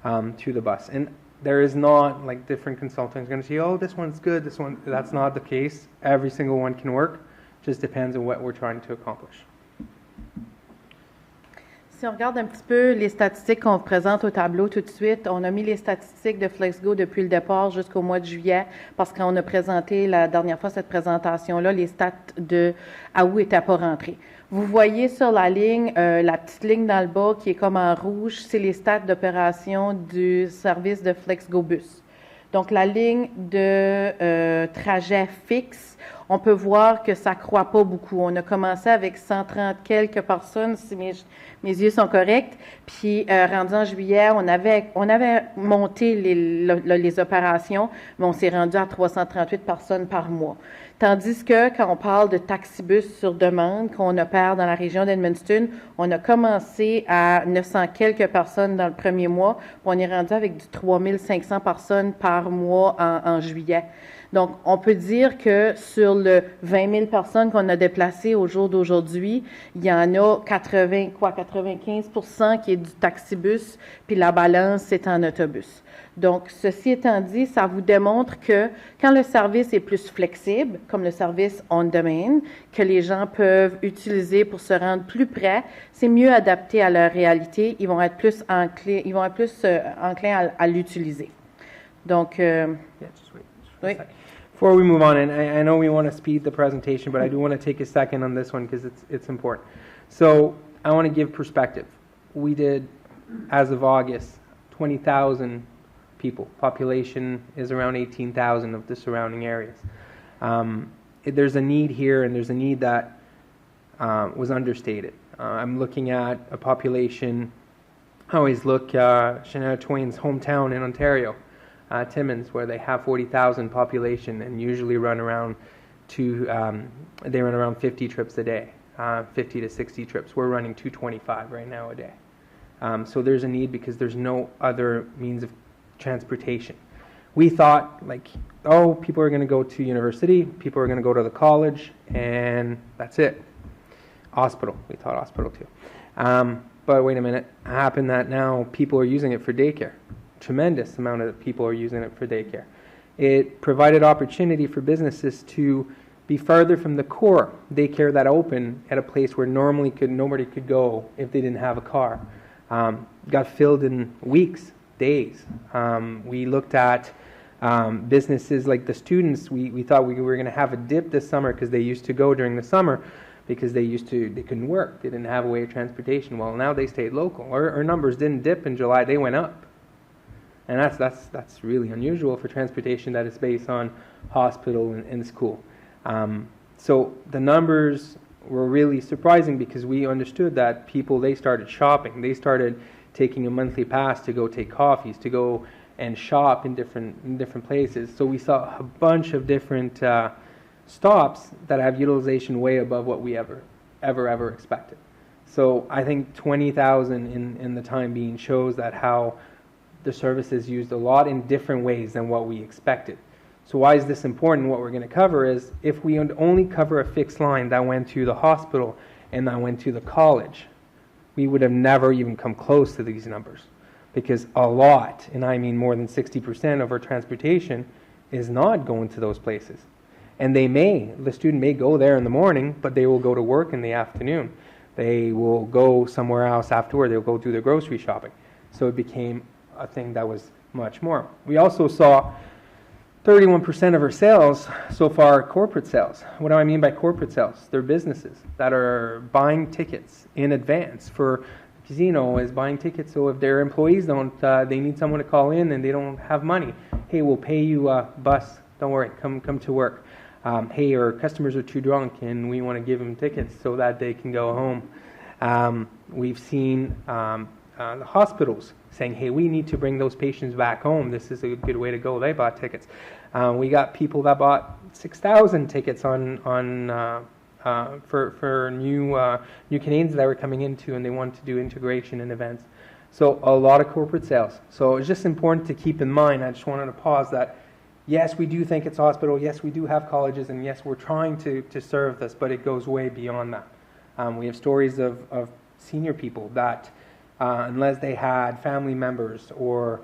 Speaker 16: the bus. And there is not like different consultants going to say, oh, this one's good, this one. That's not the case. Every single one can work. Just depends on what we're trying to accomplish.
Speaker 10: Si on regarde un petit peu les statistiques qu'on présente au tableau tout de suite, on a mis les statistiques de FlexGo depuis le départ jusqu'au mois de juillet parce qu'on a présenté la dernière fois cette présentation-là, les stats de à où n'étaient pas rentrés. Vous voyez sur la ligne, la petite ligne dans le bas qui est comme en rouge, c'est les stats d'opération du service de FlexGo Bus. Donc la ligne de trajet fixe, on peut voir que ça ne croît pas beaucoup. On a commencé avec 130 quelques personnes, si mes yeux sont corrects. Puis, rendu en juillet, on avait monté les opérations, mais on s'est rendu à 338 personnes par mois. Tandis que, quand on parle de taxibus sur demande qu'on opère dans la région d'Edmundston, on a commencé à 900 quelques personnes dans le premier mois. On est rendu avec du 3500 personnes par mois en juillet. Donc, on peut dire que sur le 20 000 personnes qu'on a déplacées au jour d'aujourd'hui, il y en a 95% qui est du taxibus, puis la balance, c'est en autobus. Donc, ceci étant dit, ça vous démontre que quand le service est plus flexible, comme le service on-demand, que les gens peuvent utiliser pour se rendre plus près, c'est mieux adapté à leur réalité. Ils vont être plus enclins à l'utiliser. Donc, oui.
Speaker 16: Before we move on, and I know we want to speed the presentation, but I do want to take a second on this one because it's important. So I want to give perspective. We did, as of August, 20,000 people. Population is around 18,000 of the surrounding areas. There's a need here, and there's a need that was understated. I'm looking at a population. I always look Shania Twain's hometown in Ontario. Timmins, where they have 40,000 population and usually run around 50 trips a day, 50 to 60 trips. We're running 225 right now a day. So there's a need because there's no other means of transportation. We thought people are going to go to university, people are going to go to the college, and that's it. Hospital, we thought hospital too. But wait a minute, it happened that now people are using it for daycare. Tremendous amount of people are using it for daycare. It provided opportunity for businesses to be farther from the core daycare that opened at a place where nobody could go if they didn't have a car. Got filled in weeks, days. We looked at businesses like the students. We thought we were going to have a dip this summer because they used to go during the summer because they couldn't work. They didn't have a way of transportation. Well, now they stayed local. Our numbers didn't dip in July. They went up. And that's really unusual for transportation that is based on hospital and school. So the numbers were really surprising because we understood that people, they started shopping. They started taking a monthly pass to go take coffees, to go and shop in different places. So we saw a bunch of different stops that have utilization way above what we ever expected. So I think 20,000 in the time being shows that how the service is used a lot in different ways than what we expected. So why is this important? What we're going to cover is if we only cover a fixed line that went to the hospital and that went to the college, we would have never even come close to these numbers, because a lot, and I mean more than 60% of our transportation, is not going to those places. And the student may go there in the morning, but they will go to work in the afternoon. They will go somewhere else afterward. They'll go do their grocery shopping. So it became a thing that was much more. We also saw 31% of our sales so far are corporate sales. What do I mean by corporate sales? They're businesses that are buying tickets in advance. For casino is buying tickets, so if their employees don't, they need someone to call in and they don't have money. Hey, we'll pay you a bus. Don't worry, come to work. Hey, our customers are too drunk and we want to give them tickets so that they can go home. We've seen the hospitals saying, hey, we need to bring those patients back home. This is a good way to go. They bought tickets. We got people that bought 6,000 tickets for new Canadians that were coming into, and they wanted to do integration and events. So a lot of corporate sales. So it's just important to keep in mind. I just wanted to pause that. Yes, we do think it's hospital. Yes, we do have colleges, and yes, we're trying to serve this, but it goes way beyond that. We have stories of senior people that, unless they had family members or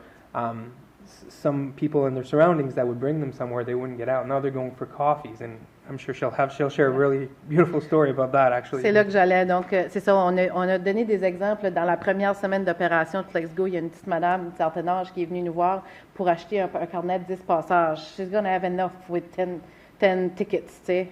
Speaker 16: some people in their surroundings that would bring them somewhere, they wouldn't get out. Now they're going for coffees, and I'm sure she'll share a really beautiful story about that, actually.
Speaker 10: C'est là que j'allais. Donc, c'est ça, on a donné des exemples. Dans la première semaine d'opération de Flex Go, il y a une petite madame d'un certain âge qui est venue nous voir pour acheter un carnet de 10 passages. She's going to have enough with 10 tickets, tu sais.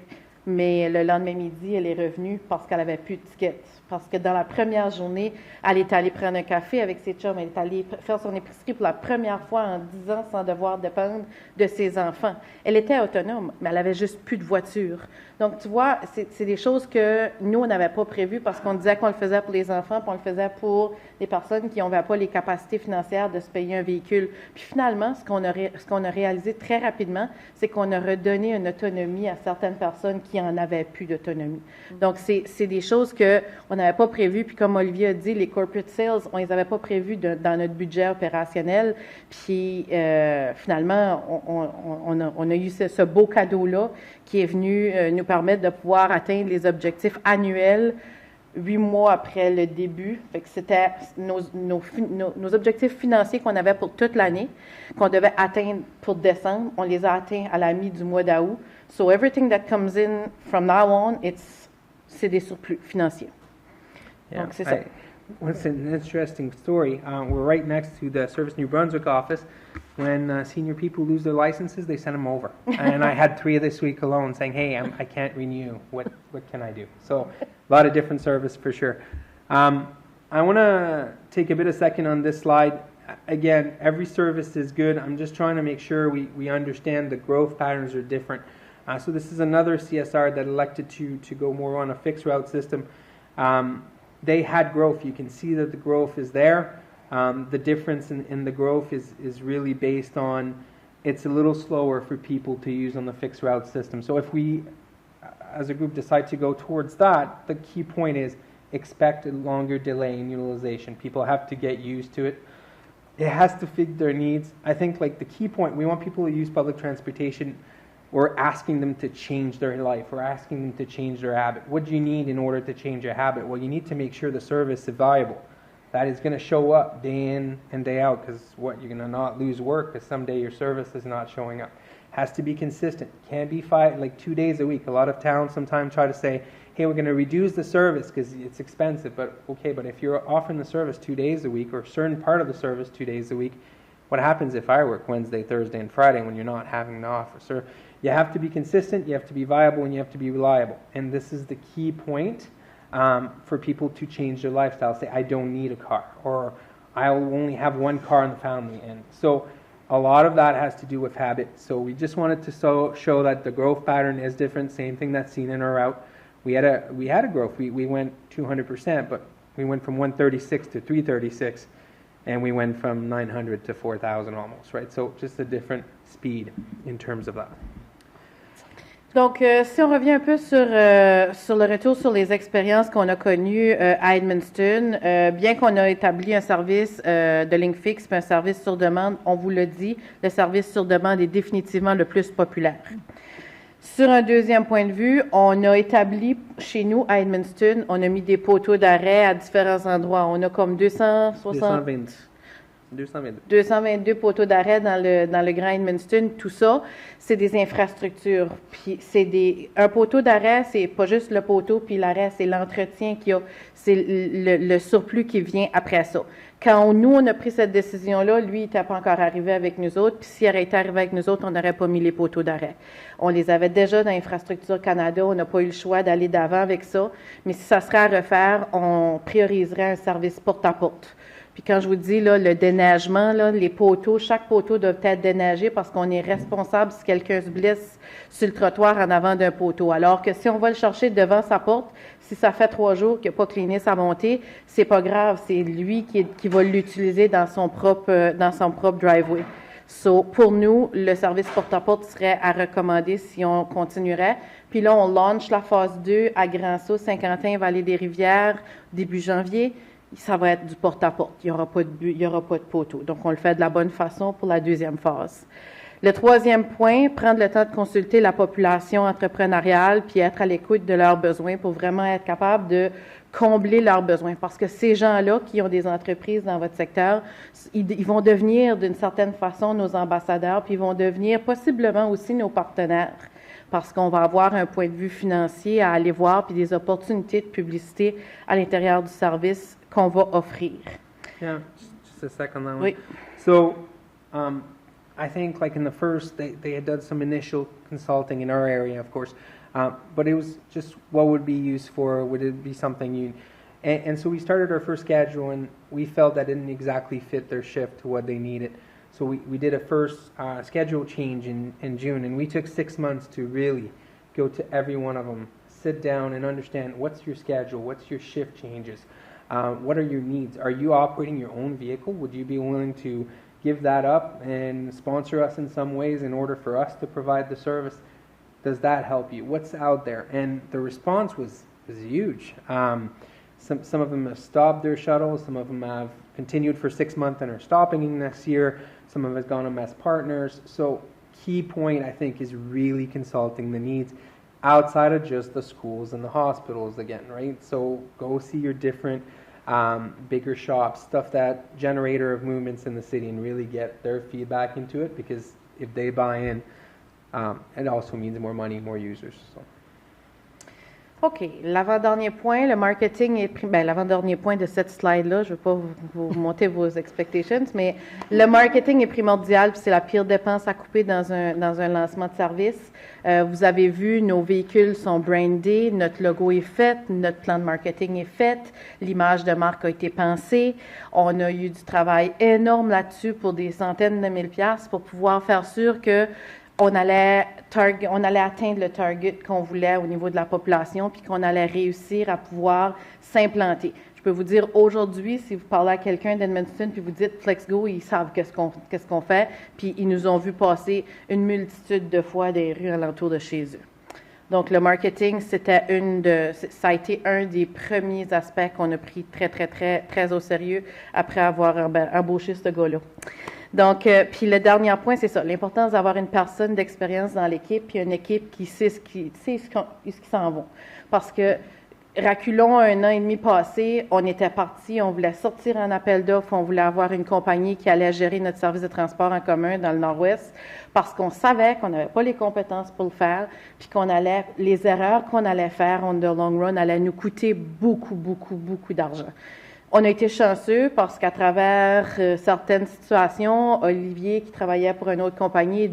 Speaker 10: Mais le lendemain midi, elle est revenue parce qu'elle n'avait plus de tickets. Parce que dans la première journée, elle est allée prendre un café avec ses chums, elle est allée faire son épicerie pour la première fois en 10 ans sans devoir dépendre de ses enfants. Elle était autonome, mais elle avait juste plus de voiture. Donc, tu vois, c'est des choses que nous, on n'avait pas prévues parce qu'on disait qu'on le faisait pour les enfants, puis on le faisait pour les personnes qui n'avaient pas les capacités financières de se payer un véhicule. Puis finalement, ce qu'on a réalisé très rapidement, c'est qu'on a redonné une autonomie à certaines personnes qui en avaient plus d'autonomie. Donc, c'est des choses qu'on n'avait pas prévues. Puis comme Olivier a dit, les corporate sales, on les avait pas prévues dans notre budget opérationnel. Puis finalement, on a eu ce beau cadeau-là qui est venu nous permettre de pouvoir atteindre les objectifs annuels 8 mois après le début. Fait que c'était nos objectifs financiers qu'on avait pour toute l'année, qu'on devait atteindre pour décembre. On les a atteints à la mi du mois d'août. So everything that comes in from now on, c'est des surplus financiers.
Speaker 16: Yeah.
Speaker 10: Donc c'est ça.
Speaker 16: It's an interesting story. We're right next to the Service New Brunswick office. When senior people lose their licenses, they send them over. And I had 3 this week alone saying, hey, I can't renew. What can I do? So a lot of different service for sure. I want to take a bit of second on this slide. Again, every service is good. I'm just trying to make sure we understand the growth patterns are different. So this is another CSR that elected to go more on a fixed route system. They had growth. You can see that the growth is there. The difference in the growth is really based on it's a little slower for people to use on the fixed route system. So if we, as a group, decide to go towards that, the key point is expect a longer delay in utilization. People have to get used to it. It has to fit their needs. I think like the key point, we want people to use public transportation. We're asking them to change their life. We're asking them to change their habit. What do you need in order to change your habit? Well, you need to make sure the service is viable. That is going to show up day in and day out, because you're going to not lose work because someday your service is not showing up. Has to be consistent. Can't be 2 days a week. A lot of towns sometimes try to say, hey, we're going to reduce the service because it's expensive. But okay, but if you're offering the service 2 days a week or a certain part of the service 2 days a week, what happens if I work Wednesday, Thursday, and Friday when you're not having the offer? So you have to be consistent, you have to be viable, and you have to be reliable. And this is the key point for people to change their lifestyle. Say, I don't need a car, or I'll only have one car in the family. And so a lot of that has to do with habit. So we just wanted to show that the growth pattern is different, same thing that's seen in our route. We had a growth. We went 200%, but we went from 136 to 336, and we went from 900 to 4,000 almost, right? So just a different speed in terms of that.
Speaker 10: Donc, si on revient un peu sur le retour sur les expériences qu'on a connues à Edmundston, bien qu'on a établi un service de ligne fixe et un service sur demande, on vous le dit, le service sur demande est définitivement le plus populaire. Sur un deuxième point de vue, on a établi chez nous à Edmundston, on a mis des poteaux d'arrêt à différents endroits. On a comme 222 poteaux d'arrêt dans le Grand Edmundston. Tout ça, c'est des infrastructures. Puis un poteau d'arrêt, c'est pas juste le poteau puis l'arrêt, c'est l'entretien qu'il y a, c'est le surplus qui vient après ça. Quand nous, on a pris cette décision-là, lui, il n'était pas encore arrivé avec nous autres. Puis s'il aurait été arrivé avec nous autres, on n'aurait pas mis les poteaux d'arrêt. On les avait déjà dans Infrastructure Canada. On n'a pas eu le choix d'aller d'avant avec ça. Mais si ça serait à refaire, on prioriserait un service porte-à-porte. Puis quand je vous dis, là, le déneigement, là, les poteaux, chaque poteau doit être déneigé parce qu'on est responsable si quelqu'un se blesse sur le trottoir en avant d'un poteau. Alors que si on va le chercher devant sa porte, si ça fait 3 jours qu'il n'a pas cleané sa montée, c'est pas grave, c'est lui qui va l'utiliser dans son propre driveway. So, pour nous, le service porte-à-porte serait à recommander si on continuerait. Puis là, on launch la phase 2 à Grand-Sault, Saint-Quentin, Vallée-des-Rivières, début janvier. Ça va être du porte-à-porte. Il n'y aura pas de poteau. Donc, on le fait de la bonne façon pour la deuxième phase. Le troisième point, prendre le temps de consulter la population entrepreneuriale puis être à l'écoute de leurs besoins pour vraiment être capable de combler leurs besoins. Parce que ces gens-là qui ont des entreprises dans votre secteur, ils vont devenir d'une certaine façon nos ambassadeurs puis ils vont devenir possiblement aussi nos partenaires. Parce qu'on va avoir un point de vue financier à aller voir puis des opportunités de publicité à l'intérieur du service qu'on va offrir.
Speaker 16: Yeah, just a second on that one.
Speaker 10: Oui.
Speaker 16: So, I think like in the first, they had done some initial consulting in our area, of course, but it was just what would be used for, would it be something you, and so we started our first schedule and we felt that didn't exactly fit their shift to what they needed. So we did a first schedule change in June, and we took 6 months to really go to every one of them, sit down and understand what's your schedule, what's your shift changes, what are your needs? Are you operating your own vehicle? Would you be willing to give that up and sponsor us in some ways in order for us to provide the service? Does that help you? What's out there? And the response was huge. Some of them have stopped their shuttles. Some of them have continued for 6 months and are stopping next year. Some of us gone them as partners. So key point, I think, is really consulting the needs outside of just the schools and the hospitals again, right? So go see your different bigger shops, stuff that generator of movements in the city and really get their feedback into it because if they buy in, it also means more money, more users. So.
Speaker 10: OK. L'avant-dernier point, le marketing est... l'avant-dernier point de cette slide-là, je ne vais pas vous monter vos expectations, mais le marketing est primordial, puis c'est la pire dépense à couper dans un lancement de service. Vous avez vu, nos véhicules sont brandés, notre logo est fait, notre plan de marketing est fait, l'image de marque a été pensée. On a eu du travail énorme là-dessus pour des centaines de mille piastres pour pouvoir faire sûr que on allait atteindre le target qu'on voulait au niveau de la population, puis qu'on allait réussir à pouvoir s'implanter. Je peux vous dire aujourd'hui, si vous parlez à quelqu'un d'Edmundston, puis vous dites FlexGo, ils savent qu'est-ce qu'on fait, puis ils nous ont vu passer une multitude de fois des rues alentour de chez eux. Donc, le marketing, ça a été un des premiers aspects qu'on a pris très, très, très, très au sérieux après avoir embauché ce gars-là. Donc, puis le dernier point, c'est ça, l'importance d'avoir une personne d'expérience dans l'équipe, puis une équipe qui sait ce qui s'en vont. Parce que, reculons 1 an et demi passé, on était parti, on voulait sortir un appel d'offres, on voulait avoir une compagnie qui allait gérer notre service de transport en commun dans le Nord-Ouest, parce qu'on savait qu'on n'avait pas les compétences pour le faire, puis les erreurs qu'on allait faire on the long run allaient nous coûter beaucoup, beaucoup, beaucoup d'argent. On a été chanceux parce qu'à travers certaines situations, Olivier, qui travaillait pour une autre compagnie, est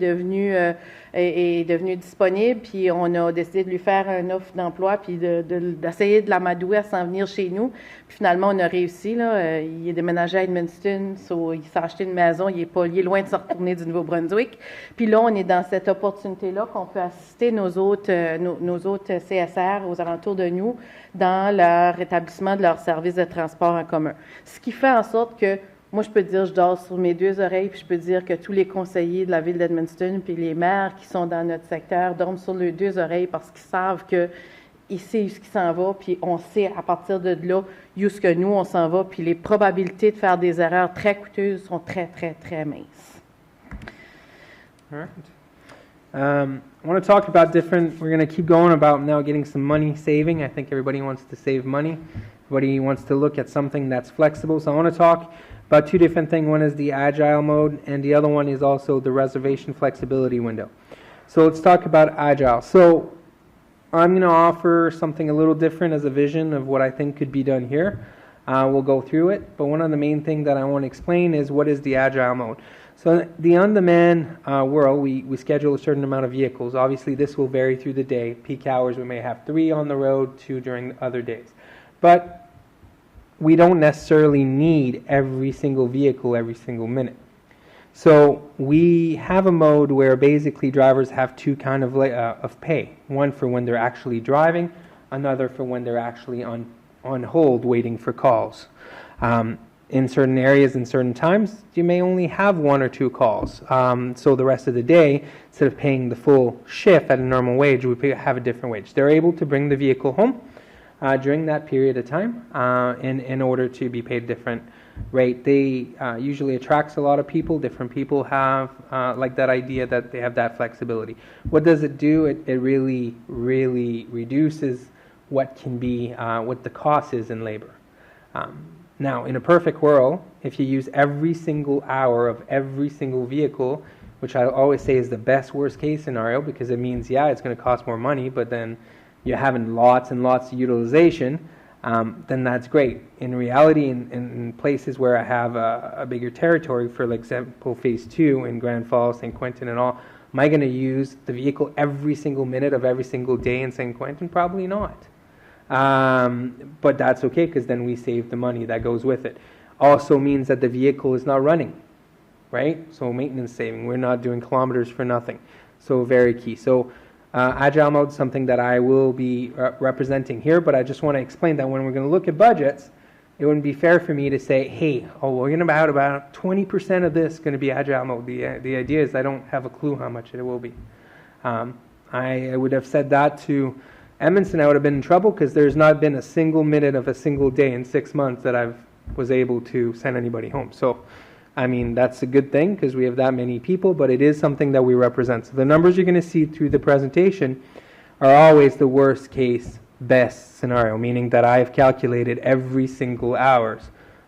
Speaker 10: devenu disponible, puis on a décidé de lui faire une offre d'emploi, puis d'essayer de l'amadouer à s'en venir chez nous. Puis finalement, on a réussi. Là. Il est déménagé à Edmundston, il s'est acheté une maison, il est loin de se retourner du Nouveau-Brunswick. Puis là, on est dans cette opportunité-là qu'on peut assister nos autres CSR aux alentours de nous dans le rétablissement de leur service de transport en commun. Ce qui fait en sorte que, moi, je peux dire, je dors sur mes deux oreilles, puis je peux dire que tous les conseillers de la ville d'Edmundston, puis les maires qui sont dans notre secteur dorment sur leurs deux oreilles parce qu'ils savent qu'ils savent où ce s'en va, puis on sait à partir de là où ce que nous, on s'en va, puis les probabilités de faire des erreurs très coûteuses sont très, très, très minces.
Speaker 16: All right. I want to talk about we're going to keep going about now getting some money saving. I think everybody wants to save money. Everybody wants to look at something that's flexible. So I want to talk about two different things. One is the agile mode, and the other one is also the reservation flexibility window. So let's talk about agile. So I'm going to offer something a little different as a vision of what I think could be done here. We'll go through it, but one of the main things that I want to explain is what is the agile mode. So the on-demand world, we schedule a certain amount of vehicles. Obviously, this will vary through the day. Peak hours, we may have 3 on the road, 2 during other days. But we don't necessarily need every single vehicle every single minute. So we have a mode where basically drivers have two kind of pay. One for when they're actually driving, another for when they're actually on hold waiting for calls. In certain areas and certain times, you may only have 1 or 2 calls. So the rest of the day, instead of paying the full shift at a normal wage, we have a different wage. They're able to bring the vehicle home during that period of time in order to be paid a different rate. They usually attracts a lot of people. Different people have like that idea that they have that flexibility. What does it do? It really, really reduces what can be, what the cost is in labor. Now, in a perfect world, if you use every single hour of every single vehicle, which I always say is the best worst case scenario, because it means, yeah, it's going to cost more money, but then you're having lots and lots of utilization, then that's great. In reality, in places where I have a bigger territory, for example, Phase 2 in Grand Falls, St. Quentin and all, am I going to use the vehicle every single minute of every single day in St. Quentin? Probably not. But that's okay, because then we save the money that goes with it. Also means that the vehicle is not running, right? So maintenance saving. We're not doing kilometers for nothing. So very key. So agile mode is something that I will be representing here, but I just want to explain that when we're going to look at budgets, it wouldn't be fair for me to say, hey, we're going to have about 20% of this going to be agile mode. The idea is I don't have a clue how much it will be. I would have said that to Edmundston, I would have been in trouble because there's not been a single minute of a single day in 6 months that I was able to send anybody home. So, I mean, that's a good thing because we have that many people, but it is something that we represent. So the numbers you're going to see through the presentation are always the worst case, best scenario, meaning that I have calculated every single hours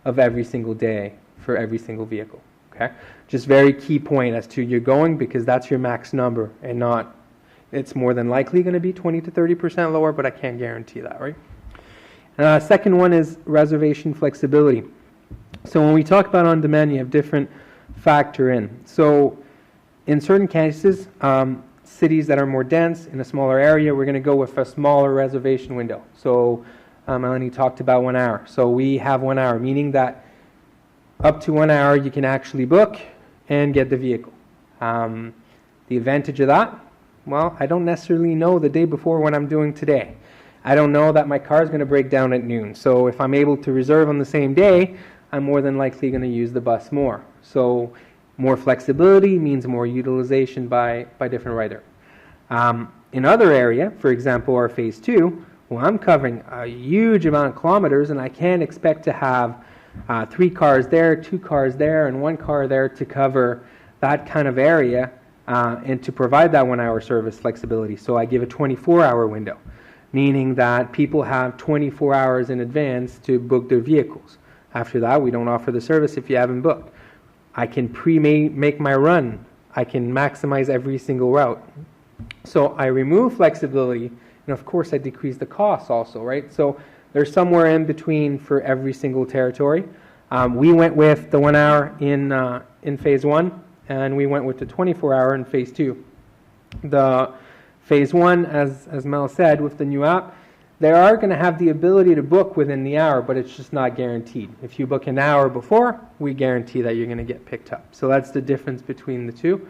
Speaker 16: of every single day for every single vehicle. Okay? Just very key point as to you're going because that's your max number and not, it's more than likely going to be 20 to 30% lower, but I can't guarantee that, right? Second one is reservation flexibility. So when we talk about on-demand, you have different factor in. So in certain cases, cities that are more dense, in a smaller area, we're going to go with a smaller reservation window. So Melanie talked about 1 hour. So we have 1 hour, meaning that up to 1 hour you can actually book and get the vehicle. The advantage of that, well, I don't necessarily know the day before what I'm doing today. I don't know that my car is going to break down at noon. So if I'm able to reserve on the same day, I'm more than likely going to use the bus more. So more flexibility means more utilization by different rider. In other area, for example, our Phase 2, well, I'm covering a huge amount of kilometers, and I can't expect to have 3 cars there, 2 cars there, and 1 car there to cover that kind of area and to provide that 1 hour service flexibility. So I give a 24-hour window, meaning that people have 24 hours in advance to book their vehicles. After that, we don't offer the service if you haven't booked. I can make my run. I can maximize every single route. So I remove flexibility, and of course I decrease the cost also, right? So They're somewhere in between for every single territory. We went with the 1 hour in phase 1, and we went with the 24-hour in phase 2. The phase 1, as Mel said, with the new app, they are going to have the ability to book within the hour, but it's just not guaranteed. If you book an hour before, we guarantee that you're going to get picked up. So that's the difference between the two.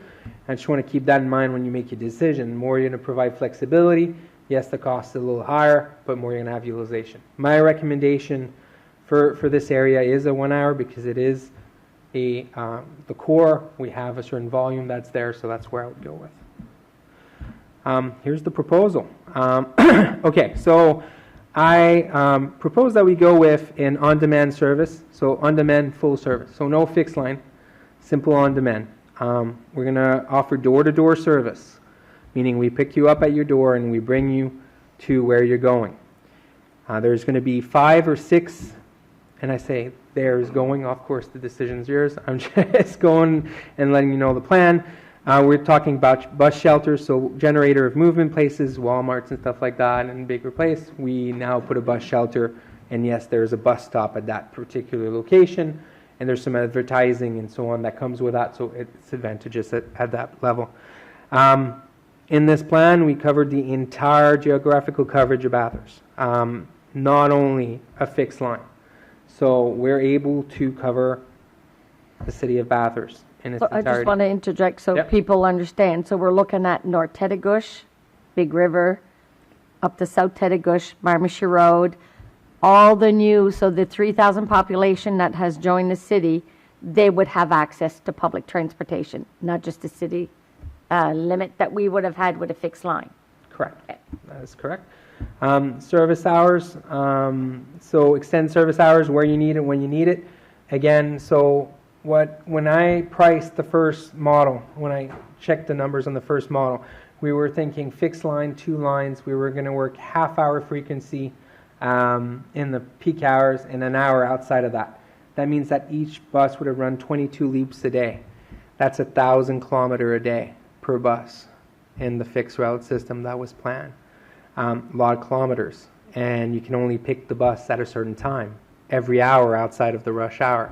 Speaker 16: I just want to keep that in mind when you make your decision. The more you're going to provide flexibility, yes, the cost is a little higher, but more you're going to have utilization. My recommendation for this area is a 1 hour because it is the core. We have a certain volume that's there, so that's where I would go with. Here's the proposal. Okay, so I propose that we go with an on-demand service, so on-demand full service, so no fixed line, simple on-demand. We're going to offer door-to-door service, meaning we pick you up at your door and we bring you to where you're going. There's going to be 5 or 6, and I say there's going, of course the decision's yours. I'm just going and letting you know the plan. We're talking about bus shelters, so generator of movement places, Walmarts and stuff like that, and bigger place. We now put a bus shelter, and yes, there's a bus stop at that particular location, and there's some advertising and so on that comes with that, so it's advantageous at that level. In this plan, we covered the entire geographical coverage of Bathurst, not only a fixed line. So we're able to cover the city of Bathurst.
Speaker 1: So I just want to interject so people understand. So we're looking at North Tettagush, Big River, up to South Tettagush, Marmishire Road, all the new, so the 3,000 population that has joined the city, they would have access to public transportation, not just the city limit that we would have had with a fixed line.
Speaker 16: Correct. Okay. That is correct. Service hours, so extend service hours where you need it, when you need it. Again, so when I priced the first model, when I checked the numbers on the first model, we were thinking fixed line, 2 lines. We were going to work half-hour frequency in the peak hours and an hour outside of that. That means that each bus would have run 22 leaps a day. That's 1,000 kilometers a day per bus in the fixed route system that was planned. A lot of kilometers, and you can only pick the bus at a certain time, every hour outside of the rush hour.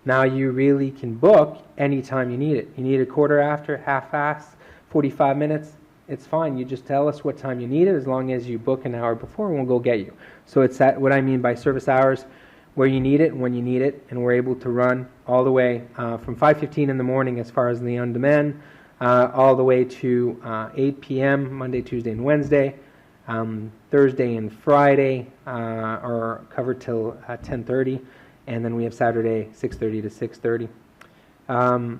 Speaker 16: Now you really can book anytime you need it. You need a quarter after, half-fast, 45 minutes, it's fine. You just tell us what time you need it as long as you book an hour before and we'll go get you. So it's that, what I mean by service hours, where you need it, when you need it, and we're able to run all the way from 5:15 in the morning as far as the on-demand, all the way to 8 p.m. Monday, Tuesday, and Wednesday. Thursday and Friday are covered till 10:30. And then we have Saturday, 6:30 to 6:30.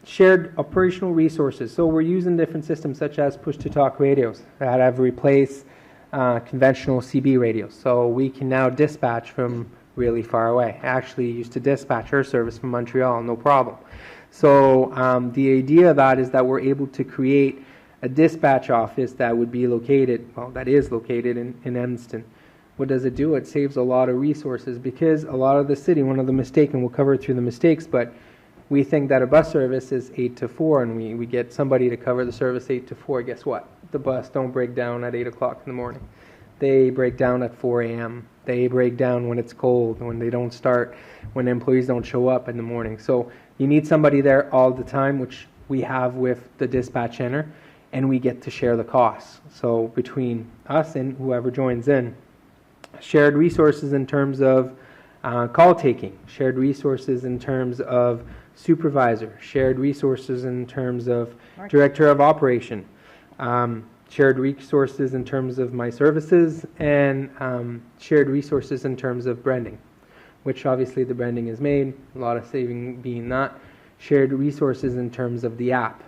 Speaker 16: Shared operational resources. So we're using different systems such as push-to-talk radios that have replaced conventional CB radios. So we can now dispatch from really far away. I actually used to dispatch air service from Montreal, no problem. So the idea of that is that we're able to create a dispatch office that would be located, well, that is located in Edmundston. What does it do? It saves a lot of resources because a lot of the city, one of the mistakes, and we'll cover it through the mistakes, but we think that a bus service is 8 to 4 and we get somebody to cover the service 8 to 4. Guess what? The bus don't break down at 8 o'clock in the morning. They break down at 4 a.m. They break down when it's cold, when they don't start, when employees don't show up in the morning. So you need somebody there all the time, which we have with the dispatch center, and we get to share the costs. So between us and whoever joins in, shared resources in terms of call taking, shared resources in terms of supervisor, shared resources in terms of director of operation, shared resources in terms of my services, and shared resources in terms of branding, which obviously the branding is made, a lot of saving being that. Shared resources in terms of the app.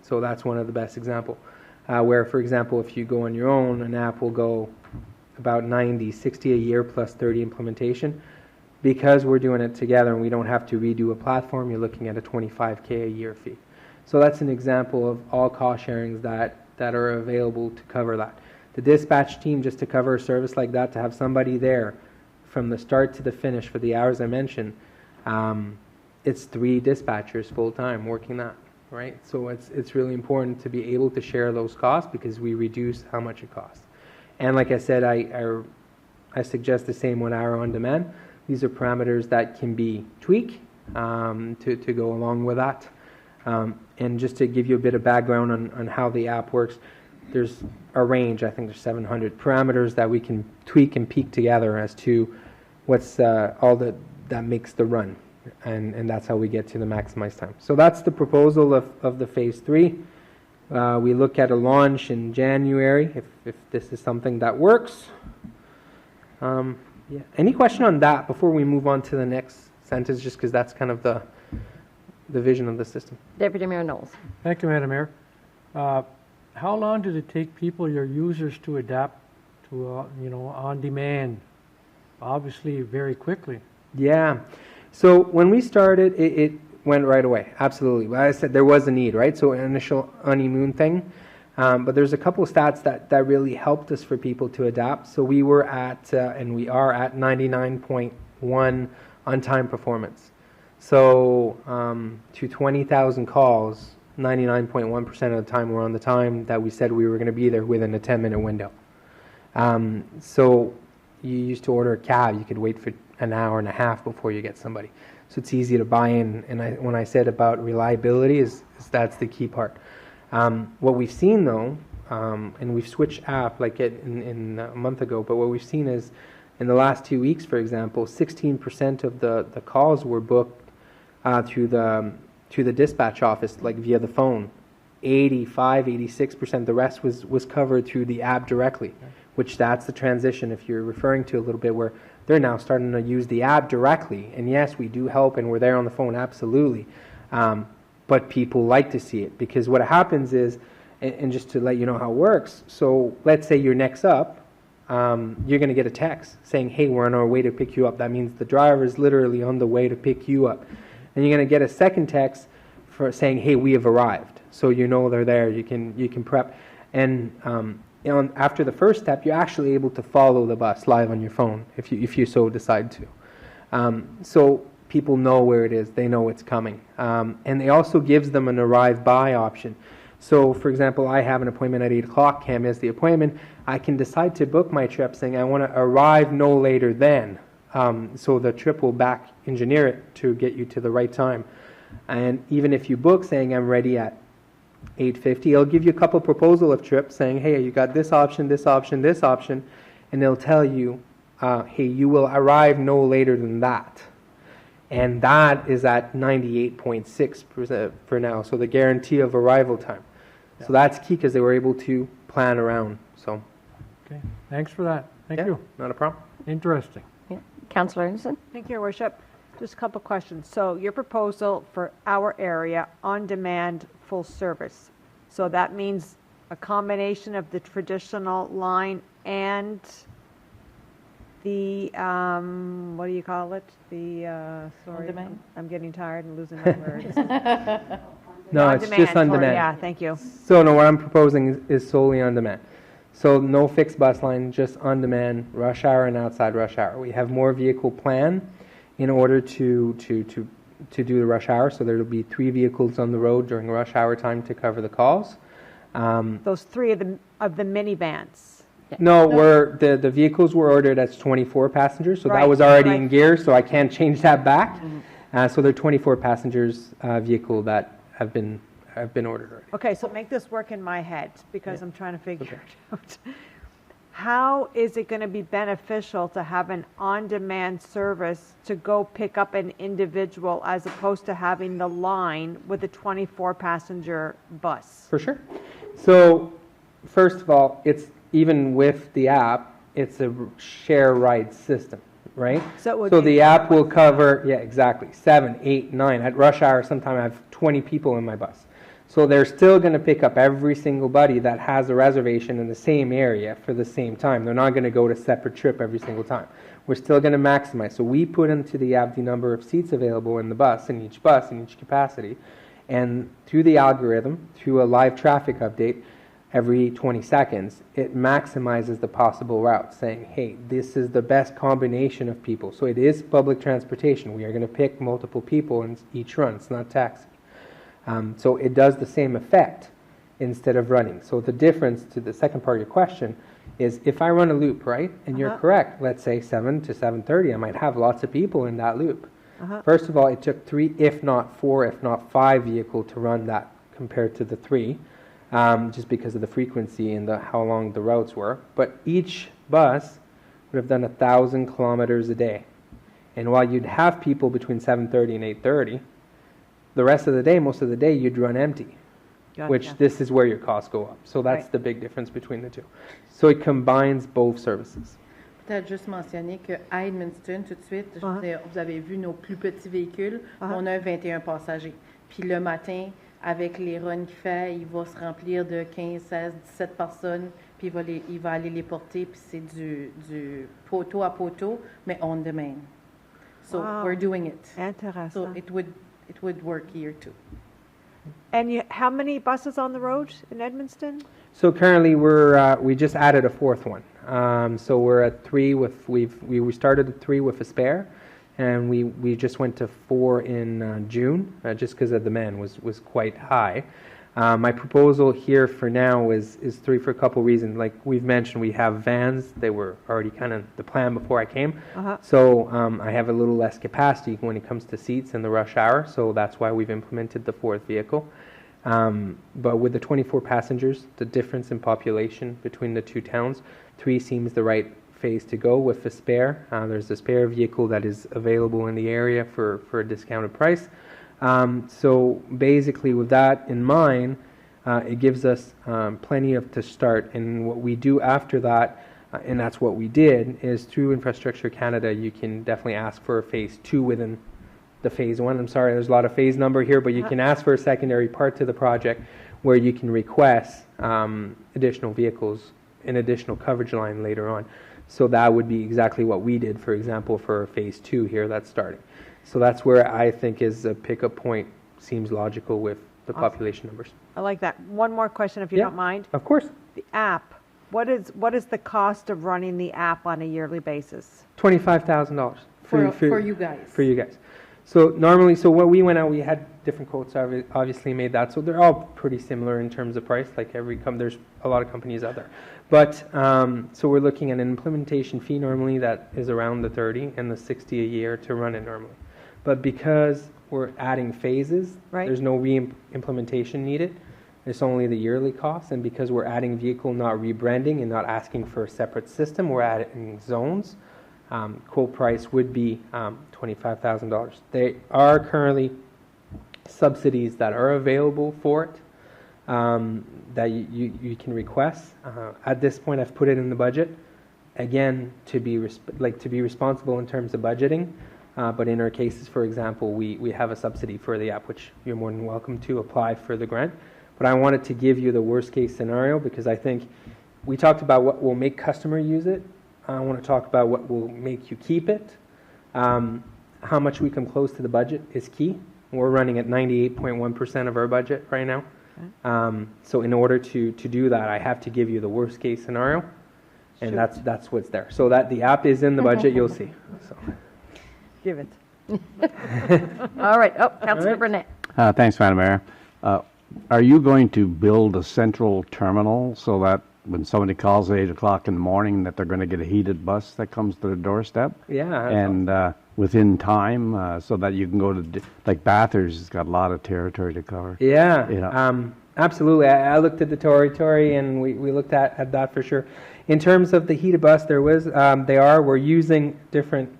Speaker 16: So that's one of the best examples. Where, for example, if you go on your own, an app will go about 90, 60 a year plus 30 implementation. Because we're doing it together and we don't have to redo a platform, you're looking at a $25K a year fee. So that's an example of all cost sharings that are available to cover that. The dispatch team, just to cover a service like that, to have somebody there from the start to the finish for the hours I mentioned, it's 3 dispatchers full time working that, right? So it's really important to be able to share those costs because we reduce how much it costs. And like I said, I I suggest the same 1 hour on demand. These are parameters that can be tweaked to go along with that. And just to give you a bit of background on how the app works, there's a range, I think there's 700 parameters that we can tweak and peak together as to what's all that makes the run. And that's how we get to the maximized time. So that's the proposal of the phase 3. We look at a launch in January if this is something that works. Yeah. Any question on that before we move on to the next sentence, just because that's kind of the vision of the system?
Speaker 1: Deputy Mayor Knowles.
Speaker 3: Thank you, Madam Mayor. How long did it take people, your users, to adapt to, on demand? Obviously, very quickly.
Speaker 16: Yeah. So when we started, it went right away. Absolutely. Like I said, there was a need, right? So an initial honeymoon thing. But there's a couple of stats that really helped us for people to adapt. So we were at, and we are at 99.1 on-time performance. So to 20,000 calls, 99.1% of the time we're on the time that we said we were going to be there within a 10-minute window. So you used to order a cab, you could wait for an hour and a half before you get somebody. So it's easy to buy in. And when I said about reliability, is that's the key part. What we've seen though, and we've switched app like in a month ago, but what we've seen is in the last 2 weeks, for example, 16% of the calls were booked through the dispatch office, like via the phone. 86%, the rest was covered through the app directly, which that's the transition, if you're referring to a little bit, where they're now starting to use the app directly. And yes, we do help and we're there on the phone, absolutely. But people like to see it, because what happens is, and just to let you know how it works, so let's say you're next up, you're going to get a text saying, hey, we're on our way to pick you up. That means the driver is literally on the way to pick you up. And you're going to get a second text for saying, hey, we have arrived. So you know they're there, you can prep. And after the first step, you're actually able to follow the bus live on your phone if you so decide to. So people know where it is, they know it's coming. And it also gives them an arrive by option. So for example, I have an appointment at 8 o'clock, Cam has the appointment, I can decide to book my trip saying I want to arrive no later than. So the trip will back engineer it to get you to the right time. And even if you book saying I'm ready at 8:50, it'll give you a couple proposal of trips saying, hey, you got this option, this option, this option, and they'll tell you, hey, you will arrive no later than that. And that is at 98.6% for now, so the guarantee of arrival time. Yeah. So that's key because they were able to plan around. So,
Speaker 3: okay, thanks for that. Thank you.
Speaker 16: Not a problem.
Speaker 3: Interesting.
Speaker 1: Yeah. Councillor Anderson.
Speaker 7: Thank you, Your Worship. Just a couple questions. So your proposal for our area, on-demand, full service. So that means a combination of the traditional line and the, what do you call it? The, sorry, I'm getting tired and losing my words.
Speaker 16: No, it's just on demand.
Speaker 7: Yeah, thank you.
Speaker 16: So no, what I'm proposing is solely on demand. So no fixed bus line, just on demand, rush hour and outside rush hour. We have more vehicle plan in order to do the rush hour. So there will be 3 vehicles on the road during rush hour time to cover the calls.
Speaker 7: Those 3 of the minivans.
Speaker 16: No, the vehicles were ordered as 24 passengers, so that was already in gear, so I can't change that back. So they're 24 passengers vehicle that have been ordered already.
Speaker 7: Okay, so make this work in my head because I'm trying to figure it out. How is it going to be beneficial to have an on-demand service to go pick up an individual as opposed to having the line with a 24-passenger bus?
Speaker 16: For sure. So, first of all, it's even with the app, it's a share ride system, right? So the app will cover, 7, 8, 9. At rush hour, sometimes I have 20 people in my bus. So they're still going to pick up every single buddy that has a reservation in the same area for the same time. They're not going to go to separate trip every single time. We're still going to maximize. So we put into the app the number of seats available in the bus, in each capacity. And through the algorithm, through a live traffic update, every 20 seconds, it maximizes the possible route, saying, hey, this is the best combination of people. So it is public transportation. We are going to pick multiple people in each run. It's not taxi. So it does the same effect. instead of running. So the difference to the second part of your question is if I run a loop, right, and you're correct, let's say 7 to 7:30, I might have lots of people in that loop. First of all, it took 3, if not 4, if not 5 vehicles to run that compared to the 3, just because of the frequency and how long the routes were. But each bus would have done 1,000 kilometers a day. And while you'd have people between 7:30 and 8:30, the rest of the day, most of the day, you'd run empty.
Speaker 7: Gotcha.
Speaker 16: Which this is where your costs go up. So that's the big difference between the two. So it combines both services.
Speaker 10: Peut-être juste mentionner qu'à Edmundston, tout de suite, vous avez vu nos plus petits véhicules, on a 21 passagers. Puis le matin, avec les runs qu'il fait, il va se remplir de 15, 16, 17 personnes, puis il va aller les porter, puis c'est du poteau à poteau, mais on demand. So we're doing it.
Speaker 7: Intéressant.
Speaker 10: So it would work here too.
Speaker 7: And how many buses on the road in Edmundston?
Speaker 16: So currently we just added a 4th one. So we're at 3 we started at 3 with a spare, and we just went to 4 in June, just because the demand was quite high. My proposal here for now is 3 for a couple reasons. Like we've mentioned, we have vans. They were already kind of the plan before I came. So I have a little less capacity when it comes to seats in the rush hour. So that's why we've implemented the 4th vehicle. But with the 24 passengers, the difference in population between the two towns, 3 seems the right phase to go with the spare. There's a spare vehicle that is available in the area for a discounted price. So basically with that in mind, it gives us plenty to start. And what we do after that, and that's what we did, is through Infrastructure Canada, you can definitely ask for a phase 2 within the phase 1. I'm sorry, there's a lot of phase number here, but you can ask for a secondary part to the project where you can request additional vehicles and additional coverage line later on. So that would be exactly what we did, for example, for phase 2 here that's starting. So that's where I think is a pickup point seems logical with the population numbers.
Speaker 7: I like that. One more question, if you don't mind.
Speaker 16: Of course.
Speaker 7: The app. What is the cost of running the app on a yearly basis?
Speaker 16: $25,000
Speaker 10: for you guys.
Speaker 16: For you guys. So normally, when we went out, we had different quotes. Obviously, made that. So they're all pretty similar in terms of price. Like there's a lot of companies out there. But so we're looking at an implementation fee normally that is around the 30 and the 60 a year to run it normally. But because we're adding phases, there's no re-implementation needed. It's only the yearly cost. And because we're adding vehicle, not rebranding and not asking for a separate system, we're adding zones. Quote price would be $25,000. There are currently subsidies that are available for it that you can request. At this point, I've put it in the budget, again, to be responsible in terms of budgeting. But in our cases, for example, we have a subsidy for the app, which you're more than welcome to apply for the grant. But I wanted to give you the worst case scenario because I think we talked about what will make customer use it. I want to talk about what will make you keep it. How much we come close to the budget is key. We're running at 98.1% of our budget right now. So in order to do that, I have to give you the worst case scenario, and that's what's there. So that the app is in the budget, you'll see. So.
Speaker 7: Give it. All right. Oh, Councillor Burnett.
Speaker 2: Thanks, Madam Mayor. Are you going to build a central terminal so that when somebody calls at 8 o'clock in the morning that they're going to get a heated bus that comes to their doorstep?
Speaker 16: Yeah.
Speaker 2: And within time so that you can go to, like Bathurst has got a lot of territory to cover.
Speaker 16: Yeah,
Speaker 2: you know.
Speaker 16: Absolutely. I looked at the territory and we looked at that for sure. In terms of the heated bus, we're using different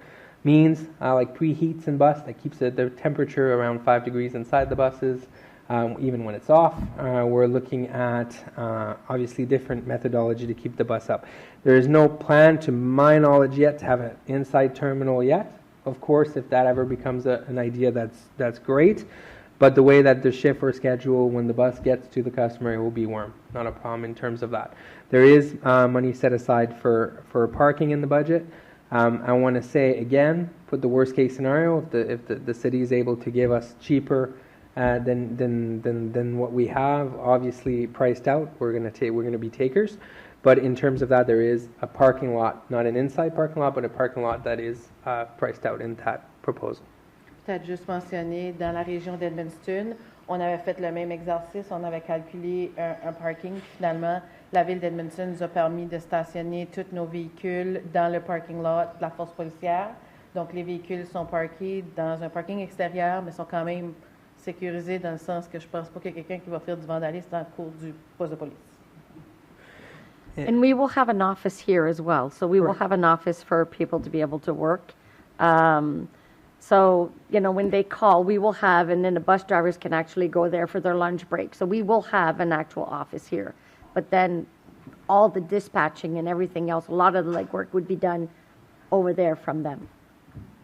Speaker 16: means, like preheats in bus that keeps the temperature around 5 degrees inside the buses. Even when it's off, we're looking at obviously different methodology to keep the bus up. There is no plan, to my knowledge yet, to have an inside terminal yet. Of course, if that ever becomes an idea, that's great. But the way that the shift or schedule, when the bus gets to the customer, it will be warm. Not a problem in terms of that. There is money set aside for parking in the budget. I want to say again, put the worst case scenario. If the city is able to give us cheaper than what we have, obviously priced out, we're going to be takers. But in terms of that, there is a parking lot, not an inside parking lot, but a parking lot that is priced out in that proposal.
Speaker 10: Peut-être juste mentionner, dans la région d'Edmundston, on avait fait le même exercice, on avait calculé un parking, puis finalement, la ville d'Edmonton nous a permis de stationner tous nos véhicules dans le parking lot de la force policière. Donc, les véhicules sont parqués dans un parking extérieur, mais sont quand même sécurisés dans le sens que je pense pas qu'il y a quelqu'un qui va faire du vandalisme dans le cours du poste de police.
Speaker 1: And we will have an office here as well. So we will have an office for people to be able to work. So, when they call, we will have, and then the bus drivers can actually go there for their lunch break. So we will have an actual office here. But then all the dispatching and everything else, a lot of the legwork would be done over there from them.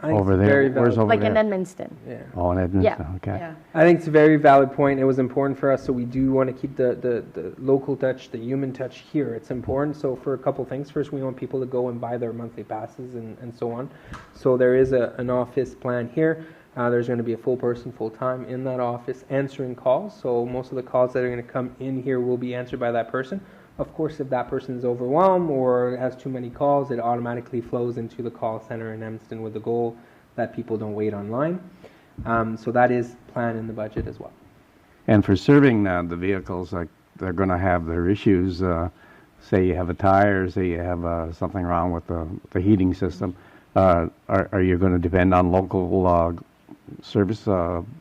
Speaker 2: Over there? Where's over
Speaker 1: like
Speaker 2: there?
Speaker 1: in Edmundston.
Speaker 16: Yeah.
Speaker 2: Oh, in Edmundston, okay.
Speaker 1: Yeah.
Speaker 16: I think it's a very valid point. It was important for us, so we do want to keep the local touch, the human touch here. It's important. So for a couple things, first we want people to go and buy their monthly passes and so on. So there is an office plan here. There's going to be a full person, full time in that office answering calls. So most of the calls that are going to come in here will be answered by that person. Of course, if that person is overwhelmed or has too many calls, it automatically flows into the call center in Edmundston with the goal that people don't wait online. So that is planned in the budget as well.
Speaker 2: And for serving the vehicles, like they're going to have their issues. Say you have a tire, say you have something wrong with the heating system. Are you going to depend on local service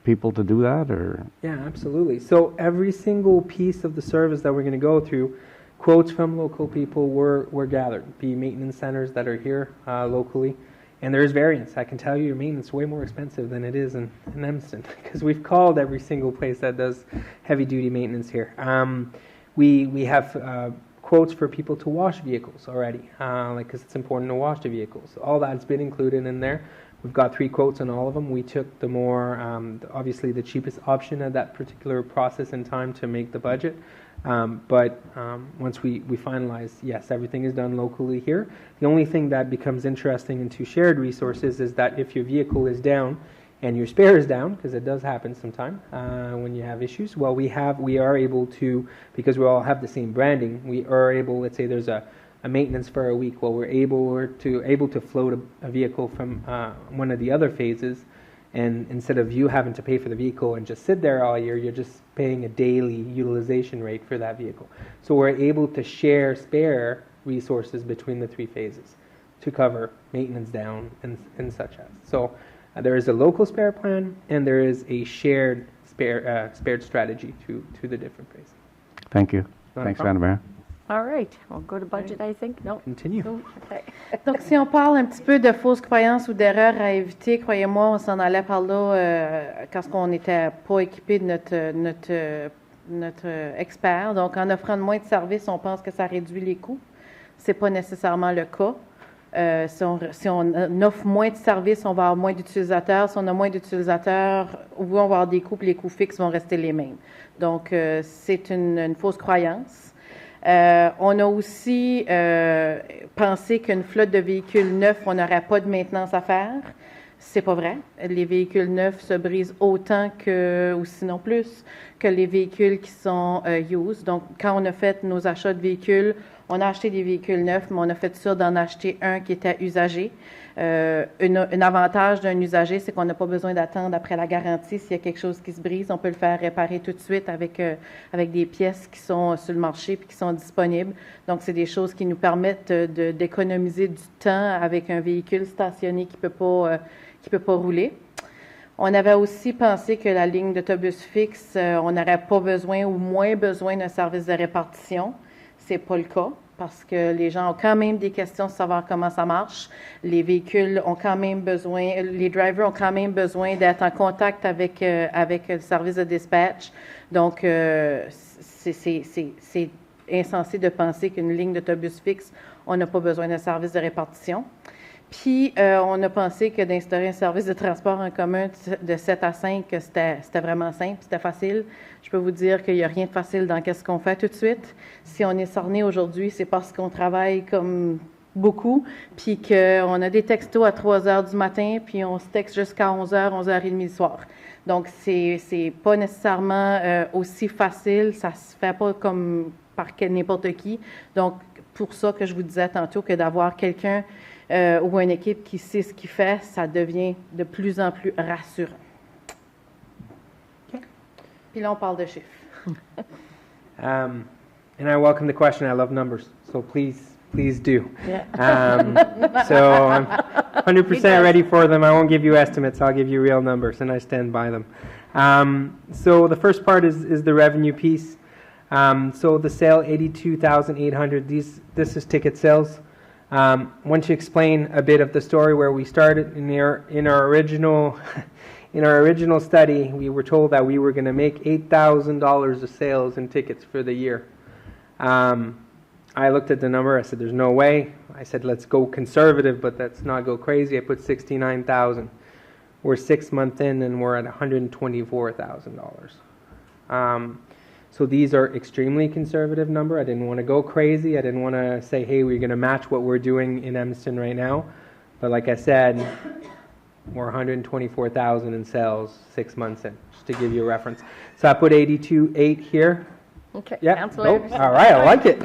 Speaker 2: people to do that, or?
Speaker 16: Yeah, absolutely. So every single piece of the service that we're going to go through, quotes from local people were gathered, be maintenance centers that are here locally. And there is variance. I can tell you your maintenance is way more expensive than it is in Edmundston because we've called every single place that does heavy-duty maintenance here. We have quotes for people to wash vehicles already, because it's important to wash the vehicles. All that's been included in there. We've got 3 quotes on all of them. We took the more, obviously the cheapest option at that particular process in time to make the budget. But once we finalize, yes, everything is done locally here. The only thing that becomes interesting into shared resources is that if your vehicle is down and your spare is down, because it does happen sometime when you have issues, well, we are able to, because we all have the same branding, we are able, let's say there's a maintenance for a week, well, we're able to float a vehicle from one of the other phases. And instead of you having to pay for the vehicle and just sit there all year, you're just paying a daily utilization rate for that vehicle. So we're able to share spare resources between the 3 phases to cover maintenance down and such as. So there is a local spare plan and there is a shared spared strategy to the different phases.
Speaker 2: Thank you. Thanks, Madam Mayor.
Speaker 1: All right, we'll go to budget, I think. No.
Speaker 16: Continue.
Speaker 1: Okay.
Speaker 10: Donc, si on parle un petit peu de fausses croyances ou d'erreurs à éviter, croyez-moi, on s'en allait par là quand on n'était pas équipé de notre expert. Donc, en offrant moins de services, on pense que ça réduit les coûts. C'est pas nécessairement le cas. Si on offre moins de services, on va avoir moins d'utilisateurs. Si on a moins d'utilisateurs, on va avoir des coûts, puis les coûts fixes vont rester les mêmes. Donc, c'est une fausse croyance. On a aussi pensé qu'une flotte de véhicules neufs, on n'aurait pas de maintenance à faire. C'est pas vrai. Les véhicules neufs se brisent autant ou sinon plus, que les véhicules qui sont used. Donc, quand on a fait nos achats de véhicules, on a acheté des véhicules neufs, mais on a fait sûr d'en acheter un qui était usagé. Un avantage d'un usager, c'est qu'on n'a pas besoin d'attendre après la garantie. S'il y a quelque chose qui se brise, on peut le faire réparer tout de suite avec des pièces qui sont sur le marché et qui sont disponibles. Donc, c'est des choses qui nous permettent d'économiser du temps avec un véhicule stationné qui peut pas rouler. On avait aussi pensé que la ligne d'autobus fixe, on n'aurait pas besoin ou moins besoin d'un service de répartition. C'est pas le cas parce que les gens ont quand même des questions de savoir comment ça marche. Les véhicules ont quand même besoin, les drivers ont quand même besoin d'être en contact avec le service de dispatch. Donc, c'est insensé de penser qu'une ligne d'autobus fixe, on n'a pas besoin d'un service de répartition. Puis, on a pensé que d'instaurer un service de transport en commun de 7 à 5, c'était vraiment simple, c'était facile. Je peux vous dire qu'il n'y a rien de facile dans ce qu'on fait tout de suite. Si on est sorné aujourd'hui, c'est parce qu'on travaille comme beaucoup, puis qu'on a des textos à 3 heures du matin, puis on se texte jusqu'à 11 heures, 11h30 du soir. Donc, c'est pas nécessairement aussi facile, ça se fait pas comme par n'importe qui. Donc, pour ça que je vous disais tantôt que d'avoir quelqu'un ou une équipe qui sait ce qu'il fait, ça devient de plus en plus rassurant. Puis là, on parle de chiffres.
Speaker 16: And I welcome the question. I love numbers, so please do.
Speaker 10: Yeah.
Speaker 16: So I'm 100% ready for them. I won't give you estimates. I'll give you real numbers, and I stand by them. So the first part is the revenue piece. So the sale, 82,800. This is ticket sales. Want to explain a bit of the story where we started in our original study. We were told that we were going to make $8,000 of sales in tickets for the year. I looked at the number. I said, "There's no way." I said, "Let's go conservative, but let's not go crazy." I put 69,000. We're 6 months in, and we're at $124,000. So these are extremely conservative number. I didn't want to go crazy. I didn't want to say, "Hey, we're going to match what we're doing in Edmundston right now." But like I said, we're 124,000 in sales 6 months in, just to give you a reference. So I put 82.8 here.
Speaker 1: Okay,
Speaker 16: Yeah.
Speaker 1: Councillor.
Speaker 16: Nope. All right, I like it.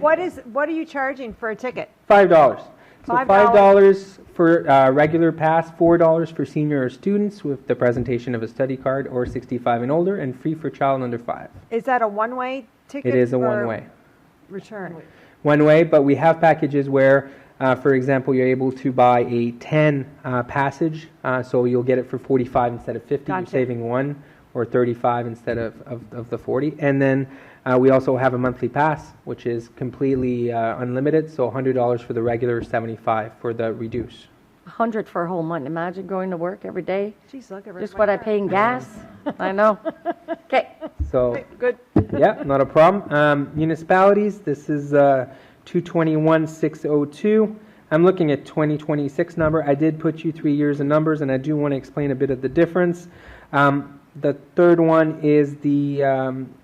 Speaker 7: What are you charging for a ticket?
Speaker 16: $5. So
Speaker 7: $5.
Speaker 16: $5 for regular pass, $4 for senior or students with the presentation of a study card or 65 and older, and free for child under 5.
Speaker 7: Is that a one-way ticket?
Speaker 16: It is a
Speaker 7: or
Speaker 16: one-way.
Speaker 7: Return.
Speaker 16: One way, but we have packages where, for example, you're able to buy a 10 passage, so you'll get it for 45 instead of 50.
Speaker 7: Gotcha.
Speaker 16: You're saving 1, or 35 instead of the 40. And then we also have a monthly pass, which is completely unlimited, so $100 for the regular, 75 for the reduce.
Speaker 1: 100 for a whole month. Imagine going to work every day.
Speaker 7: Jeez, look at her.
Speaker 1: Just what I pay in gas. I know. Okay.
Speaker 16: So,
Speaker 7: good.
Speaker 16: Yeah, not a problem. Municipalities, this is 221,602. I'm looking at 2026 number. I did put you 3 years of numbers, and I do want to explain a bit of the difference. The third one is the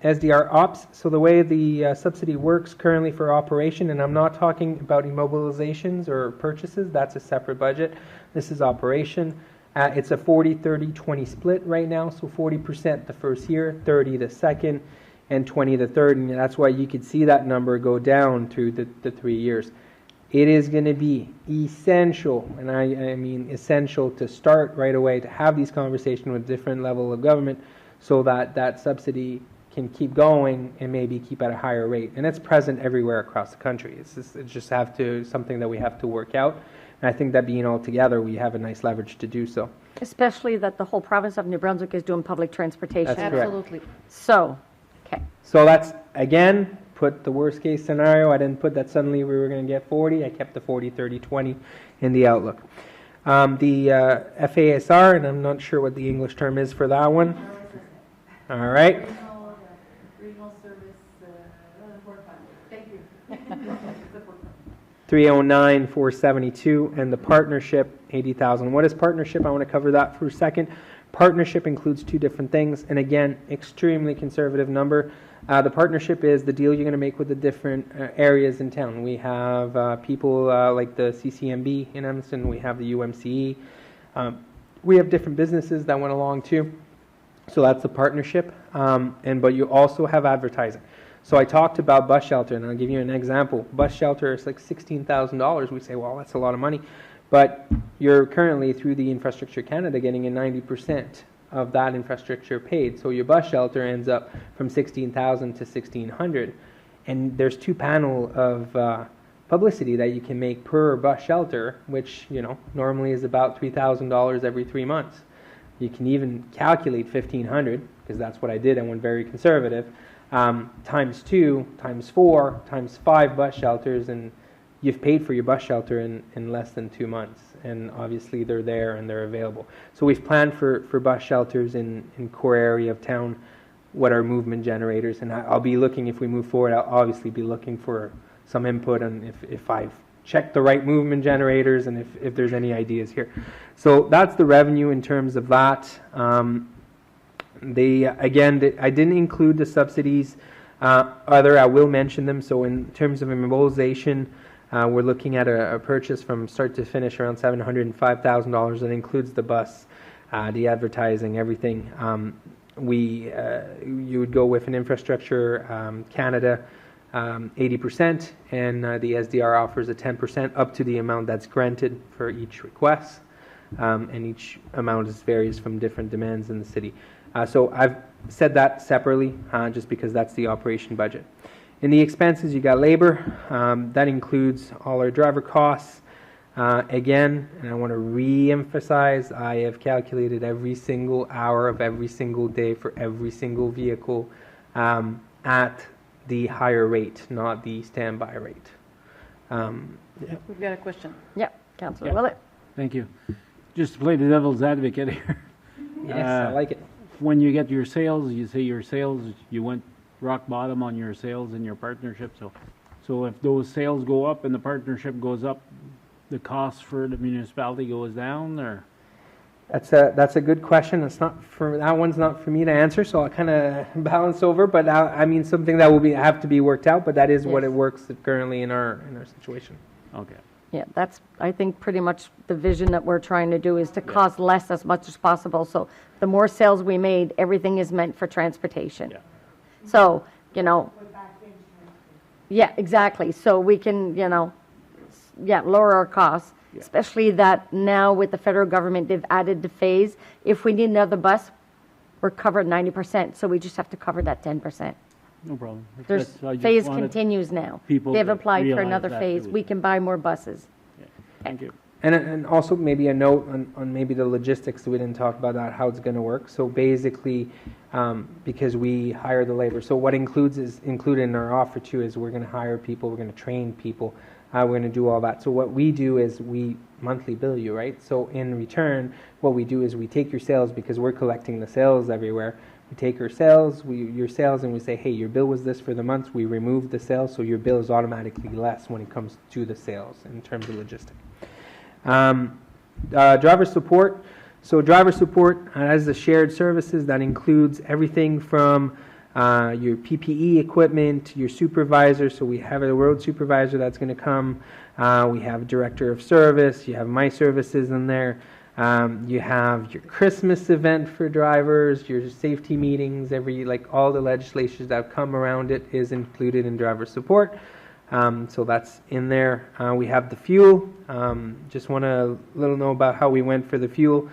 Speaker 16: SDR ops. So the way the subsidy works currently for operation, and I'm not talking about immobilizations or purchases, that's a separate budget. This is operation. It's a 40-30-20 split right now, so 40% the first year, 30 the second, and 20 the third, and that's why you could see that number go down through the 3 years. It is going to be essential, and I mean essential, to start right away to have these conversations with different level of government so that that subsidy can keep going and maybe keep at a higher rate. And it's present everywhere across the country. It's just something that we have to work out. And I think that being all together, we have a nice leverage to do so.
Speaker 1: Especially that the whole province of New Brunswick is doing public transportation.
Speaker 16: That's correct.
Speaker 10: Absolutely.
Speaker 1: So, okay.
Speaker 16: So that's, again, put the worst case scenario. I didn't put that suddenly we were going to get 40. I kept the 40-30-20 in the outlook. The FASR, and I'm not sure what the English term is for that one. All right.
Speaker 10: Regional service, thank you.
Speaker 16: 309,472, and the partnership, 80,000. What is partnership? I want to cover that for a second. Partnership includes two different things, and again, extremely conservative number. The partnership is the deal you're going to make with the different areas in town. We have people like the CCMB in Edmundston. We have the UMCE. We have different businesses that went along too. So that's the partnership. But you also have advertising. So I talked about bus shelter, and I'll give you an example. Bus shelter is like $16,000. We say, well, that's a lot of money. But you're currently, through the Infrastructure Canada, getting a 90% of that infrastructure paid. So your bus shelter ends up from $16,000 to $1,600. And there's 2 panel of publicity that you can make per bus shelter, which, normally is about $3,000 every 3 months. You can even calculate $1,500, because that's what I did. I went very conservative. Times 2, times 4, times 5 bus shelters, and you've paid for your bus shelter in less than 2 months. And obviously they're there and they're available. So we've planned for bus shelters in core area of town, what are movement generators, and I'll be looking, if we move forward, I'll obviously be looking for some input on if I've checked the right movement generators and if there's any ideas here. So that's the revenue in terms of that. I didn't include the subsidies. I will mention them. So in terms of immobilization, we're looking at a purchase from start to finish around $705,000. That includes the bus, the advertising, everything. You would go with an Infrastructure Canada 80%, and the SDR offers a 10% up to the amount that's granted for each request. And each amount varies from different demands in the city. So I've said that separately, just because that's the operation budget. In the expenses, you got labor. That includes all our driver costs. Again, and I want to re-emphasize, I have calculated every single hour of every single day for every single vehicle at the higher rate, not the standby rate.
Speaker 10: We've got a question.
Speaker 1: Yeah, Councillor Willett.
Speaker 9: Thank you. Just to play the devil's advocate here.
Speaker 16: Yes, I like it.
Speaker 9: When you get your sales, you say your sales, you went rock bottom on your sales in your partnership. So if those sales go up and the partnership goes up, the cost for the municipality goes down, or?
Speaker 16: That's a good question. That one's not for me to answer, so I'll kind of balance over. But I mean, something that will have to be worked out. But that is what it works currently in our situation.
Speaker 9: Okay.
Speaker 1: Yeah, that's, I think, pretty much the vision that we're trying to do is to cost less as much as possible. So the more sales we made, everything is meant for transportation.
Speaker 9: Yeah.
Speaker 1: So, yeah, exactly. So we can, lower our costs, especially that now with the federal government, they've added the phase. If we need another bus, we're covered 90%. So we just have to cover that 10%.
Speaker 9: No problem.
Speaker 1: There's phase continues now. They've applied for another phase. We can buy more buses.
Speaker 9: Yeah. Thank you.
Speaker 16: And also maybe a note on maybe the logistics. We didn't talk about that, how it's going to work. So basically, because we hire the labor. So what included in our offer too is we're going to hire people, we're going to train people, we're going to do all that. So what we do is we monthly bill you, right? So in return, what we do is we take your sales, because we're collecting the sales everywhere. We take your sales, and we say, hey, your bill was this for the month. We remove the sales, so your bill is automatically less when it comes to the sales in terms of logistics. Driver support. So driver support as the shared services, that includes everything from your PPE equipment, your supervisor. So we have a road supervisor that's going to come. We have a director of service. You have my services in there. You have your Christmas event for drivers, your safety meetings, all the legislation that come around it is included in driver support. So that's in there. We have the fuel. Just want to know about how we went for the fuel.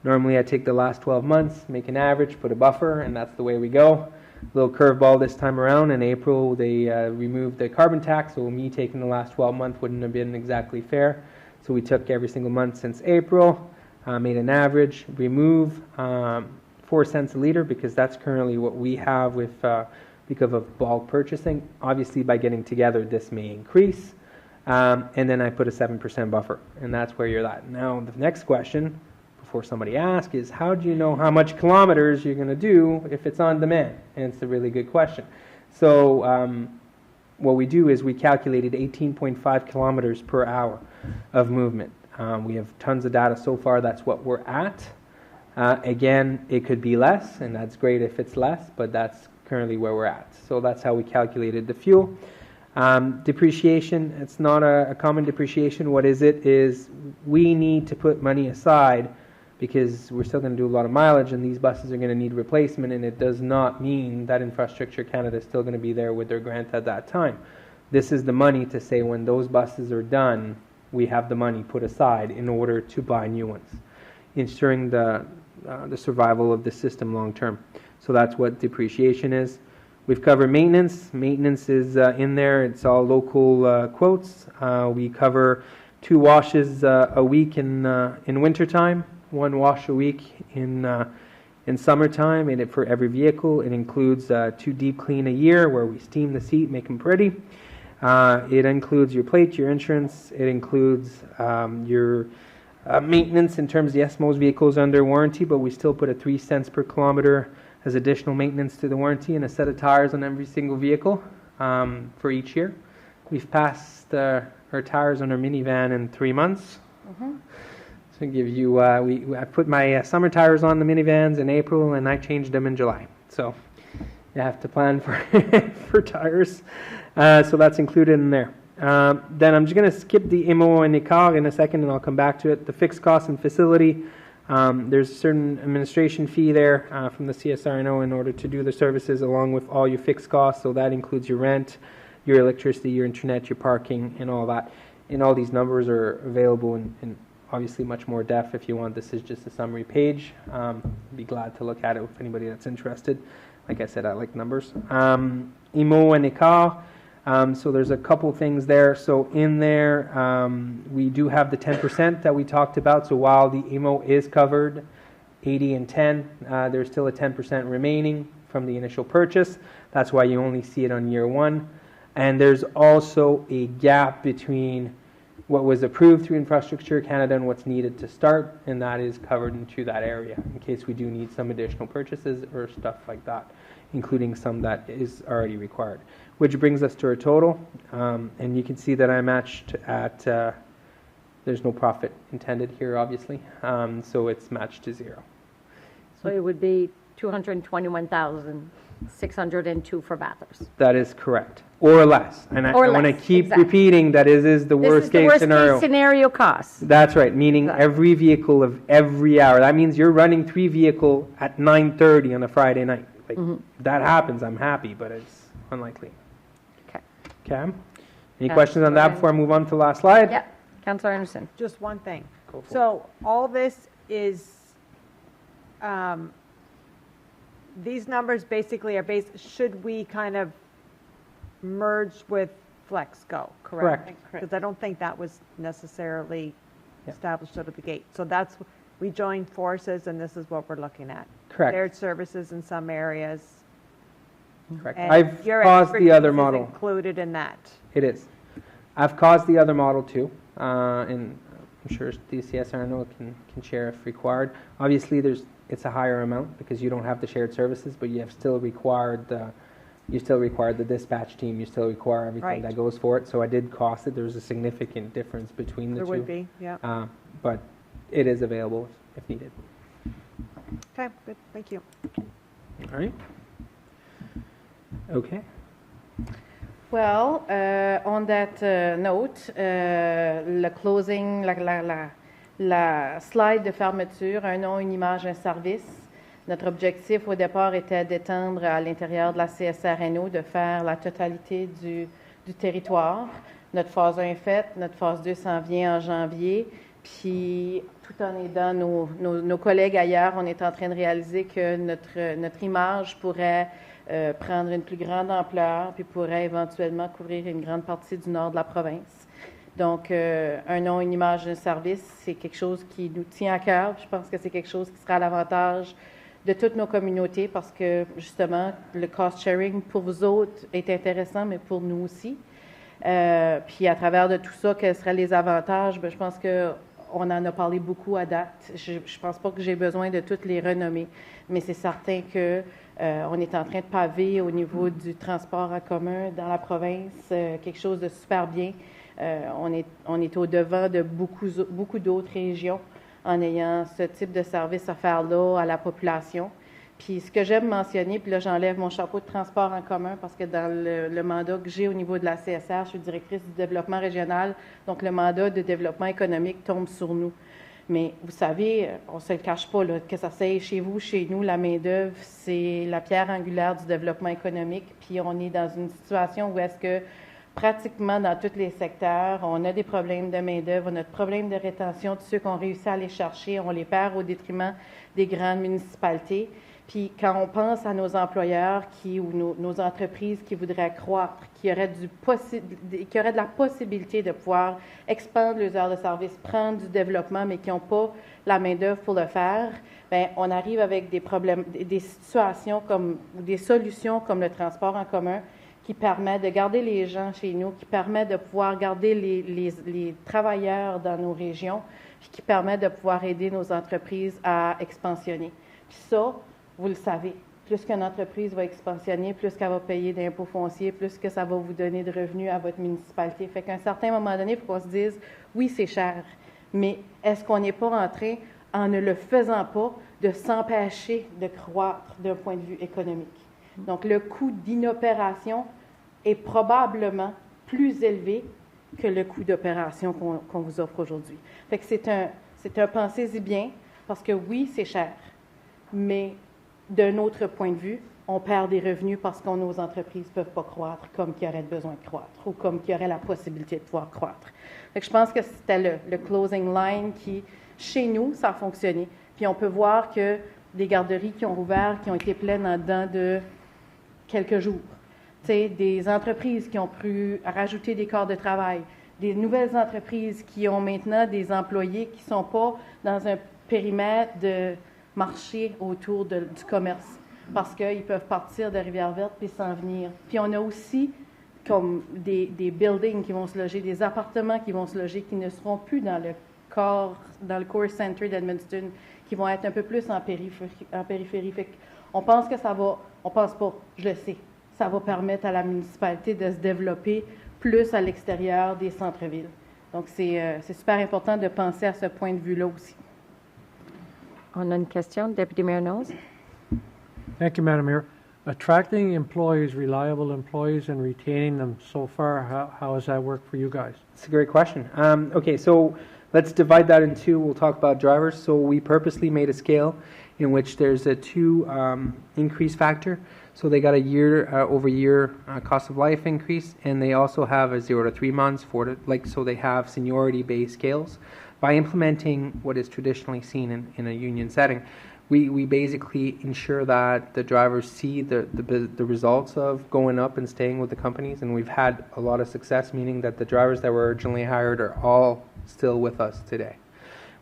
Speaker 16: Normally I take the last 12 months, make an average, put a buffer, and that's the way we go. Little curveball this time around. In April they removed the carbon tax, so me taking the last 12 months wouldn't have been exactly fair. So we took every single month since April. Made an average, remove 4 cents a liter, because that's currently what we have with because of bulk purchasing. Obviously, by getting together, this may increase. And then I put a 7% buffer, and that's where you're at. Now, the next question, before somebody asks, is how do you know how much kilometers you're going to do if it's on demand? And it's a really good question. So what we do is we calculated 18.5 kilometers per hour of movement. We have tons of data so far. That's what we're at. Again, it could be less, and that's great if it's less, but that's currently where we're at. So that's how we calculated the fuel. Depreciation, it's not a common depreciation. What is it is we need to put money aside because we're still going to do a lot of mileage, and these buses are going to need replacement, and it does not mean that Infrastructure Canada is still going to be there with their grant at that time. This is the money to say when those buses are done, we have the money put aside in order to buy new ones, ensuring the survival of the system long term. So that's what depreciation is. We've covered maintenance. Maintenance is in there. It's all local quotes. We cover 2 washes a week in wintertime, 1 wash a week in summertime, and for every vehicle. It includes 2 deep clean a year where we steam the seat, make them pretty. It includes your plate, your insurance. It includes your maintenance in terms of, yes, most vehicles are under warranty, but we still put a 3 cents per kilometer as additional maintenance to the warranty and a set of tires on every single vehicle for each year. We've passed our tires on our minivan in 3 months. To give you, I put my summer tires on the minivans in April, and I changed them in July. So you have to plan for for tires. So that's included in there. Then I'm just going to skip the MO and the car in a second, and I'll come back to it. The fixed cost and facility. There's a certain administration fee there from the CSRNO in order to do the services along with all your fixed costs. So that includes your rent, your electricity, your internet, your parking, and all that. And all these numbers are available in obviously much more depth if you want. This is just a summary page. Be glad to look at it with anybody that's interested. Like I said, I like numbers. IMO and écart. So there's a couple things there. So in there, we do have the 10% that we talked about. So while the IMO is covered, 80 and 10, there's still a 10% remaining from the initial purchase. That's why you only see it on year one. And there's also a gap between what was approved through Infrastructure Canada and what's needed to start, and that is covered into that area in case we do need some additional purchases or stuff like that, including some that is already required. Which brings us to our total, and you can see that I matched at, there's no profit intended here obviously, so it's matched to zero.
Speaker 1: So it would be 221,602 for Bathurst.
Speaker 16: That is correct, or less. And I want to keep repeating that it is the worst case scenario.
Speaker 1: This is the worst case scenario cost.
Speaker 16: That's right, meaning every vehicle of every hour. That means you're running 3 vehicles at 9:30 on a Friday night. Like, if that happens, I'm happy, but it's unlikely. Okay. Any questions on that before I move on to the last slide?
Speaker 1: Yeah. Councillor Anderson.
Speaker 7: Just one thing. So all this is, these numbers basically are based, should we kind of merge with FlexGo, correct?
Speaker 16: Correct.
Speaker 7: Because I don't think that was necessarily established out of the gate. So that's, we joined forces and this is what we're looking at.
Speaker 16: Correct.
Speaker 7: Shared services in some areas.
Speaker 16: Correct.
Speaker 7: And
Speaker 16: I've
Speaker 7: your
Speaker 16: caused the other
Speaker 7: expertise is
Speaker 16: model.
Speaker 7: included in that.
Speaker 16: It is. I've caused the other model too, and I'm sure DCSRNO can share if required. Obviously, it's a higher amount because you don't have the shared services, but you have still required the dispatch team. You still require everything that goes for it. So I did cost it. There's a significant difference between the two.
Speaker 7: There would be, yeah.
Speaker 16: But it is available if needed.
Speaker 7: Okay, good. Thank you.
Speaker 16: All right. Okay.
Speaker 10: Well, on that note, le closing, la slide de fermeture, un nom, une image, un service. Notre objectif au départ était d'étendre à l'intérieur de la CSRNO, de faire la totalité du territoire. Notre phase 1 est faite, notre phase 2 s'en vient en janvier. Puis, tout en aidant nos collègues ailleurs, on est en train de réaliser que notre image pourrait prendre une plus grande ampleur, puis pourrait éventuellement couvrir une grande partie du nord de la province. Donc, un nom, une image, un service, c'est quelque chose qui nous tient à cœur. Je pense que c'est quelque chose qui sera à l'avantage de toutes nos communautés parce que, justement, le cost sharing pour vous autres est intéressant, mais pour nous aussi. Puis, à travers de tout ça, quels seraient les avantages? Bien, je pense qu'on en a parlé beaucoup à date. Je ne pense pas que j'ai besoin de toutes les renommer, mais c'est certain que on est en train de paver au niveau du transport en commun dans la province, quelque chose de super bien. On est au devant de beaucoup d'autres régions en ayant ce type de service à faire là à la population. Puis ce que j'aime mentionner, puis là j'enlève mon chapeau de transport en commun parce que dans le mandat que j'ai au niveau de la CSR, je suis directrice du développement régional, donc le mandat de développement économique tombe sur nous. Mais vous savez, on ne se le cache pas, là, que ça soit chez vous, chez nous, la main-d'œuvre, c'est la pierre angulaire du développement économique. Puis on est dans une situation où est-ce que pratiquement dans tous les secteurs, on a des problèmes de main-d'œuvre, on a des problèmes de rétention de ceux qu'on réussit à aller chercher, on les perd au détriment des grandes municipalités. Puis quand on pense à nos employeurs ou nos entreprises qui voudraient croître, qui auraient de la possibilité de pouvoir expandre leurs heures de service, prendre du développement, mais qui n'ont pas la main-d'œuvre pour le faire, bien, on arrive avec des problèmes, des situations ou des solutions comme le transport en commun qui permet de garder les gens chez nous, qui permet de pouvoir garder les travailleurs dans nos régions, puis qui permet de pouvoir aider nos entreprises à expansionner. Puis ça, vous le savez, plus qu'une entreprise va expansionner, plus qu'elle va payer d'impôts fonciers, plus que ça va vous donner de revenus à votre municipalité. Fait qu'à un certain moment donné, il faut qu'on se dise, oui, c'est cher, mais est-ce qu'on n'est pas en train, en ne le faisant pas, de s'empêcher de croître d'un point de vue économique? Donc, le coût d'inopération est probablement plus élevé que le coût d'opération qu'on vous offre aujourd'hui. Fait que c'est un pensez-y bien, parce que oui, c'est cher, mais d'un autre point de vue, on perd des revenus parce que nos entreprises ne peuvent pas croître comme qu'ils auraient besoin de croître ou comme qu'ils auraient la possibilité de pouvoir croître. Fait que je pense que c'était le closing line qui, chez nous, ça a fonctionné. Puis on peut voir que des garderies qui ont rouvert, qui ont été pleines en dedans de quelques jours. T'sais, des entreprises qui ont pu rajouter des corps de travail, des nouvelles entreprises qui ont maintenant des employés qui ne sont pas dans un périmètre de marché autour du commerce, parce qu'ils peuvent partir de Rivière-Verte puis s'en venir. Puis on a aussi comme des buildings qui vont se loger, des appartements qui vont se loger, qui ne seront plus dans le core center d'Edmundston, qui vont être un peu plus en périphérie. Fait on pense que ça va, on pense pas, je le sais, ça va permettre à la municipalité de se développer plus à l'extérieur des centres-villes. Donc c'est super important de penser à ce point de vue-là aussi.
Speaker 1: On a une question, Deputy Mayor Knowles.
Speaker 3: Thank you, Madam Mayor. Attracting employees, reliable employees, and retaining them so far, how has that worked for you guys?
Speaker 16: It's a great question. Okay, so let's divide that in two. We'll talk about drivers. So we purposely made a scale in which there's a 2 increase factor. So they got a year-over-year cost of life increase, and they also have a 0 to 3 months, so they have seniority-based scales. By implementing what is traditionally seen in a union setting, we basically ensure that the drivers see the results of going up and staying with the companies, and we've had a lot of success, meaning that the drivers that were originally hired are all still with us today.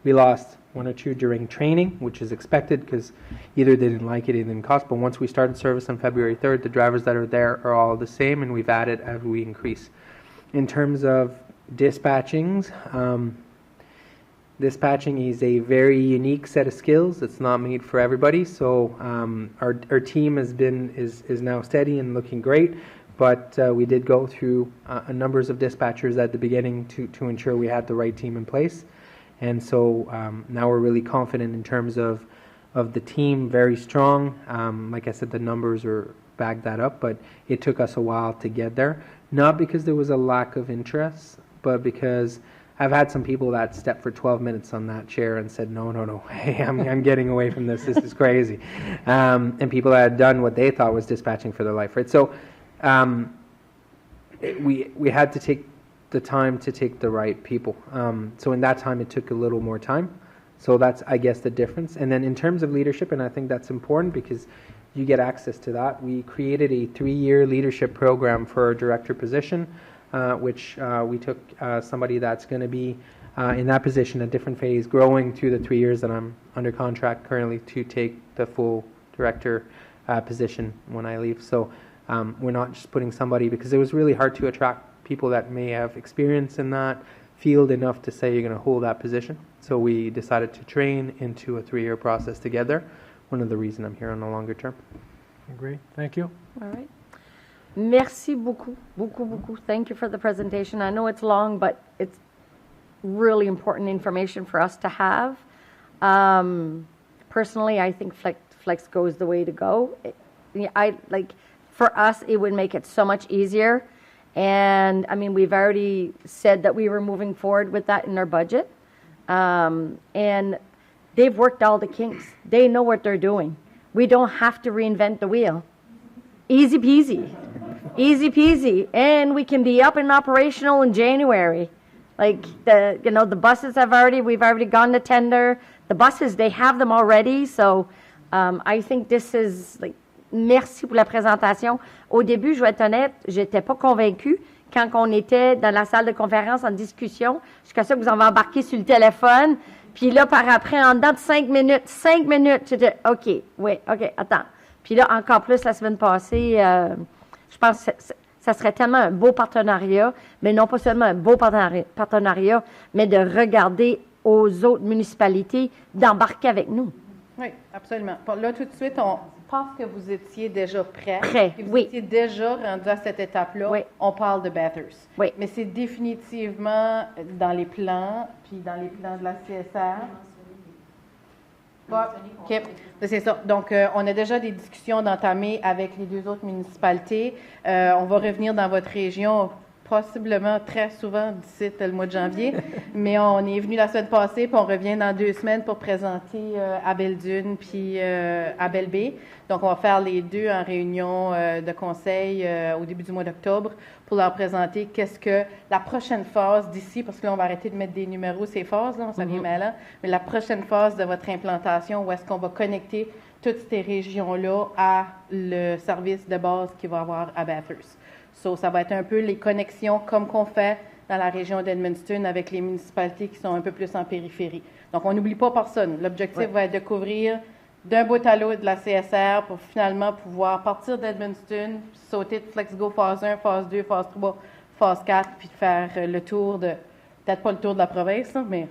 Speaker 16: We lost 1 or 2 during training, which is expected because either they didn't like it, it didn't cost, but once we started service on February 3rd, the drivers that are there are all the same, and we've added as we increase. In terms of dispatchings, dispatching is a very unique set of skills. It's not made for everybody. So our team is now steady and looking great. But we did go through numbers of dispatchers at the beginning to ensure we had the right team in place. And so now we're really confident in terms of the team, very strong. Like I said, the numbers back that up, but it took us a while to get there. Not because there was a lack of interest, but because I've had some people that stepped for 12 minutes on that chair and said, no, hey, I'm getting away from this. This is crazy. And people that had done what they thought was dispatching for their life, right? So we had to take the time to take the right people. So in that time, it took a little more time. So that's, I guess, the difference. And then in terms of leadership, and I think that's important because you get access to that, we created a 3-year leadership program for our director position, which we took somebody that's going to be in that position, a different phase, growing through the 3 years that I'm under contract currently to take the full director position when I leave. So we're not just putting somebody, because it was really hard to attract people that may have experience in that field enough to say you're going to hold that position. So we decided to train into a 3-year process together. One of the reasons I'm here on the longer term.
Speaker 3: Great. Thank you.
Speaker 1: All right. Merci beaucoup. Thank you for the presentation. I know it's long, but it's really important information for us to have. Personally, I think Flex goes the way to go. For us, it would make it so much easier. And I mean, we've already said that we were moving forward with that in our budget. And they've worked all the kinks. They know what they're doing. We don't have to reinvent the wheel. Easy peasy. Easy peasy. And we can be up and operational in January. Like the buses we've already gone to tender. The buses, they have them already. So I think this is merci pour la présentation. Au début, je vais être honnête, j'étais pas convaincue quand on était dans la salle de conférence en discussion, jusqu'à ça que vous en avez embarqué sur le téléphone. Puis là, par après, en dedans de 5 minutes, j'étais OK, attends. Puis là, encore plus la semaine passée, je pense que ça serait tellement un beau partenariat, mais non pas seulement un beau partenariat, mais de regarder aux autres municipalités d'embarquer avec nous.
Speaker 10: Oui, absolument. Bon, là, tout de suite, on pense que vous étiez déjà prêt. Vous étiez déjà rendu à cette étape-là. Oui. On parle de Bathurst. Oui. Mais c'est définitivement dans les plans, puis dans les plans de la CSR. OK. C'est ça. Donc, on a déjà des discussions d'entamer avec les 2 autres municipalités. On va revenir dans votre région possiblement très souvent d'ici le mois de janvier, mais on est venu la semaine passée, puis on revient dans 2 semaines pour présenter à Belle-Dune puis à Belle-Baie. Donc, on va faire les deux en réunion de conseil au début du mois d'octobre pour leur présenter qu'est-ce que la prochaine phase d'ici, parce que là, on va arrêter de mettre des numéros ces phases, là, ça devient mêlant, mais la prochaine phase de votre implantation, où est-ce qu'on va connecter toutes ces régions-là à le service de base qu'il va y avoir à Bathurst. So, ça va être un peu les connexions comme qu'on fait dans la région d'Edmundston avec les municipalités qui sont un peu plus en périphérie. Donc, on n'oublie pas personne. L'objectif va être de couvrir d'un bout à l'autre de la CSR pour finalement pouvoir partir d'Edmundston, sauter de FlexGo phase 1, phase 2, phase 3, phase 4, puis de faire le tour de, peut-être pas le tour de la province, hein, mais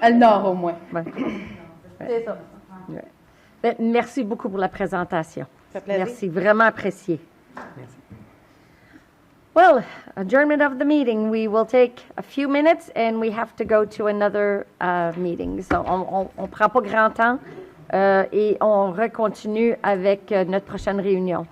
Speaker 10: à le nord au moins. C'est ça.
Speaker 1: Ben, merci beaucoup pour la présentation.
Speaker 10: Ça fait plaisir.
Speaker 1: Merci, vraiment apprécié. Well, adjournment of the meeting. We will take a few minutes and we have to go to another meeting. So, on prend pas grand temps et on recontinue avec notre prochaine réunion.